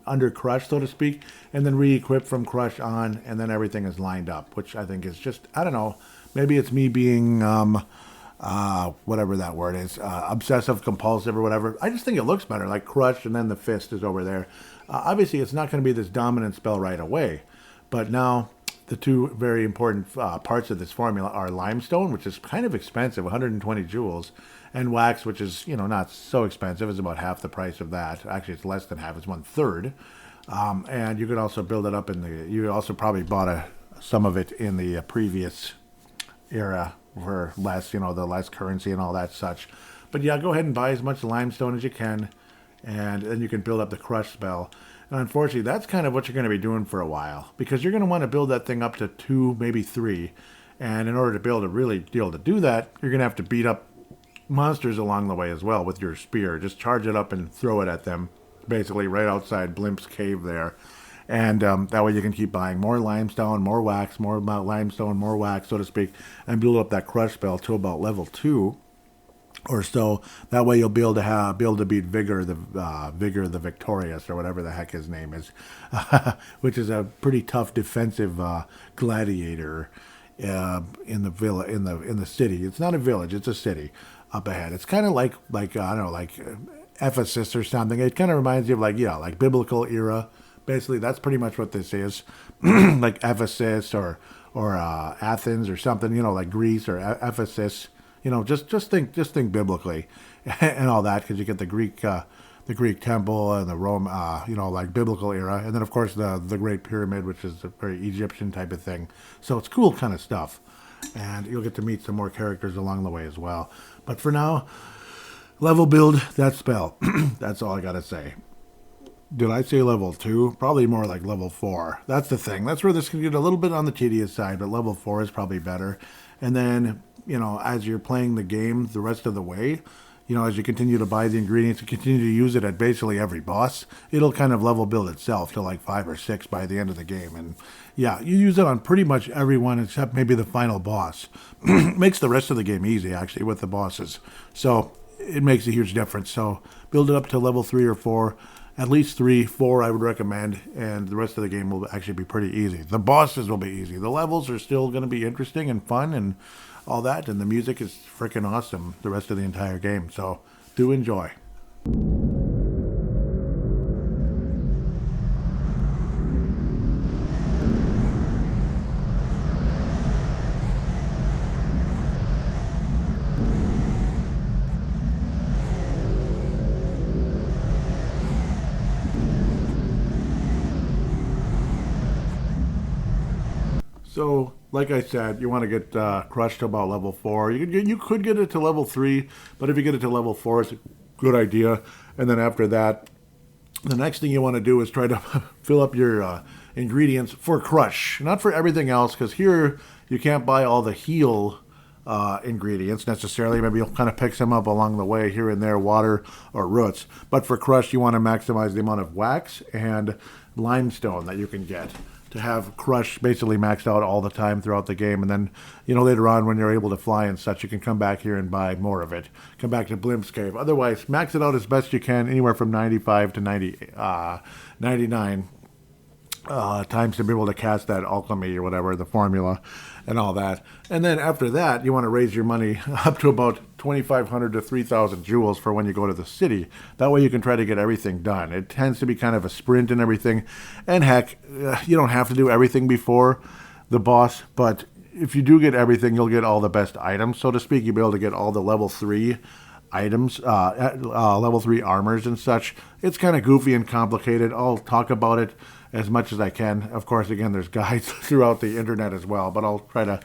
under Crush, so to speak, and then re-equip from Crush on, and then everything is lined up, which I think is just, I don't know, maybe it's me being, whatever that word is, obsessive compulsive or whatever. I just think it looks better, like Crush, and then the fist is over there. Obviously, it's not going to be this dominant spell right away, but now the two very important parts of this formula are Limestone, which is kind of expensive, 120 jewels, and Wax, which is, not so expensive. It's about half the price of that. Actually, it's less than half. It's 1/3. And you could also build it up you also probably bought some of it in the previous era for less, the less currency and all that such. But yeah, go ahead and buy as much Limestone as you can, and then you can build up the Crush spell. And unfortunately, that's kind of what you're going to be doing for a while, because you're going to want to build that thing up to 2, maybe 3. And in order to be able to do that, you're going to have to beat up monsters along the way as well with your spear. Just charge it up and throw it at them, basically right outside Blimp's cave there. And that way you can keep buying more Limestone, more Wax, more Limestone, more Wax, so to speak, and build up that Crush spell to about level 2 or so. That way you'll be able to beat Vigor the Victorious, or whatever the heck his name is, which is a pretty tough defensive gladiator in the city. It's not a village; it's a city up ahead. It's kind of like I don't know, like Ephesus or something. It kind of reminds you of like biblical era. Basically, that's pretty much what this is, like Ephesus or Athens or something. Like Greece or Ephesus. Just think biblically and all that, because you get the Greek temple and the Rome, like biblical era, and then of course the Great Pyramid, which is a very Egyptian type of thing. So it's cool kind of stuff, and you'll get to meet some more characters along the way as well. But for now, level build that spell. That's all I gotta say. Did I say level 2? Probably more like level 4. That's the thing. That's where this can get a little bit on the tedious side, but level 4 is probably better. And then, as you're playing the game the rest of the way, as you continue to buy the ingredients and continue to use it at basically every boss, it'll kind of level build itself to like 5 or 6 by the end of the game. And yeah, you use it on pretty much everyone except maybe the final boss. Makes the rest of the game easy, actually, with the bosses. So it makes a huge difference. So build it up to level 3 or 4. At least 3, 4 I would recommend, and the rest of the game will actually be pretty easy. The bosses will be easy. The levels are still going to be interesting and fun and all that, and the music is freaking awesome the rest of the entire game. So do enjoy. So, like I said, you want to get Crushed to about level 4. You could get it to level 3, but if you get it to level 4, it's a good idea. And then after that, the next thing you want to do is try to fill up your ingredients for Crush. Not for everything else, because here you can't buy all the heal ingredients necessarily. Maybe you'll kind of pick some up along the way here and there, water or roots. But for Crush, you want to maximize the amount of Wax and Limestone that you can get, to have Crush basically maxed out all the time throughout the game. And then, later on when you're able to fly and such, you can come back here and buy more of it. Come back to Blimp's Cave. Otherwise, max it out as best you can, anywhere from 95 to 99 times to be able to cast that alchemy or whatever, the formula and all that. And then after that, you want to raise your money up to about 2,500 to 3,000 jewels for when you go to the city. That way you can try to get everything done. It tends to be kind of a sprint and everything. And heck, you don't have to do everything before the boss, but if you do get everything, you'll get all the best items, so to speak. You'll be able to get all the level 3 items, level 3 armors and such. It's kind of goofy and complicated. I'll talk about it as much as I can. Of course, again, there's guides throughout the internet as well, but I'll try to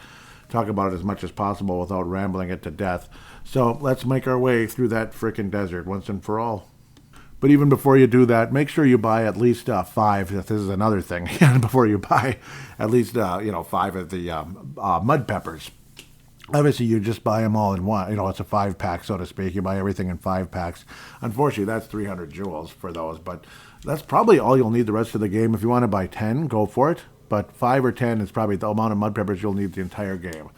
talk about it as much as possible without rambling it to death. So let's make our way through that frickin' desert once and for all. But even before you do that, make sure you buy at least 5. This is another thing. Before you buy at least 5 of the mud peppers. Obviously, you just buy them all in one. It's a 5-pack, so to speak. You buy everything in 5 packs. Unfortunately, that's 300 jewels for those, but that's probably all you'll need the rest of the game. If you want to buy 10, go for it. But 5 or 10 is probably the amount of mud peppers you'll need the entire game.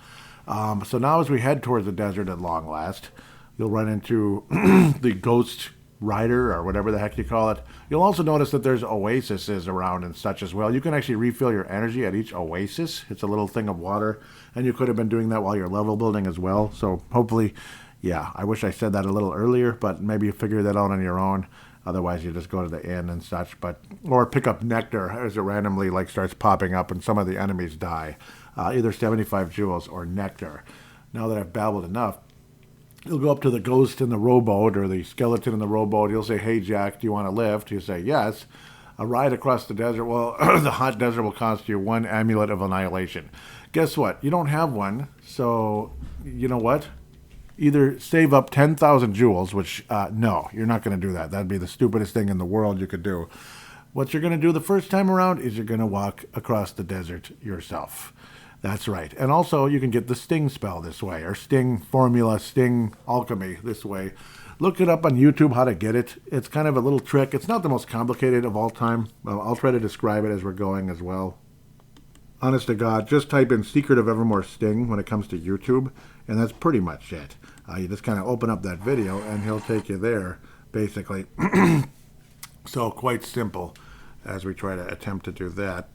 So now as we head towards the desert at long last, you'll run into the Ghost Rider, or whatever the heck you call it. You'll also notice that there's oases around and such as well. You can actually refill your energy at each oasis. It's a little thing of water, and you could have been doing that while you're level building as well. So hopefully, yeah, I wish I said that a little earlier, but maybe you figure that out on your own. Otherwise, you just go to the inn and such, or pick up nectar as it randomly starts popping up, and some of the enemies die. Either 75 jewels or nectar. Now that I've babbled enough, you'll go up to the ghost in the rowboat, or the skeleton in the rowboat. He'll say, "Hey, Jack, do you want to lift?" You say, "Yes." A ride across the desert, well, the hot desert will cost you 1 amulet of annihilation. Guess what? You don't have one, so you know what? Either save up 10,000 jewels, which, no, you're not going to do that. That'd be the stupidest thing in the world you could do. What you're going to do the first time around is you're going to walk across the desert yourself. That's right. And also, you can get the Sting spell this way, or Sting formula, Sting alchemy this way. Look it up on YouTube how to get it. It's kind of a little trick. It's not the most complicated of all time. I'll try to describe it as we're going as well. Honest to God, just type in Secret of Evermore Sting when it comes to YouTube, and that's pretty much it. You just kind of open up that video, and he'll take you there, basically. So quite simple as we try to attempt to do that.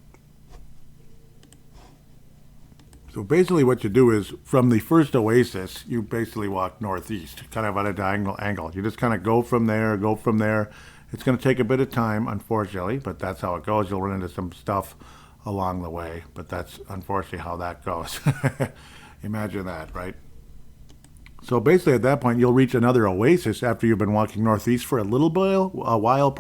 So basically what you do is, from the first oasis, you basically walk northeast, kind of at a diagonal angle. You just kind of go from there. It's going to take a bit of time, unfortunately, but that's how it goes. You'll run into some stuff along the way, but that's unfortunately how that goes. Imagine that, right? So basically at that point, you'll reach another oasis after you've been walking northeast for a while,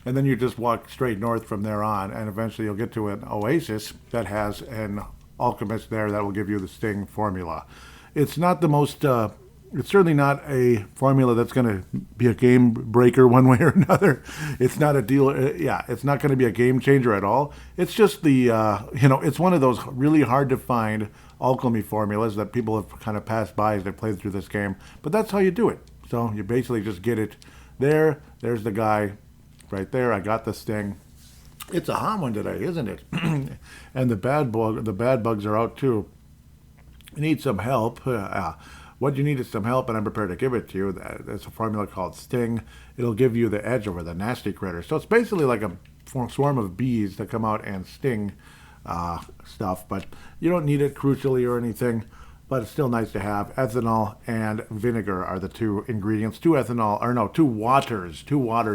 and then you just walk straight north from there on, and eventually you'll get to an oasis that has an alchemist there that will give you the Sting formula. It's not the most, it's certainly not a formula that's going to be a game breaker one way or another. It's not a deal, it's not going to be a game changer at all. It's just it's one of those really hard to find alchemy formulas that people have kind of passed by as they played through this game. But that's how you do it. So you basically just get it there. There's the guy right there. I got the Sting. It's a hot one today, isn't it? And the bad bugs are out too. You need some help. What you need is some help, and I'm prepared to give it to you. There's a formula called Sting. It'll give you the edge over the nasty critters. So it's basically like a swarm of bees that come out and sting stuff, but you don't need it crucially or anything. But it's still nice to have. Ethanol and vinegar are the 2 ingredients. 2 waters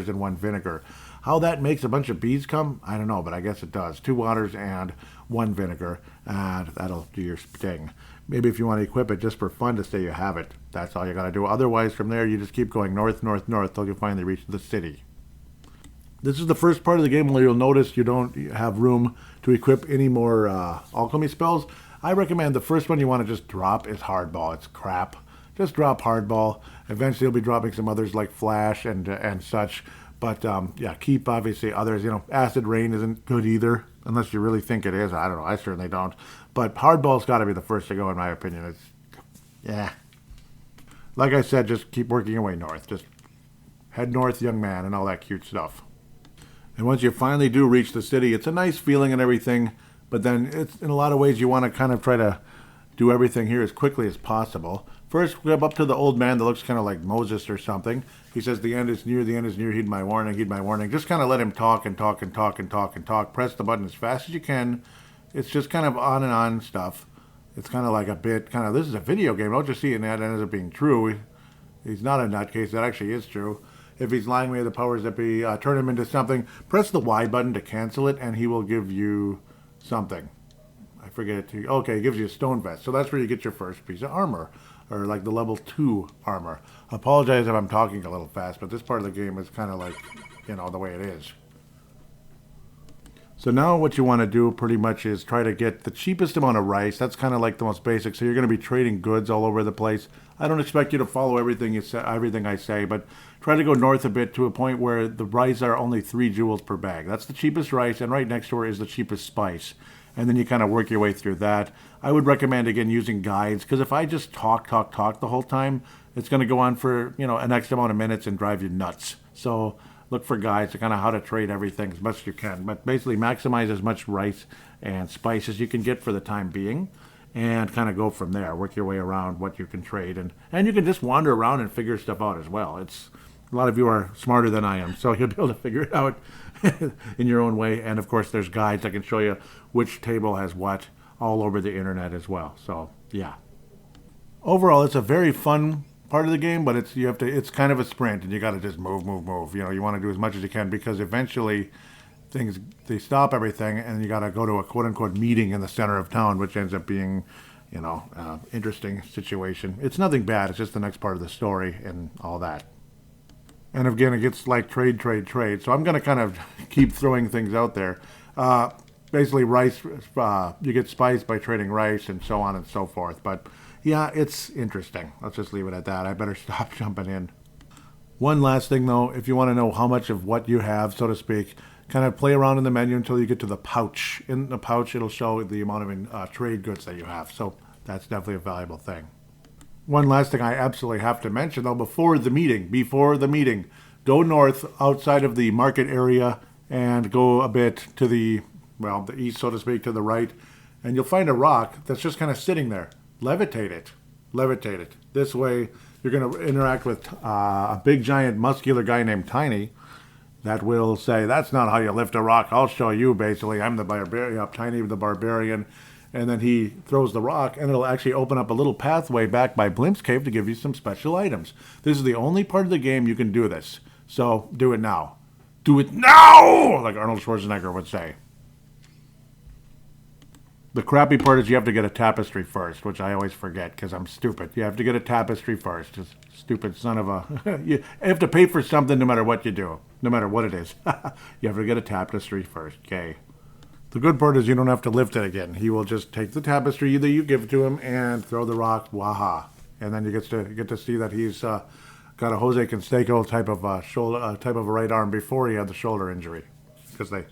and 1 vinegar. How that makes a bunch of bees come, I don't know, but I guess it does. 2 waters and 1 vinegar, and that'll do your Sting. Maybe if you want to equip it just for fun to say you have it, that's all you got to do. Otherwise, from there, you just keep going north till you finally reach the city. This is the first part of the game where you'll notice you don't have room to equip any more alchemy spells. I recommend the first one you want to just drop is Hardball. It's crap. Just drop Hardball. Eventually, you'll be dropping some others like Flash and such. But, keep, obviously, others. Acid Rain isn't good either, unless you really think it is. I don't know. I certainly don't. But Hardball's got to be the first to go, in my opinion. Like I said, just keep working your way north. Just head north, young man, and all that cute stuff. And once you finally do reach the city, it's a nice feeling and everything. But then, it's in a lot of ways, you want to kind of try to do everything here as quickly as possible. First, grab up to the old man that looks kind of like Moses or something. He says, the end is near, heed my warning. Just kind of let him talk and talk. Press the button as fast as you can. It's just kind of on and on stuff. It's kind of like this is a video game. Don't just see it and that ends up being true. He's not a nutcase. That actually is true. If he's lying, may the powers that be turn him into something. Press the Y button to cancel it, and he will give you something. I forget it. Okay, it gives you a stone vest. So that's where you get your first piece of armor, or like the level 2 armor. Apologize if I'm talking a little fast, but this part of the game is kind of like, the way it is. So now what you want to do pretty much is try to get the cheapest amount of rice. That's kind of like the most basic. So you're going to be trading goods all over the place. I don't expect you to follow everything you say, everything I say, but try to go north a bit to a point where the rice are only 3 jewels per bag. That's the cheapest rice, and right next to it is the cheapest spice. And then you kind of work your way through that. I would recommend again using guides, because if I just talk the whole time, it's going to go on for an X amount of minutes and drive you nuts. So look for guides to kind of how to trade everything as much as you can. But basically maximize as much rice and spice as you can get for the time being, and kind of go from there. Work your way around what you can trade, and you can just wander around and figure stuff out as well. It's a lot of you are smarter than I am, so you'll be able to figure it out in your own way. And of course, there's guides that can show you which table has what all over the internet as well. So yeah, overall, it's a very fun part of the game, but it's kind of a sprint, and you got to just move. You want to do as much as you can, because eventually they stop everything, and you got to go to a quote unquote meeting in the center of town, which ends up being interesting situation. It's nothing bad. It's just the next part of the story and all that. And again, it gets like trade. So I'm going to kind of keep throwing things out there. Basically, rice, you get spice by trading rice and so on and so forth. But yeah, it's interesting. Let's just leave it at that. I better stop jumping in. One last thing, though, if you want to know how much of what you have, so to speak, kind of play around in the menu until you get to the pouch. In the pouch, it'll show the amount of trade goods that you have. So that's definitely a valuable thing. One last thing I absolutely have to mention, though, before the meeting, go north outside of the market area and go a bit to the east, so to speak, to the right, and you'll find a rock that's just kind of sitting there. Levitate it. This way, you're going to interact with a big, giant, muscular guy named Tiny that will say, "That's not how you lift a rock. I'll show you, basically. I'm the barbarian, Tiny the barbarian." And then he throws the rock, and it'll actually open up a little pathway back by Blimp's Cave to give you some special items. This is the only part of the game you can do this. So do it now. Do it now! Like Arnold Schwarzenegger would say. The crappy part is you have to get a tapestry first, which I always forget because I'm stupid. You have to get a tapestry first. Just stupid son of a... You have to pay for something no matter what you do, no matter what it is. You have to get a tapestry first, okay? The good part is you don't have to lift it again. He will just take the tapestry that you give to him and throw the rock, waha. And then you get to see that he's got a Jose Canseco type of shoulder, type of a right arm before he had the shoulder injury, because the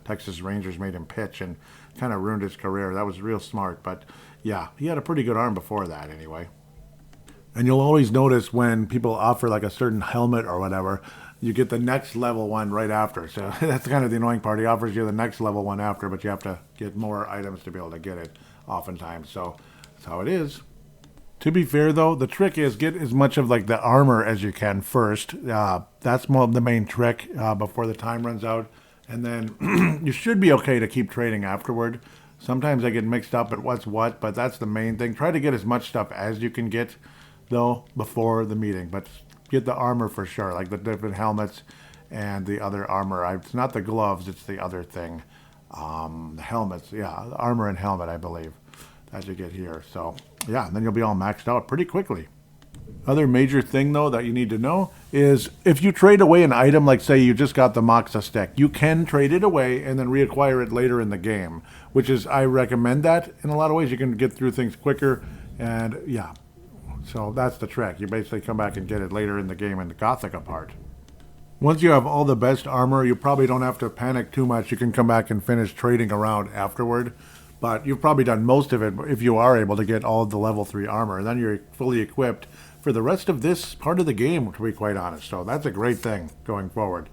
Texas Rangers made him pitch and kind of ruined his career. That was real smart, but yeah, he had a pretty good arm before that anyway. And you'll always notice when people offer like a certain helmet or whatever, you get the next level one right after. So that's kind of the annoying part. He offers you the next level one after, but you have to get more items to be able to get it oftentimes. So that's how it is. To be fair, though, the trick is get as much of like the armor as you can first. That's more of the main trick before the time runs out. And then you should be okay to keep trading afterward. Sometimes I get mixed up at what's what, but that's the main thing. Try to get as much stuff as you can get, though, before the meeting. But get the armor for sure, like the different helmets and the other armor. It's not the gloves, it's the other thing. The helmets, yeah, the armor and helmet, I believe, that you get here. So, yeah, and then you'll be all maxed out pretty quickly. Other major thing, though, that you need to know is if you trade away an item, like say you just got the Moxa stick, you can trade it away and then reacquire it later in the game, which is, I recommend that in a lot of ways. You can get through things quicker, and yeah, so that's the trick. You basically come back and get it later in the game in the Gothica part. Once you have all the best armor, you probably don't have to panic too much. You can come back and finish trading around afterward, but you've probably done most of it if you are able to get all of the level 3 armor. Then you're fully equipped for the rest of this part of the game, to be quite honest. So that's a great thing going forward.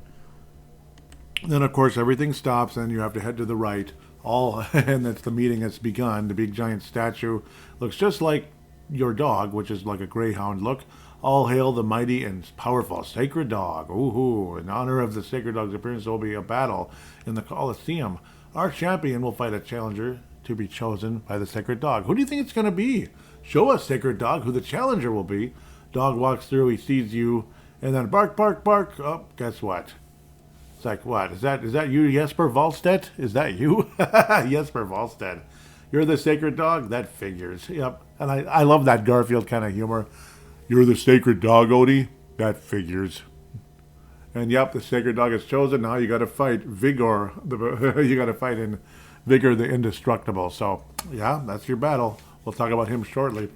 Then, of course, everything stops, and you have to head to the right. And that's the meeting has begun. The big giant statue looks just like your dog, which is like a greyhound look. All hail the mighty and powerful sacred dog. Ooh, in honor of the sacred dog's appearance, there will be a battle in the Colosseum. Our champion will fight a challenger to be chosen by the sacred dog. Who do you think it's going to be? Show us, sacred dog, who the challenger will be. Dog walks through, he sees you, and then bark, bark, bark. Oh, guess what? It's like, what? Is that you, Jesper Valstedt? Is that you? Jesper Valstedt. You're the sacred dog? That figures. Yep. And I love that Garfield kind of humor. You're the sacred dog, Odie? That figures. And yep, the sacred dog is chosen. Now you got to fight Vigor. You got to fight in Vigor the Indestructible. So yeah, that's your battle. We'll talk about him shortly.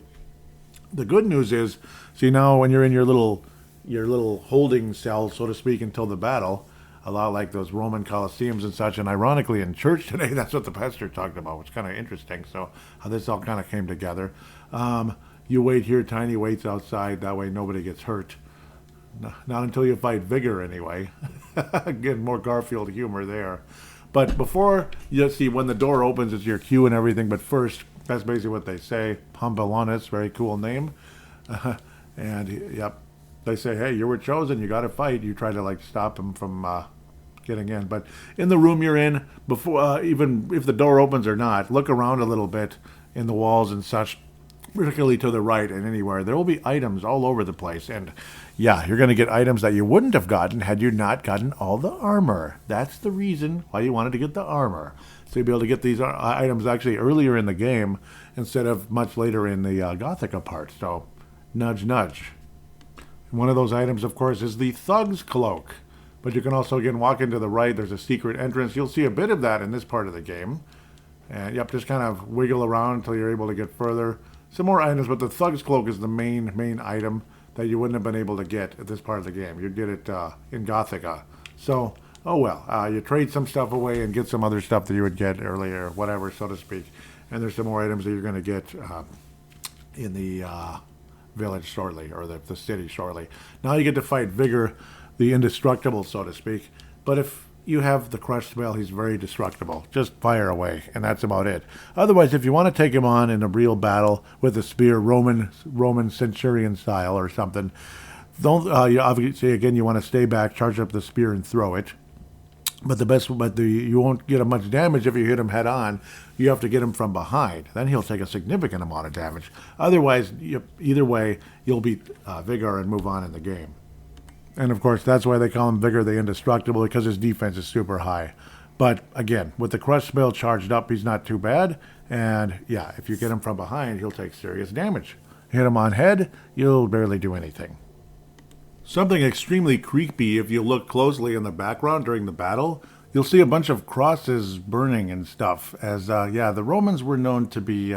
The good news is, see now when you're in your little holding cell, so to speak, until the battle, a lot like those Roman Colosseums and such. And ironically, in church today, that's what the pastor talked about, which is kind of interesting. So how this all kind of came together. You wait here, Tiny waits outside. That way nobody gets hurt. Not until you fight Vigor, anyway. Again, more Garfield humor there. But before, you see, when the door opens, it's your cue and everything. But first, that's basically what they say. Pombelonis, very cool name. And, yep, they say, hey, you were chosen. You got to fight. You try to, like, stop him from getting in. But in the room you're in, before even if the door opens or not, look around a little bit in the walls and such, particularly to the right and anywhere. There will be items all over the place. And, yeah, you're going to get items that you wouldn't have gotten had you not gotten all the armor. That's the reason why you wanted to get the armor. So you'll be able to get these items actually earlier in the game instead of much later in the Gothica part. So, nudge, nudge. One of those items, of course, is the Thug's Cloak. But you can also, again, walk into the right. There's a secret entrance. You'll see a bit of that in this part of the game. And, yep, just kind of wiggle around until you're able to get further. Some more items, but the Thug's Cloak is the main item that you wouldn't have been able to get at this part of the game. You'd get it in Gothica. So, oh well, you trade some stuff away and get some other stuff that you would get earlier, whatever, so to speak. And there's some more items that you're going to get in the village shortly, or the city shortly. Now you get to fight Vigor, the Indestructible, so to speak. But if you have the crush spell, he's very destructible. Just fire away, and that's about it. Otherwise, if you want to take him on in a real battle with a spear, Roman centurion style or something, don't. You obviously, again, you want to stay back, charge up the spear, and throw it. But you won't get much damage if you hit him head on. You have to get him from behind. Then he'll take a significant amount of damage. Otherwise, either way, you'll beat Vigor and move on in the game. And, of course, that's why they call him Vigor the Indestructible, because his defense is super high. But, again, with the Crush spell charged up, he's not too bad. And, yeah, if you get him from behind, he'll take serious damage. Hit him on head, you'll barely do anything. Something extremely creepy, if you look closely in the background during the battle, you'll see a bunch of crosses burning and stuff. As, the Romans were known to be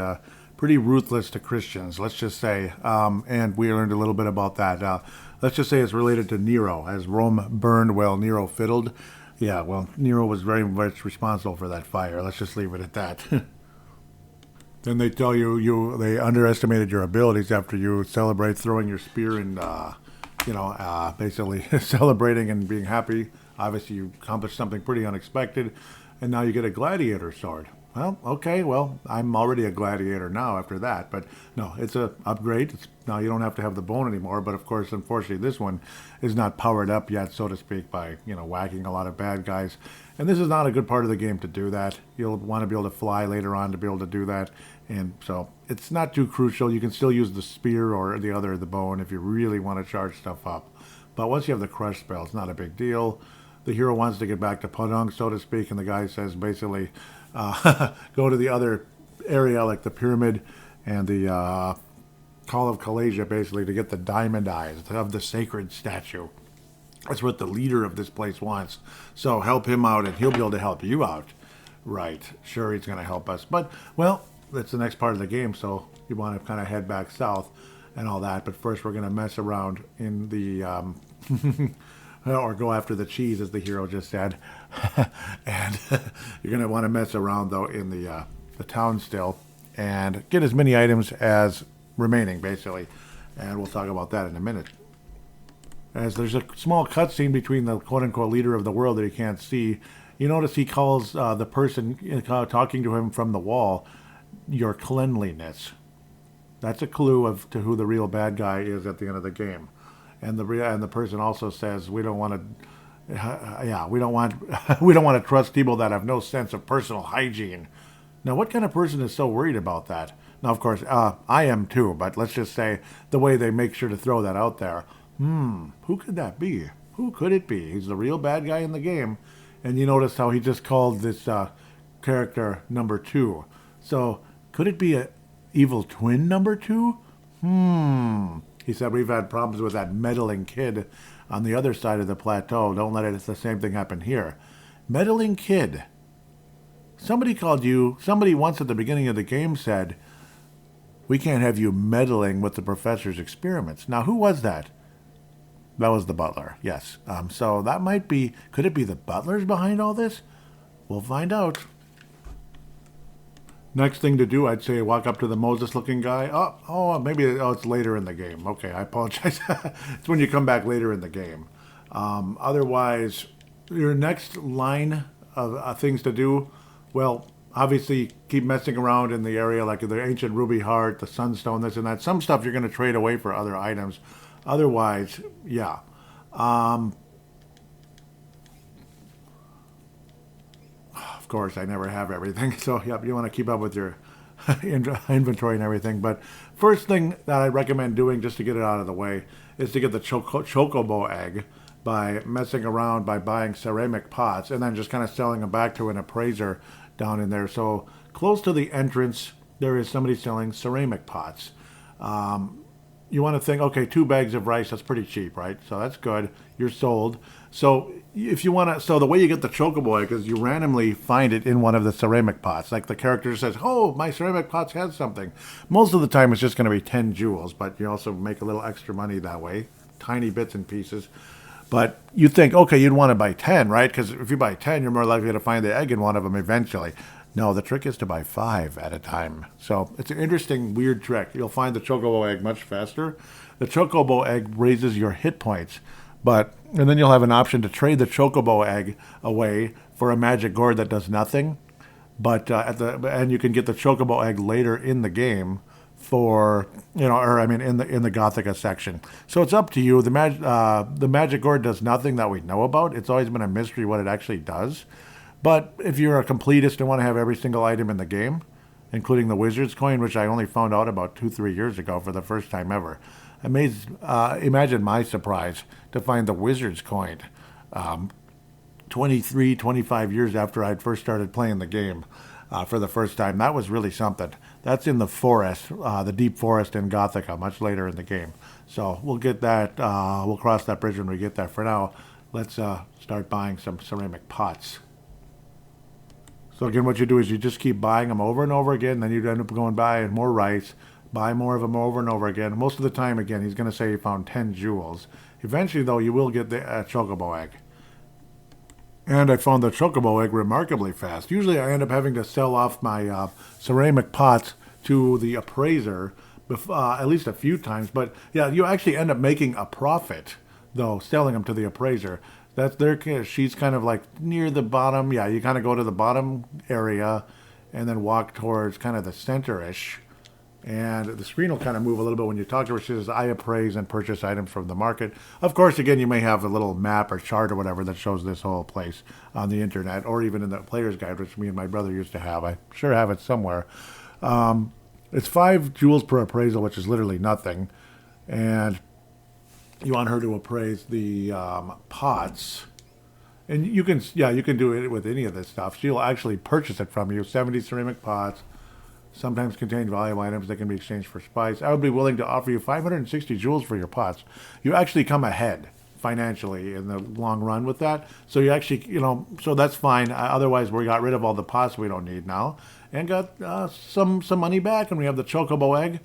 pretty ruthless to Christians, let's just say. And we learned a little bit about that. Let's just say it's related to Nero. As Rome burned while Nero fiddled. Yeah, well, Nero was very much responsible for that fire. Let's just leave it at that. Then they tell you they underestimated your abilities after you celebrate throwing your spear and, basically celebrating and being happy. Obviously, you accomplished something pretty unexpected, and now you get a gladiator sword. Well, okay, I'm already a gladiator now after that, but no, it's a upgrade. Now you don't have to have the bone anymore, but of course, unfortunately, this one is not powered up yet, so to speak, by, whacking a lot of bad guys. And this is not a good part of the game to do that. You'll want to be able to fly later on to be able to do that, and so it's not too crucial. You can still use the spear or the bone if you really want to charge stuff up. But once you have the crush spell, it's not a big deal. The hero wants to get back to Podunk, so to speak, and the guy says basically, go to the other area like the pyramid and the Call of Calasia, basically, to get the diamond eyes of the sacred statue. That's what the leader of this place wants. So help him out and he'll be able to help you out. Right. Sure, he's going to help us. But, well, that's the next part of the game, so you want to kind of head back south and all that. But first we're going to mess around in the... or go after the cheese, as the hero just said. And you're going to want to mess around, though, in the town still and get as many items as remaining, basically. And we'll talk about that in a minute. As there's a small cutscene between the quote-unquote leader of the world that you can't see. You notice he calls the person talking to him from the wall your cleanliness. That's a clue to who the real bad guy is at the end of the game. And the person also says we don't want to trust people that have no sense of personal hygiene. Now, what kind of person is so worried about that? Now, of course, I am too. But let's just say the way they make sure to throw that out there. Who could that be? Who could it be? He's the real bad guy in the game, and you notice how he just called this character number 2. So could it be a evil twin number 2? He said, we've had problems with that meddling kid on the other side of the plateau. Don't let the same thing happen here. Meddling kid. Somebody called you, somebody once at the beginning of the game said, we can't have you meddling with the professor's experiments. Now, who was that? That was the butler, yes. So that might be, could it be the butlers behind all this? We'll find out. Next thing to do, I'd say walk up to the Moses-looking guy. Maybe it's later in the game. Okay, I apologize. It's when you come back later in the game. Otherwise, your next line of things to do, well, obviously keep messing around in the area, like the ancient ruby heart, the sunstone, this and that. Some stuff you're going to trade away for other items. Otherwise, yeah. Of course, I never have everything, so yep, you want to keep up with your inventory and everything. But first thing that I recommend doing, just to get it out of the way, is to get the chocobo egg by messing around by buying ceramic pots and then just kind of selling them back to an appraiser down in there. So close to the entrance, there is somebody selling ceramic pots. You want to think, okay, 2 bags of rice, that's pretty cheap, right? So that's good. You're sold. So if you want to, so the way you get the chocobo egg is you randomly find it in one of the ceramic pots. Like the character says, oh, my ceramic pots has something. Most of the time it's just going to be 10 jewels, but you also make a little extra money that way. Tiny bits and pieces. But you think, okay, you'd want to buy 10, right? Because if you buy 10, you're more likely to find the egg in one of them eventually. No, the trick is to buy 5 at a time. So it's an interesting, weird trick. You'll find the chocobo egg much faster. The chocobo egg raises your hit points. And then you'll have an option to trade the chocobo egg away for a magic gourd that does nothing. And you can get the chocobo egg later in the game for, in the Gothica section. So it's up to you. The magic gourd does nothing that we know about. It's always been a mystery what it actually does. But if you're a completist and want to have every single item in the game, including the wizard's coin, which I only found out about 2-3 years ago for the first time ever, imagine my surprise to find the wizard's coin 23, 25 years after I'd first started playing the game for the first time. That was really something. That's in the forest, the deep forest in Gothica, much later in the game. So we'll get that, we'll cross that bridge when we get there. For now, let's start buying some ceramic pots. So again, what you do is you just keep buying them over and over again, then you end up going buying more rice, buy more of them over and over again. Most of the time, again, he's going to say you found 10 jewels. Eventually, though, you will get the chocobo egg. And I found the chocobo egg remarkably fast. Usually I end up having to sell off my ceramic pots to the appraiser at least a few times. But yeah, you actually end up making a profit, though, selling them to the appraiser. That's their. She's kind of like near the bottom. Yeah, you kind of go to the bottom area and then walk towards kind of the center-ish. And the screen will kind of move a little bit when you talk to her. She says, I appraise and purchase items from the market. Of course, again, you may have a little map or chart or whatever that shows this whole place on the internet, or even in the player's guide, which me and my brother used to have. I sure have it somewhere. It's 5 jewels per appraisal, which is literally nothing. And you want her to appraise the pots. And you can do it with any of this stuff. She'll actually purchase it from you. 70 ceramic pots. Sometimes contain valuable items that can be exchanged for spice. I would be willing to offer you 560 jewels for your pots. You actually come ahead financially in the long run with that. So you actually, so that's fine. Otherwise, we got rid of all the pots we don't need now and got some money back. And we have the chocobo egg.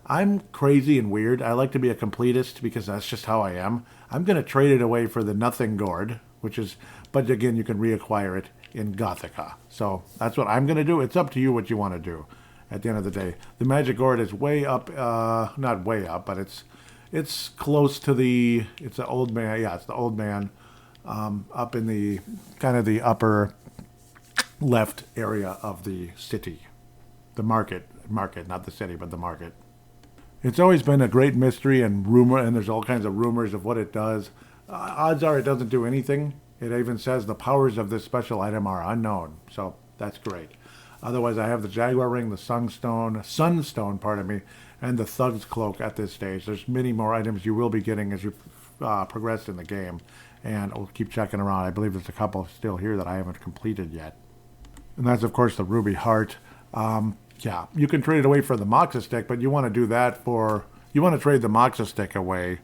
I'm crazy and weird. I like to be a completist because that's just how I am. I'm going to trade it away for the nothing gourd, but again, you can reacquire it in Gothica. So that's what I'm going to do. It's up to you what you want to do. At the end of the day, the magic gourd is way up, not way up, but it's close to it's the old man. Yeah, it's the old man, up in the kind of the upper left area of the city, the market, not the city, but the market. It's always been a great mystery and rumor, and there's all kinds of rumors of what it does. Odds are it doesn't do anything. It even says the powers of this special item are unknown, so that's great. Otherwise, I have the Jaguar Ring, the Sunstone, and the Thug's Cloak at this stage. There's many more items you will be getting as you progress in the game, and I'll keep checking around. I believe there's a couple still here that I haven't completed yet. And that's, of course, the Ruby Heart. Yeah, you can trade it away for the Moxa Stick, but you want to do that you want to trade the Moxa Stick away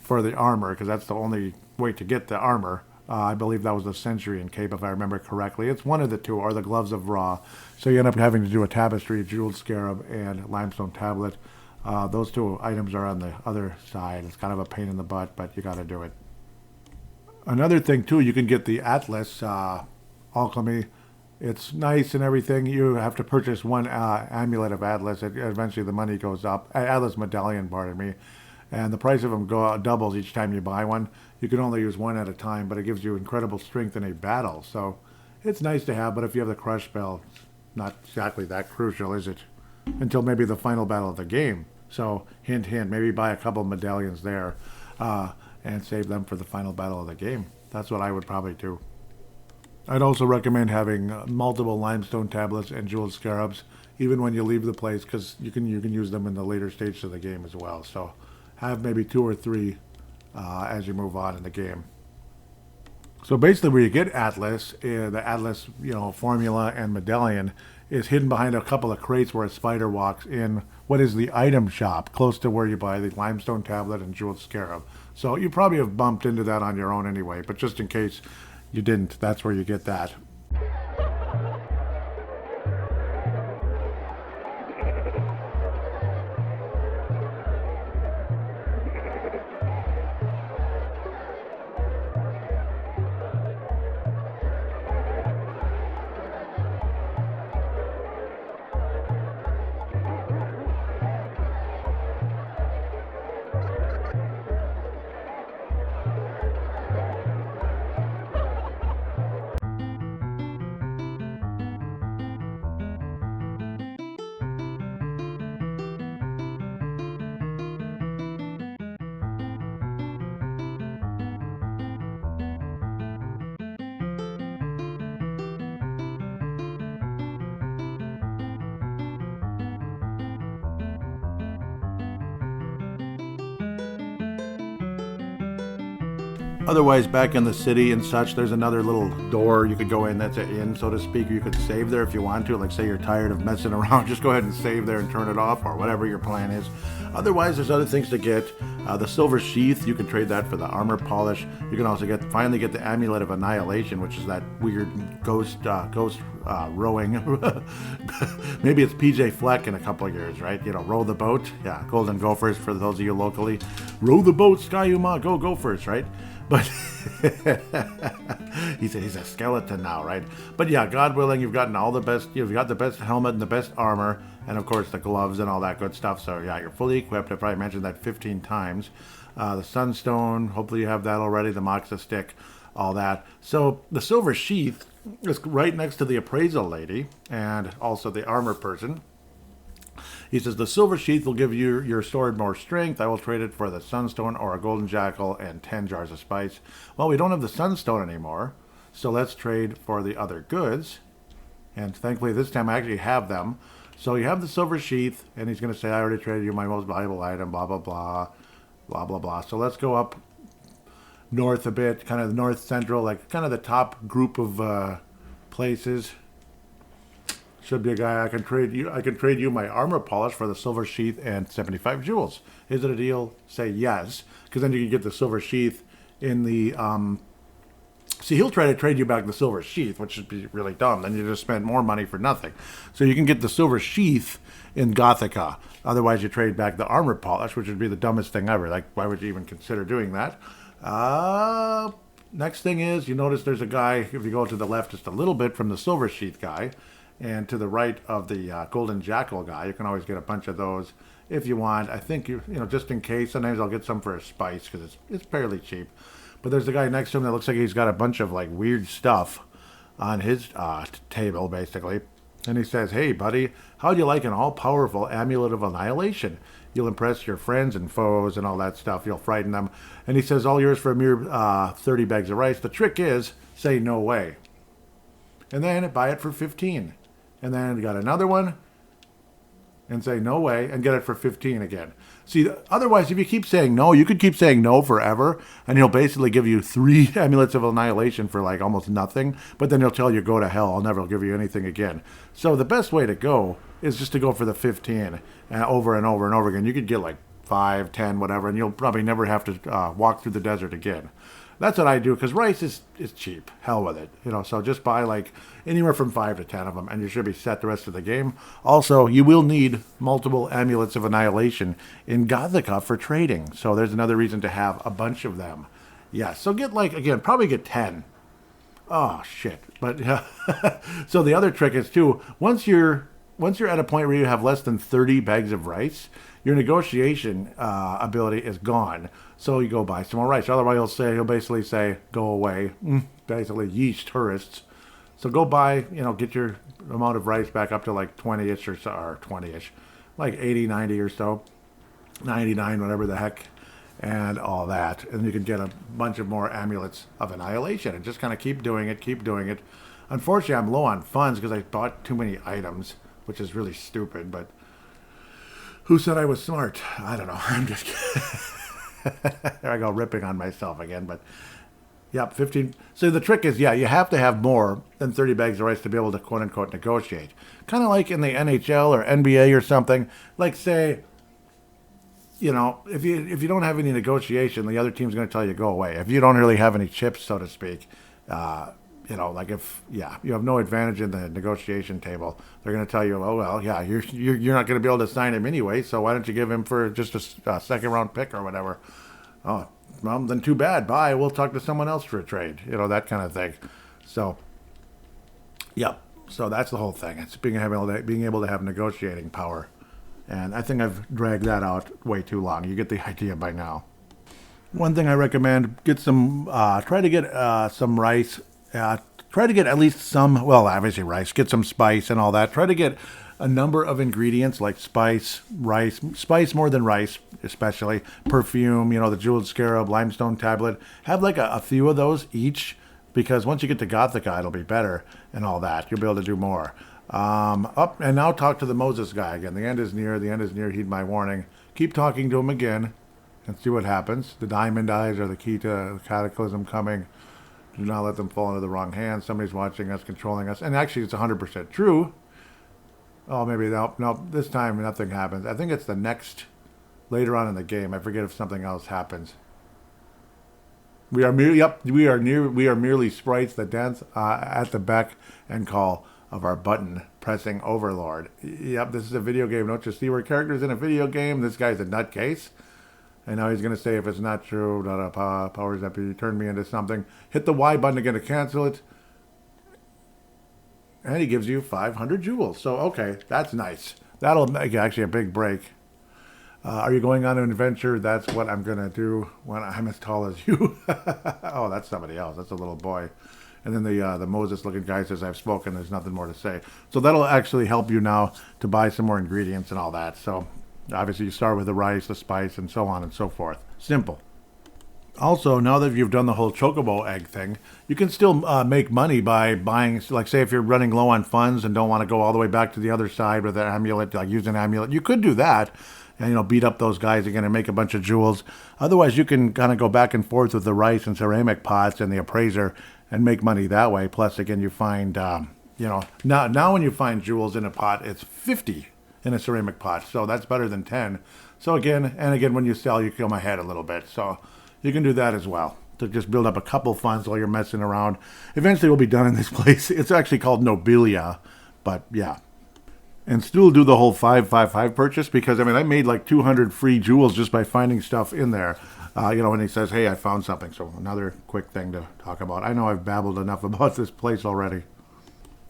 for the armor, because that's the only way to get the armor. I believe that was the Centurion cape, if I remember correctly. It's one of the two, or the Gloves of Ra. So you end up having to do a Tapestry, Jeweled Scarab, and Limestone Tablet. Those two items are on the other side. It's kind of a pain in the butt, but you got to do it. Another thing, too, you can get the Atlas Alchemy. It's nice and everything. You have to purchase one amulet of Atlas. Eventually the money goes up. Atlas medallion, pardon me. And the price of them doubles each time you buy one. You can only use one at a time, but it gives you incredible strength in a battle. So it's nice to have, but if you have the Crush Spell, it's not exactly that crucial, is it? Until maybe the final battle of the game. So hint, hint, maybe buy a couple medallions there and save them for the final battle of the game. That's what I would probably do. I'd also recommend having multiple limestone tablets and jeweled scarabs, even when you leave the place, because you can use them in the later stages of the game as well. So have maybe 2 or 3 as you move on in the game. So basically, where you get Atlas, the Atlas, formula and medallion is hidden behind a couple of crates where a spider walks in what is the item shop, close to where you buy the limestone tablet and jeweled scarab. So you probably have bumped into that on your own anyway, but just in case you didn't, that's where you get that. Otherwise, back in the city and such, there's another little door you could go in. That's an inn, so to speak. You could save there if you want to. Like, say you're tired of messing around, just go ahead and save there and turn it off, or whatever your plan is. Otherwise, there's other things to get. The silver sheath, you can trade that for the armor polish. You can also finally get the amulet of annihilation, which is that weird ghost rowing. Maybe it's PJ Fleck in a couple of years, right? Row the boat. Yeah, Golden Gophers for those of you locally. Row the boat, Skyuma, go Gophers, right? But he's a skeleton now, right? But yeah, God willing, you've got the best helmet and the best armor, and of course the gloves and all that good stuff. So yeah, you're fully equipped. I probably mentioned that 15 times. The Sunstone, hopefully you have that already. The Moxa stick, all that. So the silver sheath is right next to the appraisal lady and also the armor person. He says, the silver sheath will give you your sword more strength. I will trade it for the sunstone or a golden jackal and 10 jars of spice. Well, we don't have the sunstone anymore, so let's trade for the other goods. And thankfully this time I actually have them. So you have the silver sheath, and he's going to say, I already traded you my most valuable item, blah, blah, blah, blah, blah, blah. So let's go up north a bit, kind of north central, like kind of the top group of places. Should be a guy I can trade you my armor polish for the silver sheath and 75 jewels. Is it a deal? Say yes, because then you can get the silver sheath in the see, he'll try to trade you back the silver sheath, which would be really dumb. Then you just spend more money for nothing. So you can get the silver sheath in Gothica. Otherwise, you trade back the armor polish, which would be the dumbest thing ever. Like, why would you even consider doing that? Next thing is, you notice there's a guy, if you go to the left just a little bit from the silver sheath guy, and to the right of the golden jackal guy. You can always get a bunch of those if you want. I think just in case, sometimes I'll get some for a spice because it's fairly cheap. But there's a guy next to him that looks like he's got a bunch of like weird stuff on his table, basically. And he says, hey, buddy, how'd you like an all-powerful amulet of annihilation? You'll impress your friends and foes and all that stuff. You'll frighten them. And he says, all yours for a mere 30 bags of rice. The trick is, say no way. And then buy it for 15. And then you got another one and say no way and get it for 15 again. See, otherwise, if you keep saying no, you could keep saying no forever, and he'll basically give you 3 amulets of annihilation for like almost nothing, but then he'll tell you go to hell. I'll never give you anything again. So the best way to go is just to go for the 15 and over and over and over again. You could get like 5, 10, whatever, and you'll probably never have to walk through the desert again. That's what I do, because rice is cheap. Hell with it. So just buy like anywhere from 5 to 10 of them, and you should be set the rest of the game. Also, you will need multiple amulets of annihilation in Gothica for trading. So there's another reason to have a bunch of them. Yeah, so get probably get 10. Oh, shit. But so the other trick is too, once you're at a point where you have less than 30 bags of rice, your negotiation ability is gone. So you go buy some more rice. Otherwise, he'll basically say, go away. Basically, yeesh, tourists. So go buy, get your amount of rice back up to like 20-ish or so, or 20-ish, like 80, 90 or so, 99, whatever the heck, and all that. And you can get a bunch of more amulets of annihilation and just kind of keep doing it. Unfortunately, I'm low on funds because I bought too many items, which is really stupid, but who said I was smart? I don't know. I'm just kidding. There I go, ripping on myself again, but yep, 15. So the trick is, you have to have more than 30 bags of rice to be able to quote-unquote negotiate. Kind of like in the NHL or NBA or something. Like, say, if you don't have any negotiation, the other team's going to tell you go away. If you don't really have any chips, so to speak, like if you have no advantage in the negotiation table, they're going to tell you, oh well, you're not going to be able to sign him anyway, so why don't you give him for just a second round pick or whatever? Oh, well, then too bad. Bye. We'll talk to someone else for a trade. That kind of thing. So, yep. So that's the whole thing. It's being able to have negotiating power, and I think I've dragged that out way too long. You get the idea by now. One thing I recommend: get some. Try to get some rice. Try to get at least some, obviously rice, get some spice and all that. Try to get a number of ingredients like spice, rice, spice more than rice, especially perfume, the jeweled scarab, limestone tablet. Have like a few of those each, because once you get to Gothica, it'll be better and all that. You'll be able to do more. And now talk to the Moses guy again. The end is near. Heed my warning. Keep talking to him again and see what happens. The diamond eyes are the key to the cataclysm coming. Do not let them fall into the wrong hands. Somebody's watching us, controlling us. And actually, it's 100% true. Oh, maybe no. This time, nothing happens. I think it's the next, later on in the game. I forget if something else happens. We are merely sprites that dance at the beck and call of our button-pressing overlord. Yep, this is a video game. Don't you see we're characters in a video game? This guy's a nutcase. And now he's going to say, if it's not true, powers up, you turn me into something. Hit the Y button again to cancel it. And he gives you 500 jewels. So, okay, that's nice. That'll make actually a big break. Are you going on an adventure? That's what I'm going to do when I'm as tall as you. Oh, that's somebody else. That's a little boy. And then the Moses-looking guy says, I've spoken. There's nothing more to say. So that'll actually help you now to buy some more ingredients and all that. So obviously, you start with the rice, the spice, and so on and so forth. Simple. Also, now that you've done the whole chocobo egg thing, you can still make money by buying, like say if you're running low on funds and don't want to go all the way back to the other side with an amulet, like use an amulet, you could do that and, beat up those guys again and make a bunch of jewels. Otherwise, you can kind of go back and forth with the rice and ceramic pots and the appraiser and make money that way. Plus, again, you find, now when you find jewels in a pot, it's 50 in a ceramic pot. So that's better than 10. So again, when you sell, you come ahead a little bit. So you can do that as well to just build up a couple funds while you're messing around. Eventually we'll be done in this place. It's actually called Nobilia, but yeah. And still do the whole 555 purchase because, I made like 200 free jewels just by finding stuff in there. When he says, hey, I found something. So another quick thing to talk about. I know I've babbled enough about this place already.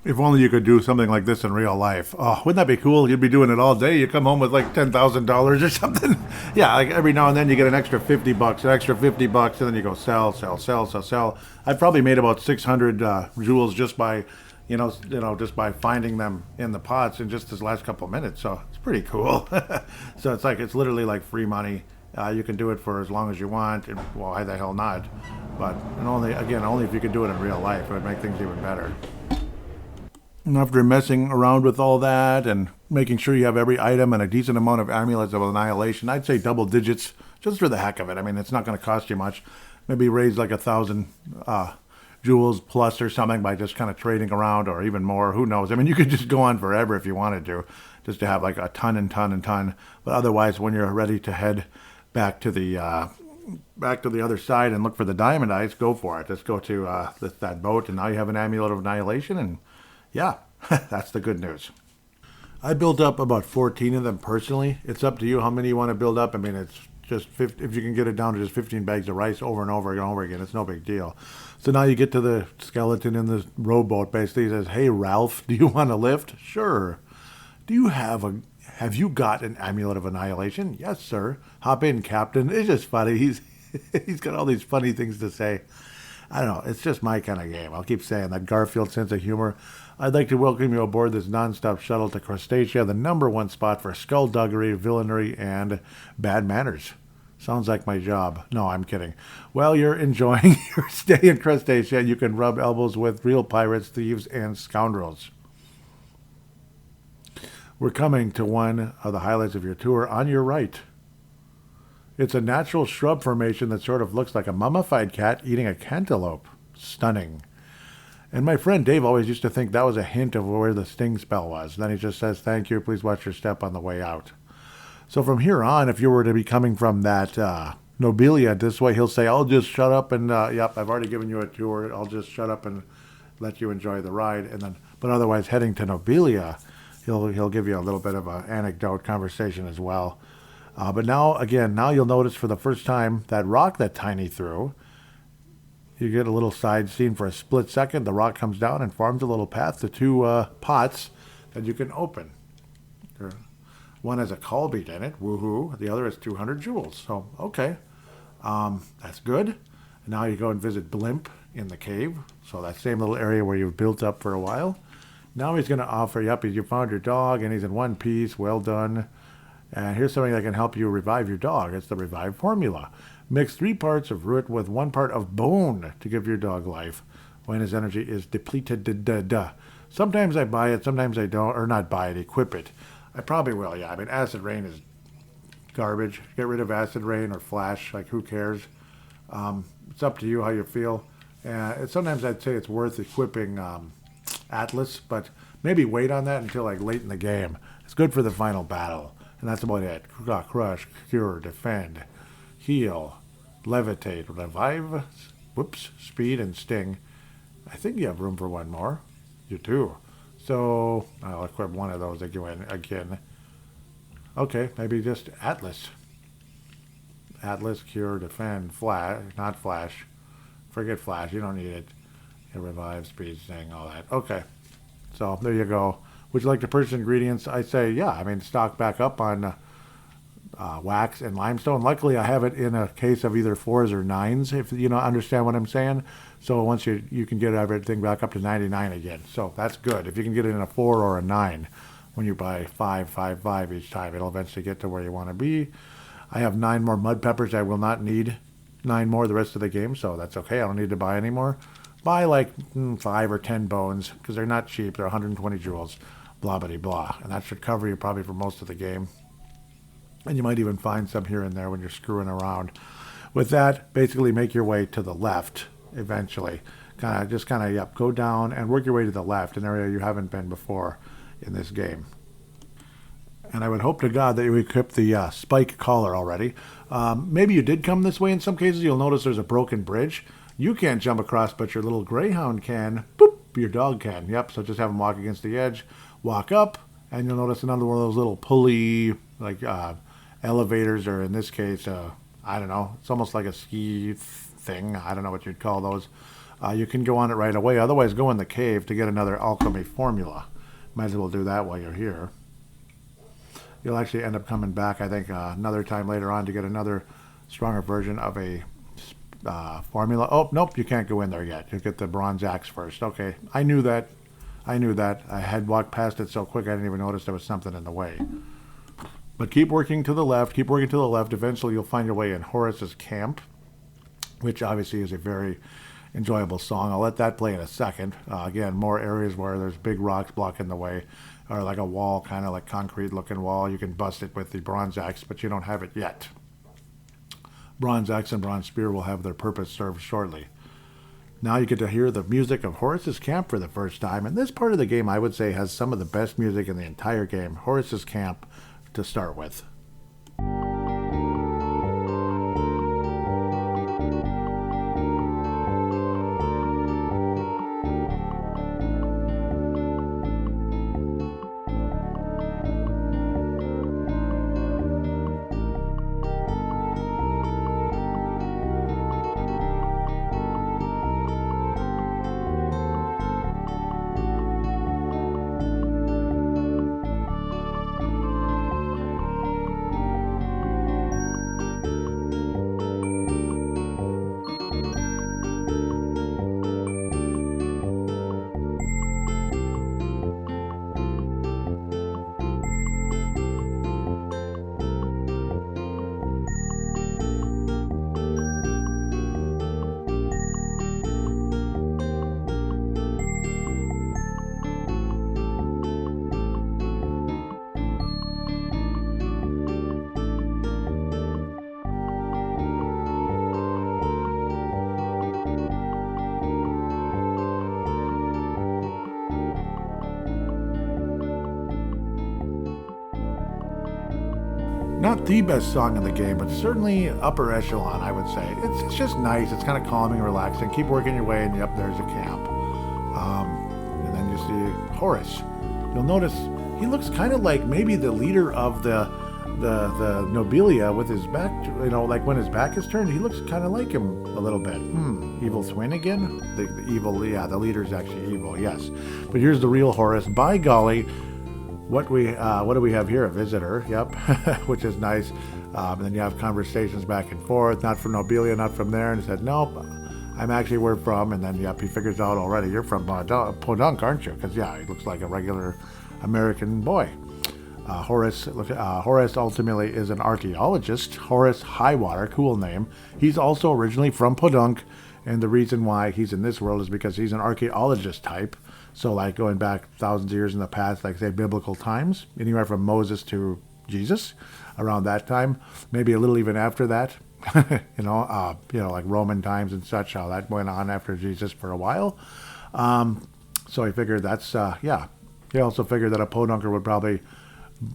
If only you could do something like this in real life. Oh, wouldn't that be cool? You'd be doing it all day. You come home with like $10,000 or something. Yeah, like every now and then you get an extra $50, and then you go sell. I've probably made about 600 jewels just by, just by finding them in the pots in just this last couple of minutes. So it's pretty cool. So it's literally like free money. You can do it for as long as you want. And, well, why the hell not? But only if you could do it in real life, it would make things even better. And after messing around with all that and making sure you have every item and a decent amount of amulets of annihilation, I'd say double digits, just for the heck of it. It's not going to cost you much. Maybe raise like 1,000 jewels plus or something by just kind of trading around, or even more. Who knows? I mean, you could just go on forever if you wanted to, just to have like a ton and ton and ton. But otherwise, when you're ready to head back to the other side and look for the diamond eyes, go for it. Just go to that boat, and now you have an amulet of annihilation, and yeah, that's the good news. I built up about 14 of them personally. It's up to you how many you want to build up. I mean, it's just 50, if you can get it down to just 15 bags of rice over and over and over again, it's no big deal. So now you get to the skeleton in the rowboat. Basically, he says, "Hey, Ralph, do you want a lift?" "Sure." "Do you have you got an amulet of annihilation?" "Yes, sir." "Hop in, Captain." It's just funny. He's got all these funny things to say. I don't know. It's just my kind of game. I'll keep saying that Garfield sense of humor. I'd like to welcome you aboard this non-stop shuttle to Crustacea, the #1 spot for skullduggery, villainy, and bad manners. Sounds like my job. No, I'm kidding. While you're enjoying your stay in Crustacea, you can rub elbows with real pirates, thieves, and scoundrels. We're coming to one of the highlights of your tour on your right. It's a natural shrub formation that sort of looks like a mummified cat eating a cantaloupe. Stunning. And my friend Dave always used to think that was a hint of where the sting spell was. Then he just says, "Thank you, please watch your step on the way out." So from here on, if you were to be coming from that Nobilia this way, he'll say, "I'll just shut up and, yep, I've already given you a tour. I'll just shut up and let you enjoy the ride." And then, but otherwise, heading to Nobilia, he'll give you a little bit of an anecdote conversation as well. But now you'll notice for the first time that rock that Tiny threw. You get a little side scene for a split second. The rock comes down and forms a little path to two pots that you can open. One has a call bead in it, woohoo. The other has 200 jewels. So, okay, that's good. And now you go and visit Blimp in the cave. So that same little area where you've built up for a while. Now he's going to offer, yep, you found your dog and he's in one piece. Well done. And here's something that can help you revive your dog. It's the Revive formula. Mix 3 parts of root with 1 part of bone to give your dog life when his energy is depleted. Sometimes I buy it, sometimes I don't, or not buy it, equip it. I probably will, yeah. I mean, acid rain is garbage. Get rid of acid rain or flash, like who cares? It's up to you how you feel. Sometimes I'd say it's worth equipping Atlas, but maybe wait on that until like late in the game. It's good for the final battle. And that's about it. Crush, cure, defend, heal, levitate, revive, speed, and sting. I think you have room for one more. You do. So I'll equip one of those again. Okay, maybe just Atlas. Atlas, cure, defend, flash, not flash. Forget flash, you don't need it. Revive, speed, sting, all that. Okay, so there you go. Would you like to purchase ingredients? I say, yeah. I mean, stock back up on wax and limestone. Luckily, I have it in a case of either 4s or 9s, if you understand what I'm saying. So once you can get everything back up to 99 again. So that's good. If you can get it in a 4 or a 9, when you buy 5 each time, it'll eventually get to where you want to be. I have 9 more mud peppers. I will not need 9 more the rest of the game, so that's okay. I don't need to buy any more. Buy like 5 or 10 bones, because they're not cheap. They're 120 jewels. Blah, blah, blah. And that should cover you probably for most of the game. And you might even find some here and there when you're screwing around. With that, basically make your way to the left eventually. Go down and work your way to the left, an area you haven't been before in this game. And I would hope to God that you equip the spike collar already. Maybe you did come this way in some cases. You'll notice there's a broken bridge. You can't jump across, but your little greyhound can. Boop, your dog can. Yep, so just have him walk against the edge. Walk up, and you'll notice another one of those little pulley, elevators, or in this case, I don't know, it's almost like a ski thing. I don't know what you'd call those. You can go on it right away. Otherwise, go in the cave to get another alchemy formula. Might as well do that while you're here. You'll actually end up coming back, I think, another time later on to get another stronger version of a formula. Oh, nope, you can't go in there yet. You'll get the bronze axe first. Okay, I knew that. I had walked past it so quick I didn't even notice there was something in the way. But keep working to the left. Eventually you'll find your way in Horace's camp, which obviously is a very enjoyable song. I'll let that play in a second. Again, more areas where there's big rocks blocking the way, or like a wall, kind of like concrete looking wall. You can bust it with the bronze axe, but you don't have it yet. Bronze axe and bronze spear will have their purpose served shortly. Now you get to hear the music of Horace's Camp for the first time, and this part of the game I would say has some of the best music in the entire game. Horace's Camp to start with. Not the best song in the game, but certainly upper echelon, I would say. It's just nice. It's kind of calming, relaxing. Keep working your way, and yep, there's a camp. And then you see Horace. You'll notice he looks kind of like maybe the leader of the nobilia with his back, like when his back is turned, he looks kind of like him a little bit. Evil twin again? The evil, yeah, the leader's actually evil, yes. But here's the real Horace. By golly. What do we have here? A visitor, yep, which is nice. And then you have conversations back and forth, not from Nobilia, not from there. And he said, nope, I'm actually where from. And then, yep, he figures out already, you're from Podunk, aren't you? Because, yeah, he looks like a regular American boy. Horace ultimately is an archaeologist. Horace Highwater, cool name. He's also originally from Podunk. And the reason why he's in this world is because he's an archaeologist type. So like going back thousands of years in the past, like say biblical times, anywhere from Moses to Jesus, around that time, maybe a little even after that, like Roman times and such, how that went on after Jesus for a while. So he figured that's, He also figured that a podunker would probably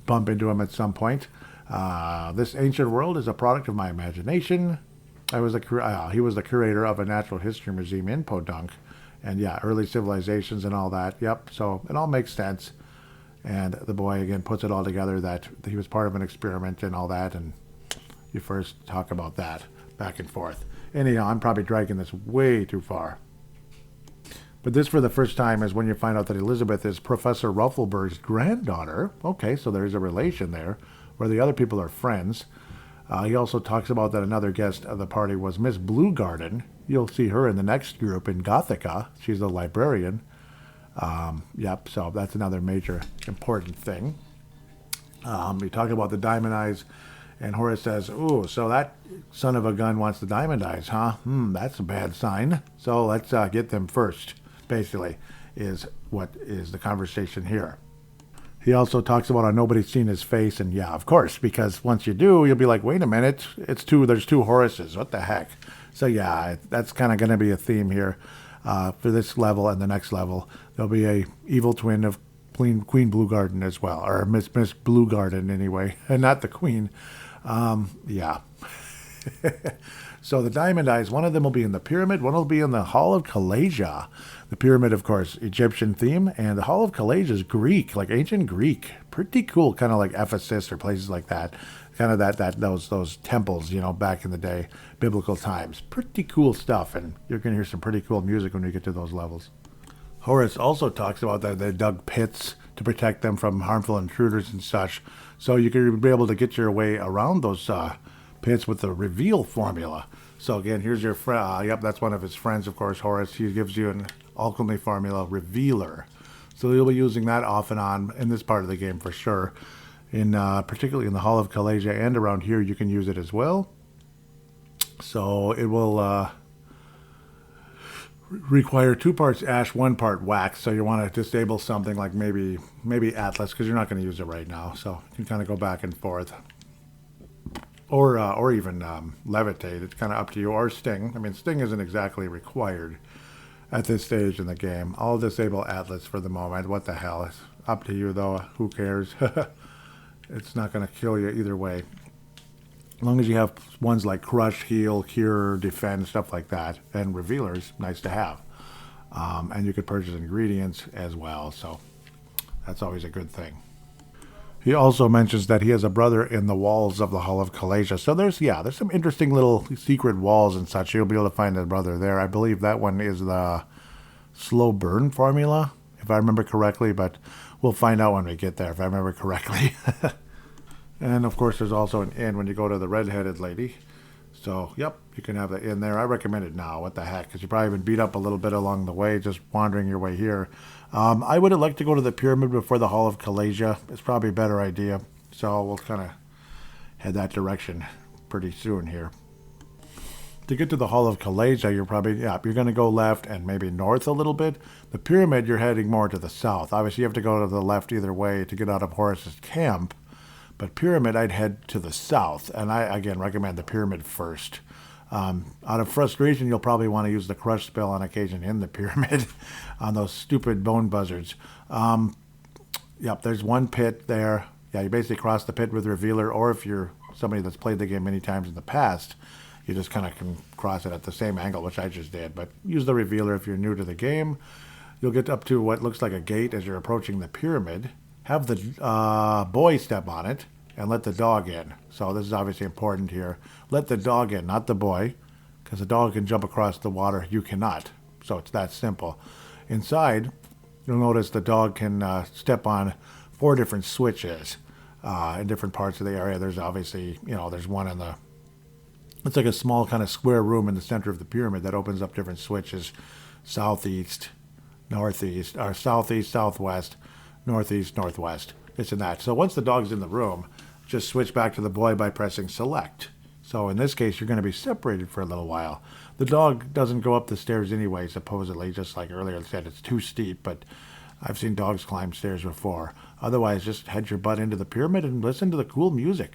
bump into him at some point. This ancient world is a product of my imagination. He was the curator of a natural history museum in Podunk. And yeah, early civilizations and all that. Yep, so it all makes sense. And the boy, again, puts it all together that he was part of an experiment and all that. And you first talk about that back and forth. Anyhow, I'm probably dragging this way too far. But this, for the first time, is when you find out that Elizabeth is Professor Ruffleberg's granddaughter. Okay, so there's a relation there, where the other people are friends. He also talks about that another guest of the party was Miss Bluegarden. You'll see her in the next group in Gothica. She's the librarian. So that's another major important thing. We talk about the Diamond Eyes, and Horace says, ooh, so that son of a gun wants the Diamond Eyes, huh? That's a bad sign. So let's get them first, basically, is what is the conversation here. He also talks about how nobody's seen his face, and yeah, of course, because once you do, you'll be like, wait a minute, there's two Horaces, what the heck? So yeah, that's kind of going to be a theme here for this level and the next level. There'll be a evil twin of Queen Bluegarden as well, or Miss Bluegarden anyway, and not the Queen. So the Diamond Eyes, one of them will be in the pyramid, one will be in the Hall of Kalasia. The pyramid, of course, Egyptian theme, and the Hall of Kalasia is Greek, like ancient Greek. Pretty cool, kind of like Ephesus or places like that. Kind of those temples, back in the day, biblical times. Pretty cool stuff, and you're going to hear some pretty cool music when we get to those levels. Horace also talks about that they dug pits to protect them from harmful intruders and such, so you can be able to get your way around those pits with the reveal formula. So again, here's your friend. That's one of his friends, of course, Horace. He gives you an alchemy formula, Revealer. So you'll be using that off and on in this part of the game for sure. Particularly in the Hall of Kalasia and around here, you can use it as well. So it will require 2 parts ash, 1 part wax. So you want to disable something like maybe Atlas, because you're not going to use it right now. So you can kind of go back and forth. Or even levitate. It's kind of up to you. Or sting. I mean, sting isn't exactly required. at this stage in the game. I'll disable Atlas for the moment. What the hell? It's up to you, though. Who cares? It's not going to kill you either way. As long as you have ones like Crush, Heal, Cure, Defend, stuff like that. And Revealers, nice to have. And you could purchase ingredients as well, so that's always a good thing. He also mentions that he has a brother in the walls of the Hall of Kalasia. So there's some interesting little secret walls and such. You'll be able to find a brother there. I believe that one is the slow burn formula, if I remember correctly, but we'll find out when we get there, if I remember correctly. And of course, there's also an inn when you go to the red-headed lady. So, yep, you can have the inn there. I recommend it now. What the heck? Because you've probably been beat up a little bit along the way, just wandering your way here. I would have liked to go to the pyramid before the Hall of Kalasia. It's probably a better idea. So we'll kind of head that direction pretty soon here. To get to the Hall of Kalasia, you're going to go left and maybe north a little bit. The pyramid, you're heading more to the south. Obviously, you have to go to the left either way to get out of Horus's camp. But pyramid, I'd head to the south. And I, again, recommend the pyramid first. Out of frustration, you'll probably want to use the crush spell on occasion in the pyramid on those stupid bone buzzards. Yep, there's one pit there. Yeah, you basically cross the pit with Revealer, or if you're somebody that's played the game many times in the past, you just kind of can cross it at the same angle, which I just did. But use the Revealer if you're new to the game. You'll get up to what looks like a gate as you're approaching the pyramid. Have the boy step on it and let the dog in. So this is obviously important here. Let the dog in, not the boy, because the dog can jump across the water. You cannot. So it's that simple. Inside, you'll notice the dog can step on 4 different switches in different parts of the area. There's obviously, there's one in the... It's like a small kind of square room in the center of the pyramid that opens up different switches. Southeast, northeast, or southeast, southwest, northeast, northwest. This and that. So once the dog's in the room, just switch back to the boy by pressing select. So in this case, you're going to be separated for a little while. The dog doesn't go up the stairs anyway, supposedly, just like earlier I said, it's too steep, but I've seen dogs climb stairs before. Otherwise, just head your butt into the pyramid and listen to the cool music.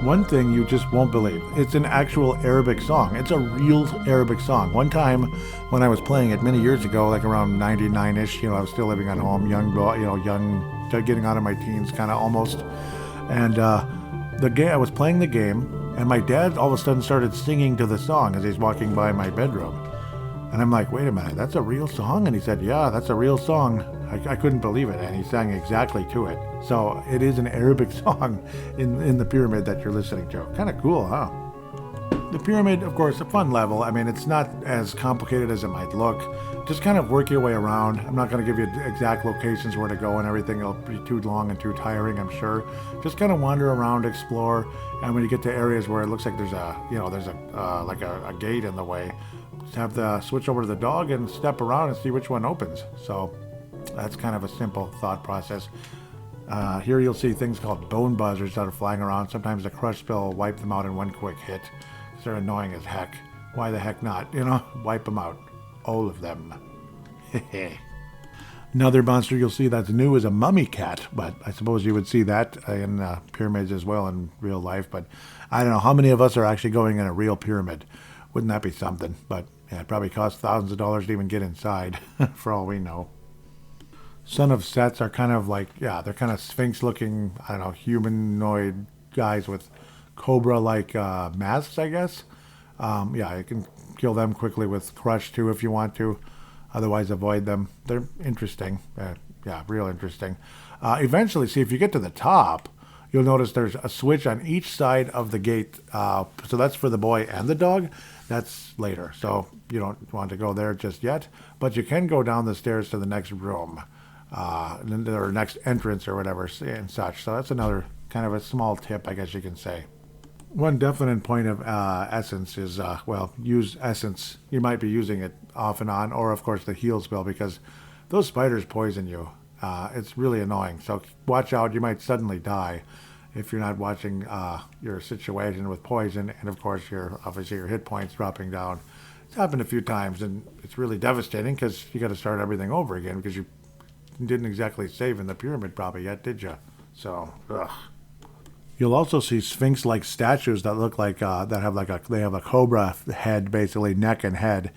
One thing you just won't believe. It's an actual Arabic song. It's a real Arabic song. One time when I was playing it many years ago, like around 99-ish, I was still living at home, young, getting out of my teens kind of almost. And I was playing the game, and my dad all of a sudden started singing to the song as he's walking by my bedroom. And I'm like, wait a minute, that's a real song? And he said, yeah, that's a real song. I couldn't believe it, and he sang exactly to it. So it is an Arabic song in the pyramid that you're listening to. Kind of cool, huh? The pyramid, of course, a fun level. I mean, it's not as complicated as it might look. Just kind of work your way around. I'm not going to give you exact locations where to go and everything. It'll be too long and too tiring, I'm sure. Just kind of wander around, explore, and when you get to areas where it looks like there's a gate in the way, just have the switch over to the dog and step around and see which one opens. So that's kind of a simple thought process. Here you'll see things called bone buzzards that are flying around. Sometimes the crush spell will wipe them out in one quick hit. They're annoying as heck. Why the heck not? Wipe them out. All of them. Another monster you'll see that's new is a mummy cat, but I suppose you would see that in pyramids as well in real life. But I don't know how many of us are actually going in a real pyramid. Wouldn't that be something? But yeah, it probably costs thousands of dollars to even get inside, for all we know. Son of Sets are kind of like, yeah, they're kind of sphinx looking, I don't know, humanoid guys with cobra like masks, I guess. Yeah, you can kill them quickly with Crush too if you want to. Otherwise, avoid them. They're interesting. Yeah, real interesting. Eventually, see, if you get to the top, you'll notice there's a switch on each side of the gate. So that's for the boy and the dog. That's later. So you don't want to go there just yet. But you can go down the stairs to the next room, or next entrance or whatever and such. So that's another kind of a small tip, I guess you can say. One definite point of essence is, well, use essence. You might be using it off and on, or of course the heal spell, because those spiders poison you. It's really annoying. So watch out. You might suddenly die if you're not watching your situation with poison, and of course obviously your hit points dropping down. It's happened a few times, and it's really devastating because you got to start everything over again because you didn't exactly save in the pyramid probably yet, did you? So, ugh. You'll also see sphinx-like statues that look like they have a cobra head, basically neck and head.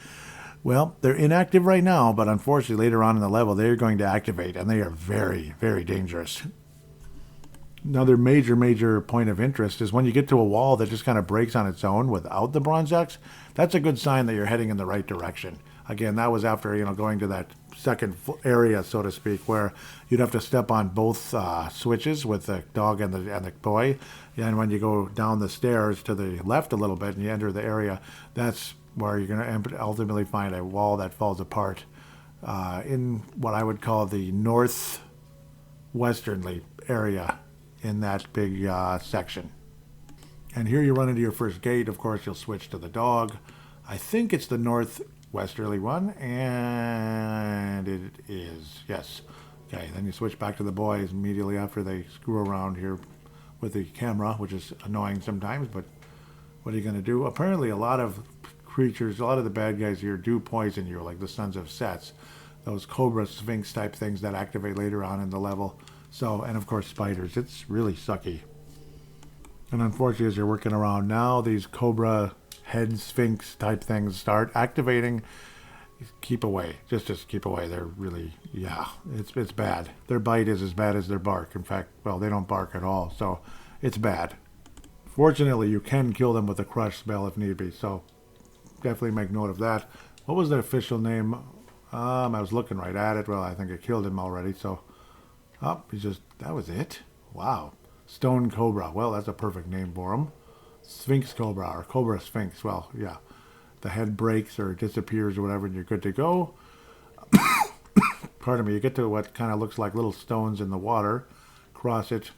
Well, they're inactive right now, but unfortunately later on in the level they're going to activate, and they are very, very dangerous. Another major point of interest is when you get to a wall that just kind of breaks on its own without the Bronze Axe. That's a good sign that you're heading in the right direction. Again, that was after going to that second area, so to speak, where you'd have to step on both switches with the dog and the boy. And when you go down the stairs to the left a little bit and you enter the area, that's where you're going to ultimately find a wall that falls apart in what I would call the northwesternly area in that big section. And here you run into your first gate. Of course, you'll switch to the dog. I think it's the northwesterly one, and it is, yes. Okay, then you switch back to the boys immediately after they screw around here with the camera, which is annoying sometimes, but what are you going to do? Apparently a lot of creatures, a lot of the bad guys here do poison you, like the Sons of Sets, those Cobra Sphinx type things that activate later on in the level. So, and of course spiders. It's really sucky. And unfortunately, as you're working around now, these Cobra head Sphinx type things start activating. Keep away. Just keep away. They're really, yeah, it's bad. Their bite is as bad as their bark. In fact, well, they don't bark at all, so it's bad. Fortunately, you can kill them with a crush spell if need be, so definitely make note of that. What was the official name? I was looking right at it. Well, I think I killed him already, so that was it. Wow. Stone Cobra. Well, that's a perfect name for him. Sphinx Cobra or Cobra Sphinx. Well, yeah. The head breaks or disappears or whatever, and you're good to go. Pardon me. You get to what kind of looks like little stones in the water. Cross it.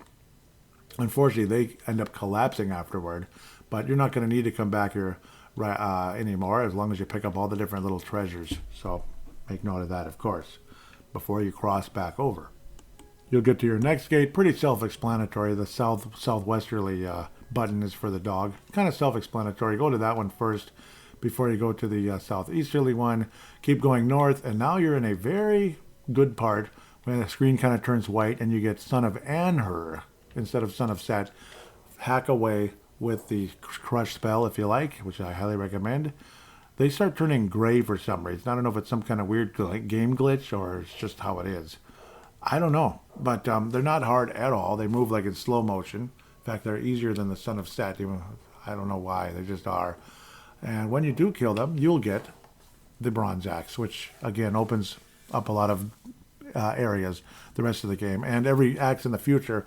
Unfortunately, they end up collapsing afterward, but you're not going to need to come back here anymore as long as you pick up all the different little treasures. So make note of that, of course, before you cross back over. You'll get to your next gate. Pretty self-explanatory. The southwesterly button is for the dog. Kind of self-explanatory. Go to that one first before you go to the southeasterly one. Keep going north, and now you're in a very good part when the screen kind of turns white and you get Son of Anhur instead of Son of Set. Hack away with the crush spell if you like, which I highly recommend. They start turning gray for some reason. I don't know if it's some kind of weird game glitch or it's just how it is. I don't know, but they're not hard at all. They move like in slow motion. In fact, they're easier than the Son of Set. Even I don't know why. They just are. And when you do kill them, you'll get the Bronze Axe, which, again, opens up a lot of areas the rest of the game. And every axe in the future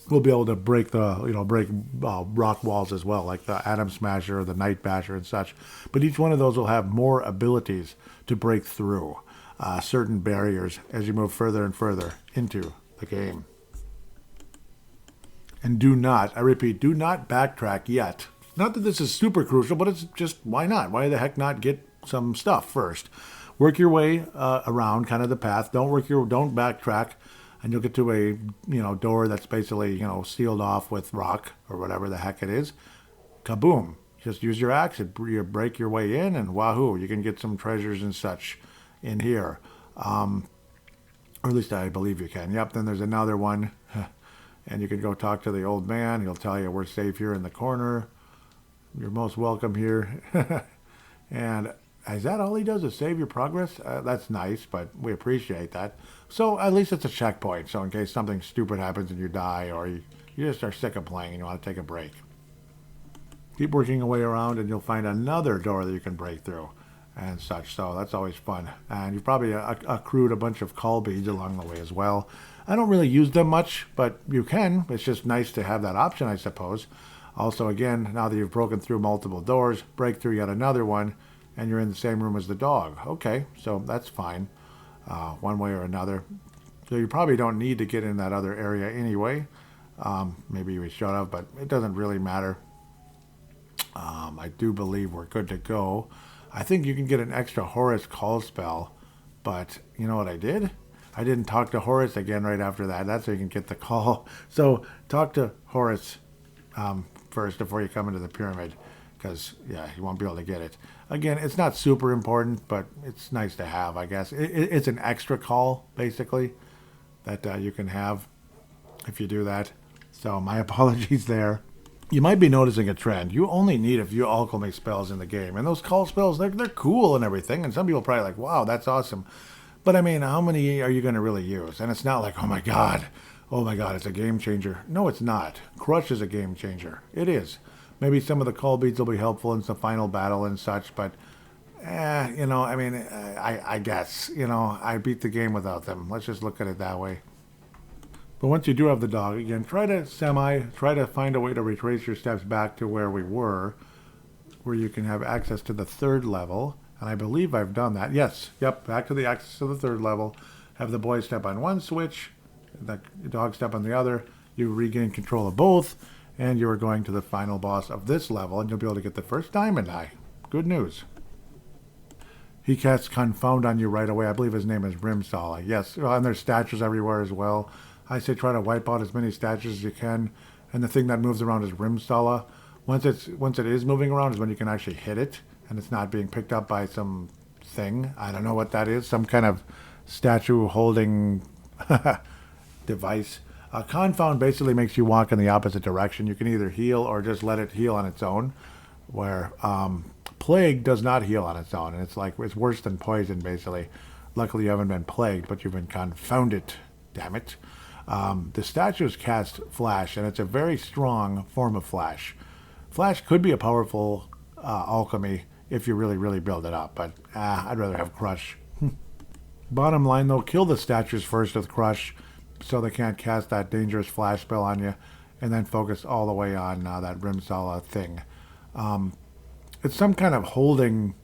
will be able to break rock walls as well, like the Atom Smasher or the Night Basher and such. But each one of those will have more abilities to break through certain barriers as you move further and further into the game. And do not, I repeat, do not backtrack yet. Not that this is super crucial, but it's just, why not? Why the heck not get some stuff first? Work your way around kind of the path. Don't backtrack, and you'll get to a door that's basically sealed off with rock or whatever the heck it is. Kaboom! Just use your axe, you break your way in, and wahoo! You can get some treasures and such in here. Or at least I believe you can. Yep, then there's another one. And you can go talk to the old man. He'll tell you we're safe here in the corner. You're most welcome here. And is that all he does is save your progress? That's nice, but we appreciate that. So at least it's a checkpoint. So in case something stupid happens and you die, or you just are sick of playing and you want to take a break. Keep working your way around and you'll find another door that you can break through and such. So that's always fun. And you've probably accrued a bunch of call beads along the way as well. I don't really use them much, but you can. It's just nice to have that option, I suppose. Also, again, now that you've broken through multiple doors, break through yet another one, and you're in the same room as the dog. Okay, so that's fine, one way or another. So you probably don't need to get in that other area anyway. Maybe we should have, but it doesn't really matter. I do believe we're good to go. I think you can get an extra Horus call spell, but you know what I did? I didn't talk to Horus again right after that. That's how you can get the call. So talk to Horus first before you come into the pyramid, because, yeah, you won't be able to get it. Again, it's not super important, but it's nice to have, I guess. It's an extra call, basically, that you can have if you do that. So my apologies there. You might be noticing a trend. You only need a few alchemy spells in the game. And those call spells, they're cool and everything. And some people are probably like, wow, that's awesome. But I mean, how many are you going to really use? And it's not like, oh my God, it's a game changer. No, it's not. Crush is a game changer. It is. Maybe some of the call beads will be helpful in some final battle and such, but, I guess, I beat the game without them. Let's just look at it that way. But once you do have the dog, again, try to find a way to retrace your steps back to where we were, where you can have access to the third level. And I believe I've done that. Yes, yep, back to the access to the third level. Have the boy step on one switch, the dog step on the other. You regain control of both, and you are going to the final boss of this level, and you'll be able to get the first diamond eye. Good news. He casts Confound on you right away. I believe his name is Rimsala. Yes, and there's statues everywhere as well. I say try to wipe out as many statues as you can, and the thing that moves around is Rimsala. Once it is moving around is when you can actually hit it, and it's not being picked up by some thing. I don't know what that is. Some kind of statue holding device. Confound basically makes you walk in the opposite direction. You can either heal or just let it heal on its own, where Plague does not heal on its own, and it's worse than poison, basically. Luckily, you haven't been plagued, but you've been confounded. Damn it. The statues cast Flash, and it's a very strong form of Flash. Flash could be a powerful alchemy if you really, really build it up, but I'd rather have Crush. Bottom line, though, kill the statues first with Crush so they can't cast that dangerous Flash spell on you, and then focus all the way on that Rimsala thing. It's some kind of holding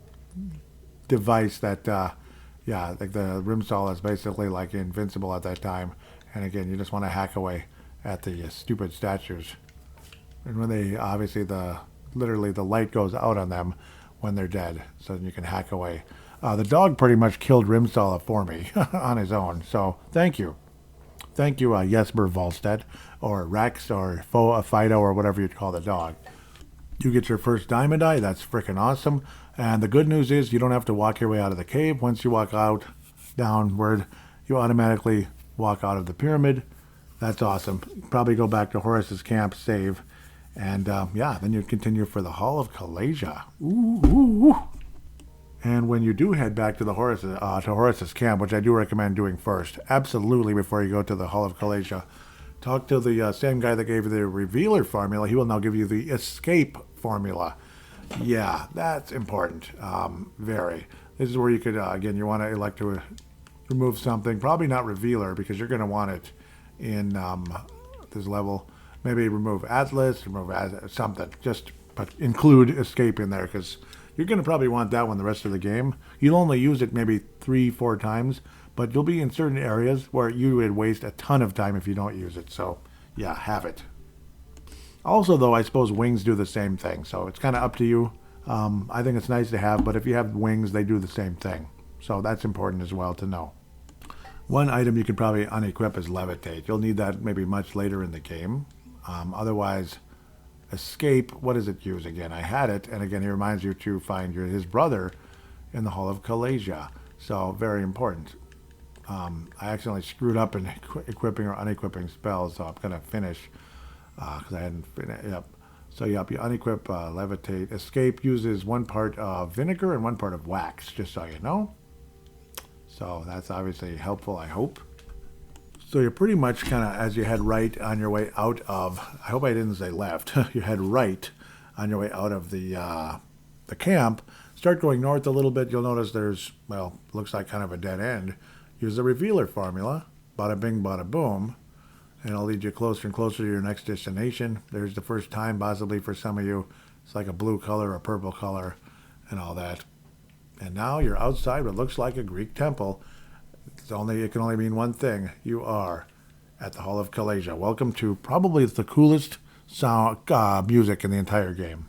device that, like the Rimsala is basically like invincible at that time. And again, you just want to hack away at the stupid statues. And when they, obviously, literally the light goes out on them when they're dead, so you can hack away. The dog pretty much killed Rimsala for me on his own, so thank you. Thank you, Jesper Volstead, or Rex, or Fido, or whatever you'd call the dog. You get your first diamond eye. That's freaking awesome. And the good news is you don't have to walk your way out of the cave. Once you walk out downward, you automatically walk out of the pyramid. That's awesome. Probably go back to Horus's camp, save, and then you continue for the Hall of Kalasia. Ooh. And when you do head back to the Horus's camp, which I do recommend doing first, absolutely before you go to the Hall of Kalasia, talk to the same guy that gave you the Revealer formula. He will now give you the Escape formula. Yeah, that's important. Very. This is where you could, again, you want to elect to remove something. Probably not Revealer, because you're going to want it in this level. Maybe remove Atlas, something. But include Escape in there, because you're going to probably want that one the rest of the game. You'll only use it maybe 3-4 times, but you'll be in certain areas where you would waste a ton of time if you don't use it. So, yeah, have it. Also, though, I suppose wings do the same thing, so it's kind of up to you. I think it's nice to have, but if you have wings, they do the same thing. So that's important as well to know. One item you can probably unequip is Levitate. You'll need that maybe much later in the game. Otherwise, Escape, what does it use again? I had it, and again, he reminds you to find his brother in the Hall of Kalasia. So, very important. I accidentally screwed up in equipping or unequipping spells, so I'm going to finish because I hadn't finished. Yep. So, yep, you unequip Levitate. Escape uses one part of vinegar and one part of wax, just so you know. So that's obviously helpful, I hope. So you're pretty much kind of, as you head right on your way out of, I hope I didn't say left, you head right on your way out of the camp. Start going north a little bit. You'll notice there's, well, looks like kind of a dead end. Use the revealer formula, bada bing, bada boom, and it'll lead you closer and closer to your next destination. There's the first time, possibly for some of you, it's like a blue color, a purple color, and all that. And now you're outside what looks like a Greek temple. It can only mean one thing. You are at the Hall of Kalasia. Welcome to probably the coolest sound music in the entire game.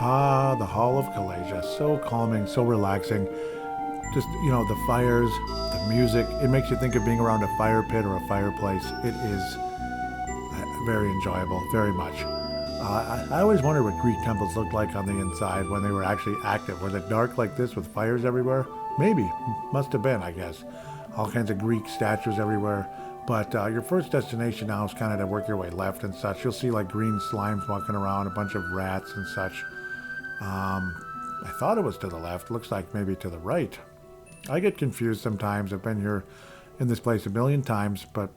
Ah, the Hall of Kalasia. So calming, so relaxing. Just, the fires, the music. It makes you think of being around a fire pit or a fireplace. It is very enjoyable, very much. I always wondered what Greek temples looked like on the inside when they were actually active. Was it dark like this with fires everywhere? Maybe. Must have been, I guess. All kinds of Greek statues everywhere. But your first destination now is kind of to work your way left and such. You'll see like green slimes walking around, a bunch of rats and such. I thought it was to the left. Looks like maybe to the right. I get confused sometimes. I've been here in this place a million times, but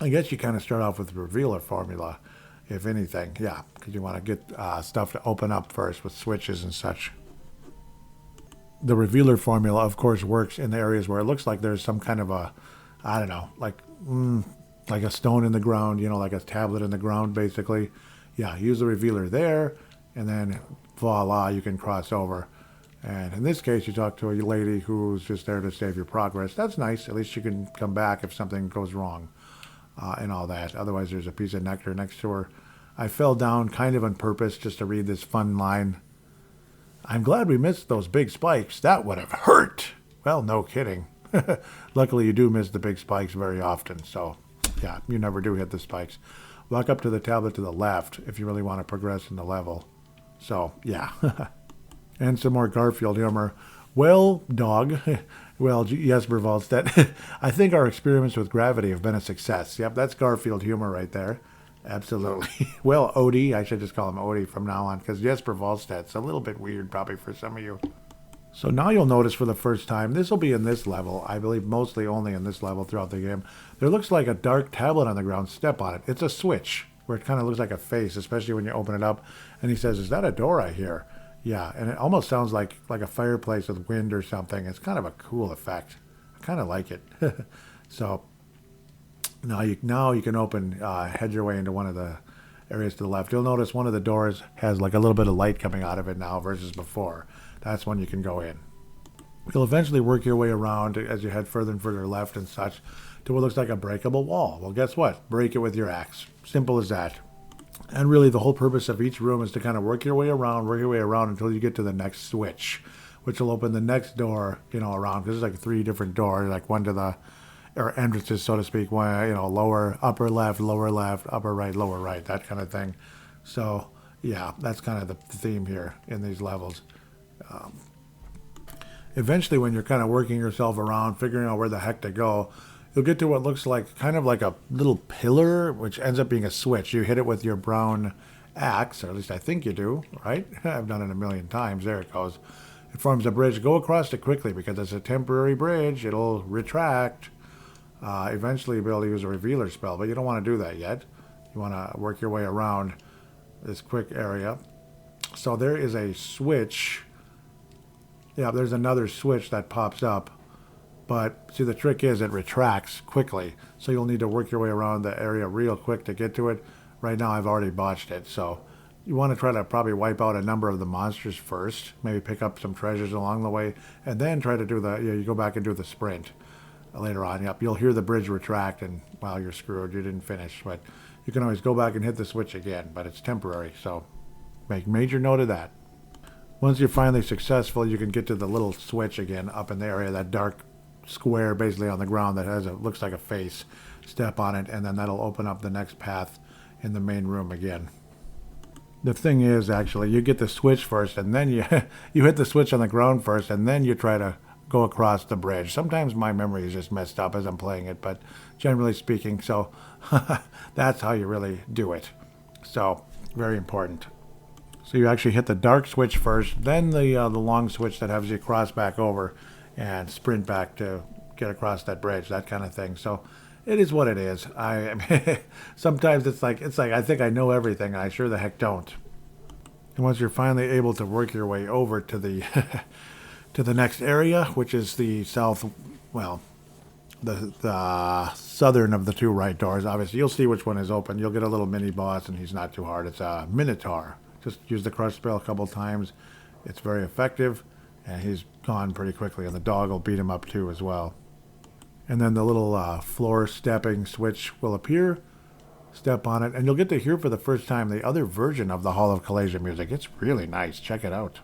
I guess you kind of start off with the revealer formula, if anything. Yeah, because you want to get stuff to open up first with switches and such. The revealer formula, of course, works in the areas where it looks like there's some kind of a, I don't know, like a stone in the ground, like a tablet in the ground, basically. Yeah, use the revealer there, and then voila, you can cross over. And in this case, you talk to a lady who's just there to save your progress. That's nice. At least you can come back if something goes wrong and all that. Otherwise, there's a piece of nectar next to her. I fell down kind of on purpose just to read this fun line. I'm glad we missed those big spikes. That would have hurt. Well, no kidding. Luckily, you do miss the big spikes very often. So, yeah, you never do hit the spikes. Walk up to the tablet to the left if you really want to progress in the level. So, yeah. And some more Garfield humor. Well, dog. Well, Jesper Wallstedt. I think our experiments with gravity have been a success. Yep, that's Garfield humor right there. Absolutely. Well, Odie. I should just call him Odie from now on, because Jesper Wallstedt's a little bit weird probably for some of you. So now you'll notice for the first time, this will be in this level, I believe mostly only in this level throughout the game, there looks like a dark tablet on the ground. Step on it. It's a switch, where it kind of looks like a face, especially when you open it up. And he says, is that a door I hear? Yeah, and it almost sounds like a fireplace with wind or something. It's kind of a cool effect. I kind of like it. So now you can head your way into one of the areas to the left. You'll notice one of the doors has like a little bit of light coming out of it now versus before. That's when you can go in. You'll eventually work your way around as you head further and further left and such to what looks like a breakable wall. Well, guess what? Break it with your axe. Simple as that. And really, the whole purpose of each room is to kind of work your way around until you get to the next switch, which will open the next door, around. Because there's like 3 different doors, like one to the, or entrances, so to speak. One, lower, upper left, upper right, lower right, that kind of thing. So, yeah, that's kind of the theme here in these levels. Eventually, when you're kind of working yourself around, figuring out where the heck to go, you'll get to what looks like kind of like a little pillar, which ends up being a switch. You hit it with your brown axe, or at least I think you do, right? I've done it a million times. There it goes. It forms a bridge. Go across it quickly because it's a temporary bridge. It'll retract. Eventually, you'll be able to use a revealer spell, but you don't want to do that yet. You want to work your way around this quick area. So there is a switch. Yeah, there's another switch that pops up. But see, the trick is it retracts quickly. So you'll need to work your way around the area real quick to get to it. Right now, I've already botched it. So you want to try to probably wipe out a number of the monsters first. Maybe pick up some treasures along the way. And then try to do you go back and do the sprint later on. Yep, you'll hear the bridge retract and, well, you're screwed. You didn't finish. But you can always go back and hit the switch again. But it's temporary. So make major note of that. Once you're finally successful, you can get to the little switch again up in the area, that dark square basically on the ground that looks like a face. Step on it, and then that'll open up the next path in the main room again. The thing is, actually, you get the switch first, and then you you hit the switch on the ground first, and then you try to go across the bridge. Sometimes my memory is just messed up as I'm playing it, but generally speaking, so that's how you really do it. So, very important. So you actually hit the dark switch first, then the long switch that has you cross back over and sprint back to get across that bridge, that kind of thing. So it is what it is. Sometimes it's like I think I know everything, and I sure the heck don't. And once you're finally able to work your way over to the to the next area, which is the the southern of the 2 right doors, obviously you'll see which one is open. You'll get a little mini boss, and he's not too hard. It's a Minotaur. Just use the crush spell a couple times. It's very effective, and he's gone pretty quickly, and the dog will beat him up too as well. And then the little floor stepping switch will appear. Step on it, and you'll get to hear for the first time the other version of the Hall of Kalasia music. It's really nice. Check it out.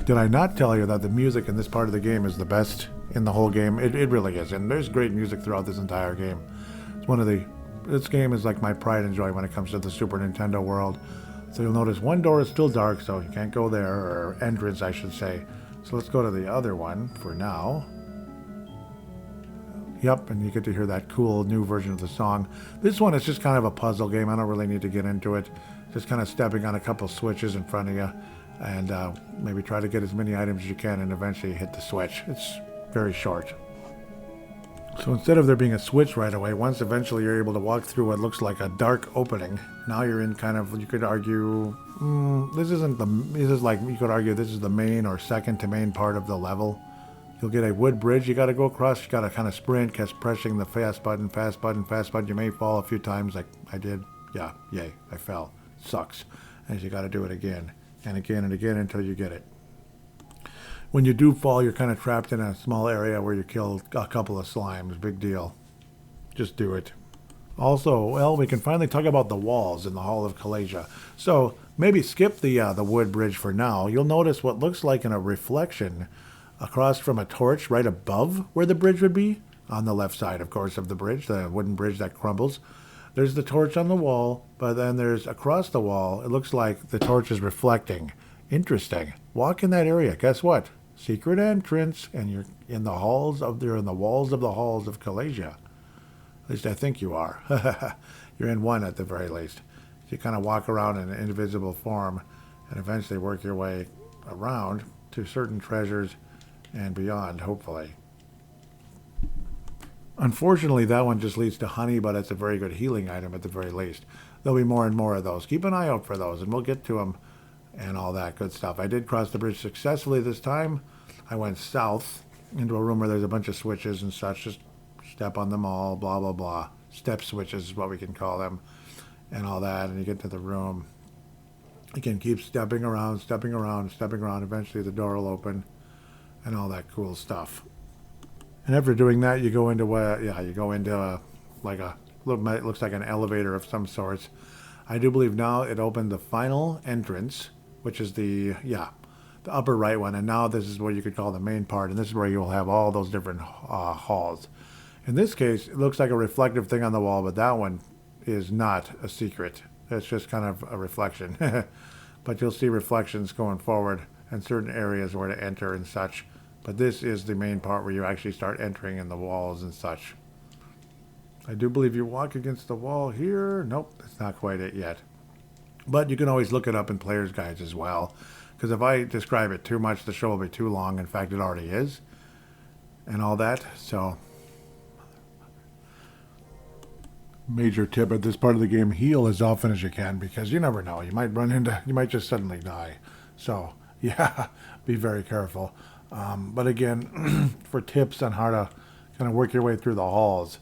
Did I not tell you that the music in this part of the game is the best in the whole game? It really is, and there's great music throughout this entire game. This game is like my pride and joy when it comes to the Super Nintendo world. So you'll notice one door is still dark, so you can't go there, or entrance, I should say. So let's go to the other one for now. Yep, and you get to hear that cool new version of the song. This one is just kind of a puzzle game. I don't really need to get into it. Just kind of stepping on a couple switches in front of you, and maybe try to get as many items as you can, and eventually hit the switch. It's very short. So instead of there being a switch right away, once eventually you're able to walk through what looks like a dark opening, now you're in kind of, you could argue, you could argue this is the main or second to main part of the level. You'll get a wood bridge you got to go across. You got to kind of sprint, keep pressing the fast button. You may fall a few times like I did. Yeah, yay, I fell. Sucks. And you got to do it again and again and again until you get it. When you do fall, you're kind of trapped in a small area where you kill a couple of slimes. Big deal. Just do it. Also, well, we can finally talk about the walls in the Hall of Kalasia. So maybe skip the wood bridge for now. You'll notice what looks like a reflection across from a torch right above where the bridge would be. On the left side, of course, of the bridge, the wooden bridge that crumbles. There's the torch on the wall, but then there's across the wall, it looks like the torch is reflecting. Interesting. Walk in that area. Guess what? Secret entrance, and you're in the halls of they're in the walls of the halls of Kalasia. At least I think you are. You're in one at the very least. You kind of walk around in an invisible form and eventually work your way around to certain treasures and beyond, hopefully. Unfortunately, that one just leads to honey, but it's a very good healing item at the very least. There'll be more and more of those. Keep an eye out for those, and we'll get to them and all that good stuff. I did cross the bridge successfully this time. I went south into a room where there's a bunch of switches and such. Just step on them all, blah, blah, blah. Step switches is what we can call them, and all that. And you get to the room. You can keep stepping around, stepping around, stepping around. Eventually the door will open and all that cool stuff. And after doing that, you go into like a it looks like an elevator of some sorts. I do believe now it opened the final entrance, which is the upper right one. And now this is what you could call the main part, and this is where you will have all those different halls. In this case, it looks like a reflective thing on the wall, but that one is not a secret. It's just kind of a reflection. But you'll see reflections going forward and certain areas where to enter and such. But this is the main part where you actually start entering in the walls and such. I do believe you walk against the wall here. Nope, that's not quite it yet. But you can always look it up in player's guides as well. Because if I describe it too much, the show will be too long. In fact, it already is. And all that. So, major tip at this part of the game, heal as often as you can. Because you never know. You might just suddenly die. So, yeah, be very careful. But again, for tips on how to kind of work your way through the halls,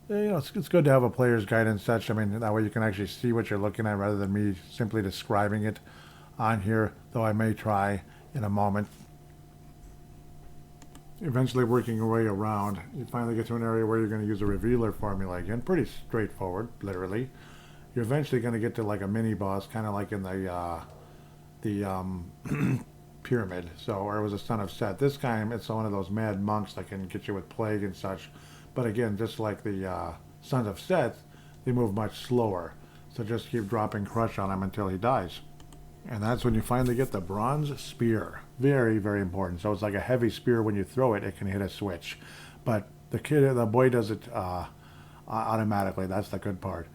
it's good to have a player's guide and such. I mean, that way you can actually see what you're looking at rather than me simply describing it on here, though I may try in a moment. Eventually working your way around, you finally get to an area where you're going to use a revealer formula again. Pretty straightforward, literally. You're eventually going to get to like a mini boss, kind of like in the pyramid. So, or it was a son of Set. This time it's one of those mad monks that can get you with plague and such. But again, just like the sons of Set, they move much slower. So just keep dropping crush on him until he dies. And that's when you finally get the bronze spear. Very, very important. So it's like a heavy spear. When you throw it, it can hit a switch. But the boy does it automatically. That's the good part.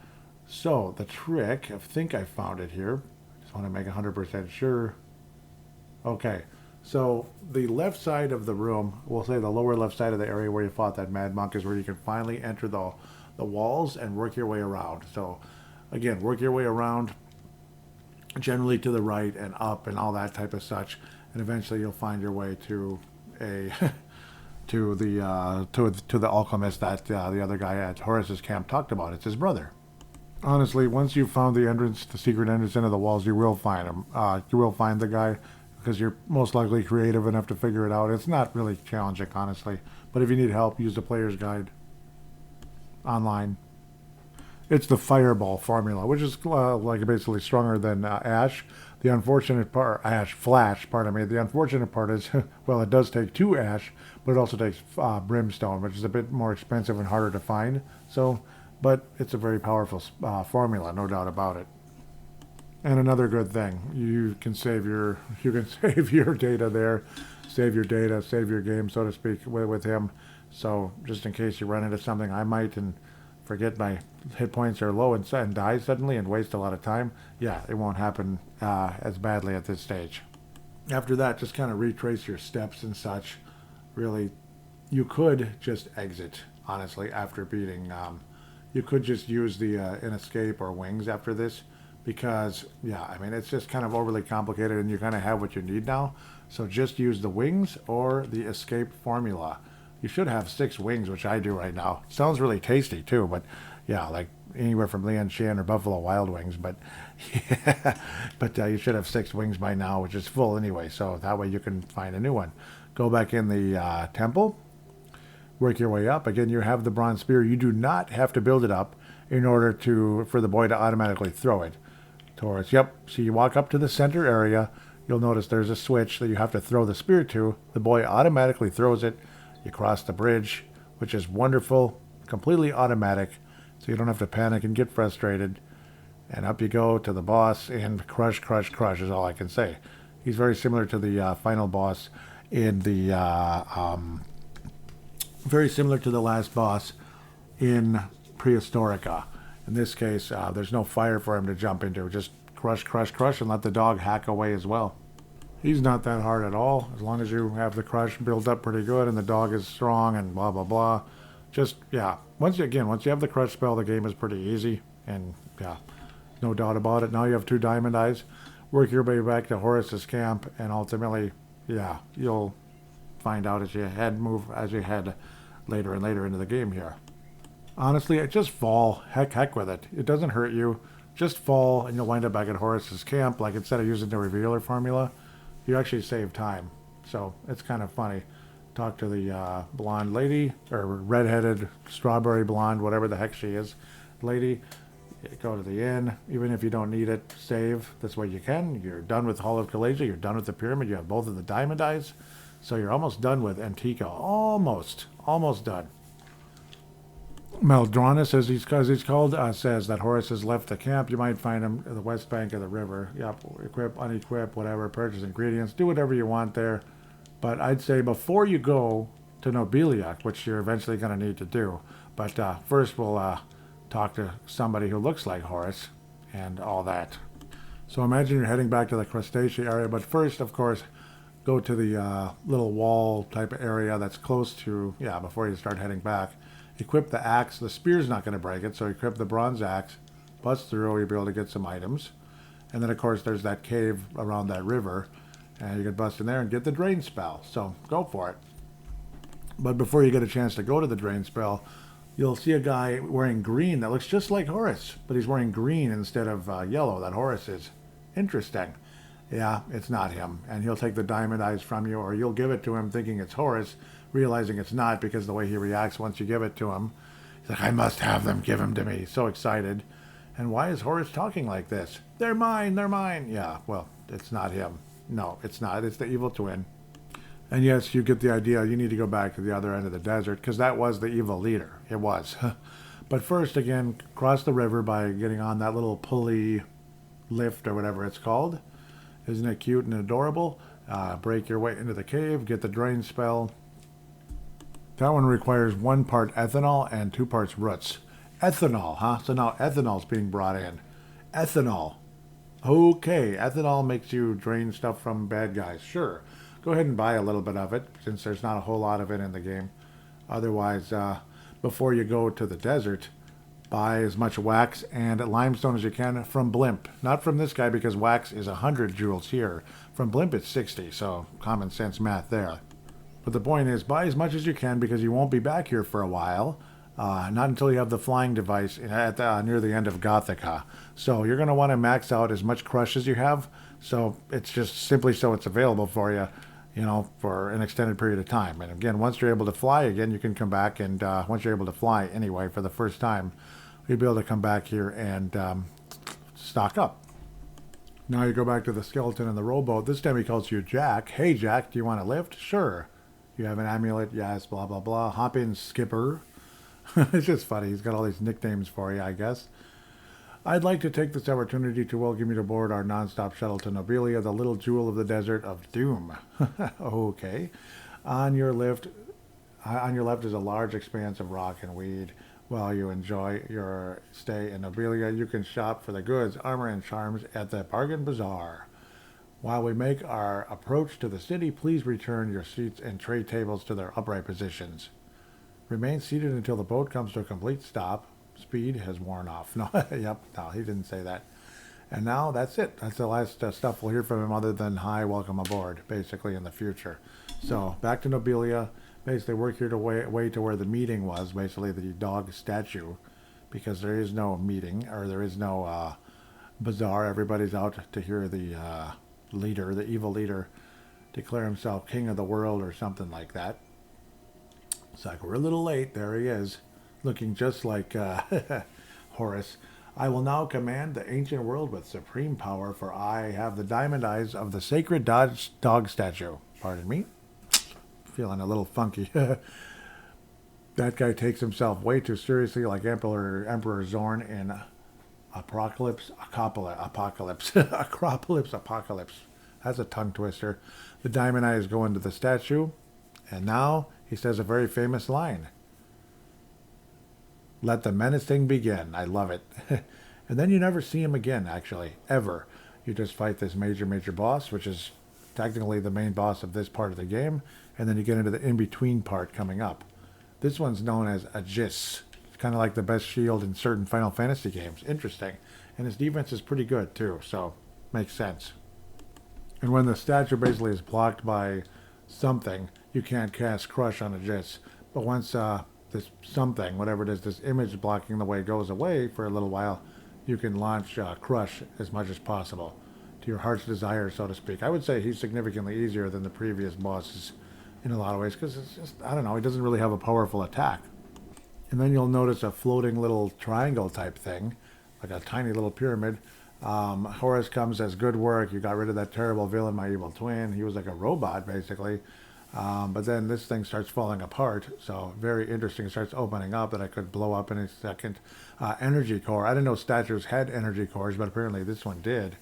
So the trick, I think I found it here. Just want to make 100% sure. Okay, so the left side of the room, we'll say the lower left side of the area where you fought that mad monk, is where you can finally enter the walls and work your way around. So again, work your way around, generally to the right and up and all that type of such, and eventually you'll find your way to to the alchemist that the other guy at Horus's camp talked about. It's his brother. Honestly, once you've found the secret entrance into the walls, you will find him. You will find the guy, because you're most likely creative enough to figure it out. It's not really challenging, honestly. But if you need help, use the player's guide online. It's the fireball formula, which is like basically stronger than ash. The unfortunate part, flash, pardon me. The unfortunate part is, well, it does take 2 ash, but it also takes brimstone, which is a bit more expensive and harder to find. So, but it's a very powerful formula, no doubt about it. And another good thing, you can save your data there, save your game, so to speak, with him. So just in case you run into something, I might and forget my hit points are low and die suddenly and waste a lot of time. Yeah, it won't happen as badly at this stage. After that, just kind of retrace your steps and such. Really, you could just exit, honestly, after beating. You could just use the an escape or wings after this. Because, yeah, I mean, it's just kind of overly complicated and you kind of have what you need now. So just use the wings or the escape formula. You should have 6 wings, which I do right now. Sounds really tasty, too. But, yeah, like, anywhere from Lianshan or Buffalo Wild Wings, but yeah, but you should have 6 wings by now, which is full anyway. So that way you can find a new one. Go back in the temple, work your way up. Again, you have the bronze spear. You do not have to build it up in order for the boy to automatically throw it towards. Yep. So you walk up to the center area. You'll notice there's a switch that you have to throw the spear to. The boy automatically throws it. You cross the bridge, which is wonderful, completely automatic, so you don't have to panic and get frustrated. And up you go to the boss, and crush, crush, crush is all I can say. He's very similar to the final boss in the, very similar to the last boss in Prehistorica. In this case, there's no fire for him to jump into. Just crush, crush, crush, and let the dog hack away as well. He's not that hard at all, as long as you have the crush built up pretty good and the dog is strong and blah, blah, blah. Just, yeah, once you have the crush spell, the game is pretty easy, and yeah, no doubt about it. Now you have 2 diamond eyes. Work your way back to Horus's camp, and ultimately, yeah, you'll find out as you head later and later into the game here. Honestly, just fall. Heck with it. It doesn't hurt you. Just fall, and you'll wind up back at Horus's camp. Like, instead of using the revealer formula, you actually save time. So it's kind of funny. Talk to the blonde lady, or redheaded, strawberry blonde, whatever the heck she is, lady. Go to the inn. Even if you don't need it, save. This way you can. You're done with Hall of Kalasia. You're done with the pyramid. You have both of the diamond eyes. So you're almost done with Antica. Almost done. Meldronus, as he's called, says that Horus has left the camp. You might find him at the west bank of the river. Yep, equip, unequip, whatever, purchase ingredients, do whatever you want there. But I'd say before you go to Nobilia, which you're eventually going to need to do, but first we'll talk to somebody who looks like Horus and all that. So imagine you're heading back to the crustacea area, but first, of course, go to the little wall type of area that's close to, before you start heading back. Equip the axe. The spear's not going to break it, so equip the bronze axe. Bust through, you'll be able to get some items. And then, of course, there's that cave around that river, and you can bust in there and get the drain spell. So go for it. But before you get a chance to go to the drain spell, you'll see a guy wearing green that looks just like Horus, but he's wearing green instead of yellow that Horus is. Interesting. Yeah, it's not him. And he'll take the diamond eyes from you, or you'll give it to him thinking it's Horus, realizing it's not because the way he reacts once you give it to him. He's like, I must have them, give them to me. So excited. And why is Horus talking like this? They're mine, they're mine. Yeah, well, it's not him. No, it's not. It's the evil twin. And yes, you get the idea. You need to go back to the other end of the desert, because that was the evil leader. It was. But first, again, cross the river by getting on that little pulley lift or whatever it's called. Isn't it cute and adorable? Break your way into the cave, get the drain spell. That one requires 1 part ethanol and 2 parts roots. Ethanol, huh? So now ethanol's being brought in. Ethanol. Okay, ethanol makes you drain stuff from bad guys. Sure. Go ahead and buy a little bit of it, since there's not a whole lot of it in the game. Otherwise, before you go to the desert, buy as much wax and limestone as you can from Blimp. Not from this guy, because wax is 100 joules here. From Blimp it's 60, so common sense math there. But the point is, buy as much as you can, because you won't be back here for a while. Not until you have the flying device at near the end of Gothica. So you're going to want to max out as much crush as you have. So it's just simply so it's available for you, for an extended period of time. And again, once you're able to fly again, you can come back. And once you're able to fly anyway for the first time, you'll be able to come back here and stock up. Now you go back to the skeleton in the rowboat. This time he calls you Jack. Hey, Jack, do you want a lift? Sure. You have an amulet? Yes, blah, blah, blah. Hop in, skipper. It's just funny. He's got all these nicknames for you, I guess. I'd like to take this opportunity to welcome you to board our non-stop shuttle to Nobilia, the little jewel of the desert of doom. Okay. On your left is a large expanse of rock and weed. While you enjoy your stay in Nobilia, you can shop for the goods, armor, and charms at the Bargain Bazaar. While we make our approach to the city, please return your seats and tray tables to their upright positions. Remain seated until the boat comes to a complete stop. Speed has worn off. No, yep, no, he didn't say that. And now that's it. That's the last stuff we'll hear from him, other than hi, welcome aboard, basically, in the future. So back to Nobilia. Basically work your way to where the meeting was, basically the dog statue, because there is no meeting, or there is no bazaar. Everybody's out to hear the leader, the evil leader, declare himself king of the world or something like that. It's like, we're a little late. There he is, looking just like Horus. I will now command the ancient world with supreme power, for I have the diamond eyes of the sacred dog statue. Pardon me. Feeling a little funky. That guy takes himself way too seriously, like Emperor Zorn in Apocalypse. Apocalypse. That's a tongue twister. The diamond eyes go into the statue, and now he says a very famous line. Let the menacing begin. I love it. And then you never see him again, actually, ever. You just fight this major boss, which is technically the main boss of this part of the game, and then you get into the in-between part coming up. This one's known as Aegis. It's kind of like the best shield in certain Final Fantasy games. Interesting. And his defense is pretty good, too, so makes sense. And when the statue basically is blocked by something, you can't cast Crush on Aegis. But once this something, whatever it is, this image blocking the way goes away for a little while, you can launch Crush as much as possible to your heart's desire, so to speak. I would say he's significantly easier than the previous bosses in a lot of ways, because it's just, I don't know, he doesn't really have a powerful attack. And then you'll notice a floating little triangle type thing, like a tiny little pyramid. Horus comes as good work. You got rid of that terrible villain, my evil twin. He was like a robot, basically. But then this thing starts falling apart. So very interesting. It starts opening up that I could blow up in a second. Energy core. I didn't know statues had energy cores, but apparently this one did.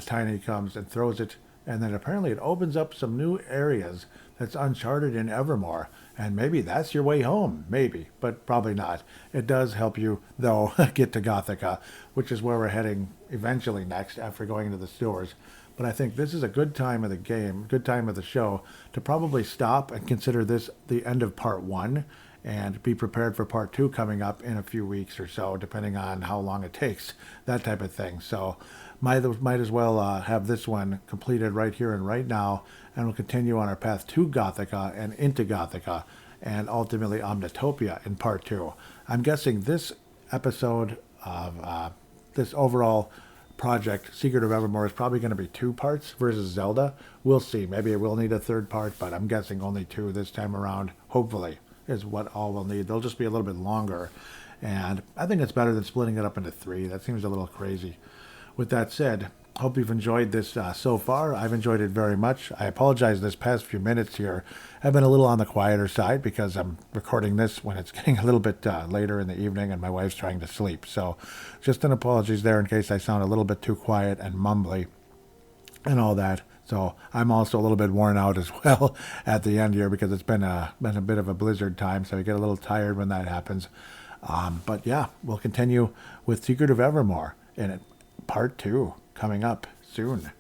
Tiny comes and throws it. And then apparently it opens up some new areas that's uncharted in Evermore. And maybe that's your way home. Maybe, but probably not. It does help you, though, get to Gothica, which is where we're heading eventually next after going into the stores. But I think this is a good time of the game, good time of the show, to probably stop and consider this the end of part 1 and be prepared for part 2 coming up in a few weeks or so, depending on how long it takes, that type of thing. So might as well have this one completed right here and right now, and we'll continue on our path to Gothica and into Gothica, and ultimately Omnitopia in part 2. I'm guessing this episode of this overall project, Secret of Evermore, is probably going to be 2 parts versus Zelda. We'll see. Maybe it will need a 3rd part, but I'm guessing only 2 this time around, hopefully, is what all we'll need. They'll just be a little bit longer, and I think it's better than splitting it up into 3. That seems a little crazy. With that said, hope you've enjoyed this so far. I've enjoyed it very much. I apologize this past few minutes here. I've been a little on the quieter side because I'm recording this when it's getting a little bit later in the evening and my wife's trying to sleep. So just an apologies there in case I sound a little bit too quiet and mumbly and all that. So I'm also a little bit worn out as well at the end here because it's been a bit of a blizzard time, so you get a little tired when that happens. But yeah, we'll continue with Secret of Evermore in part 2 coming up soon.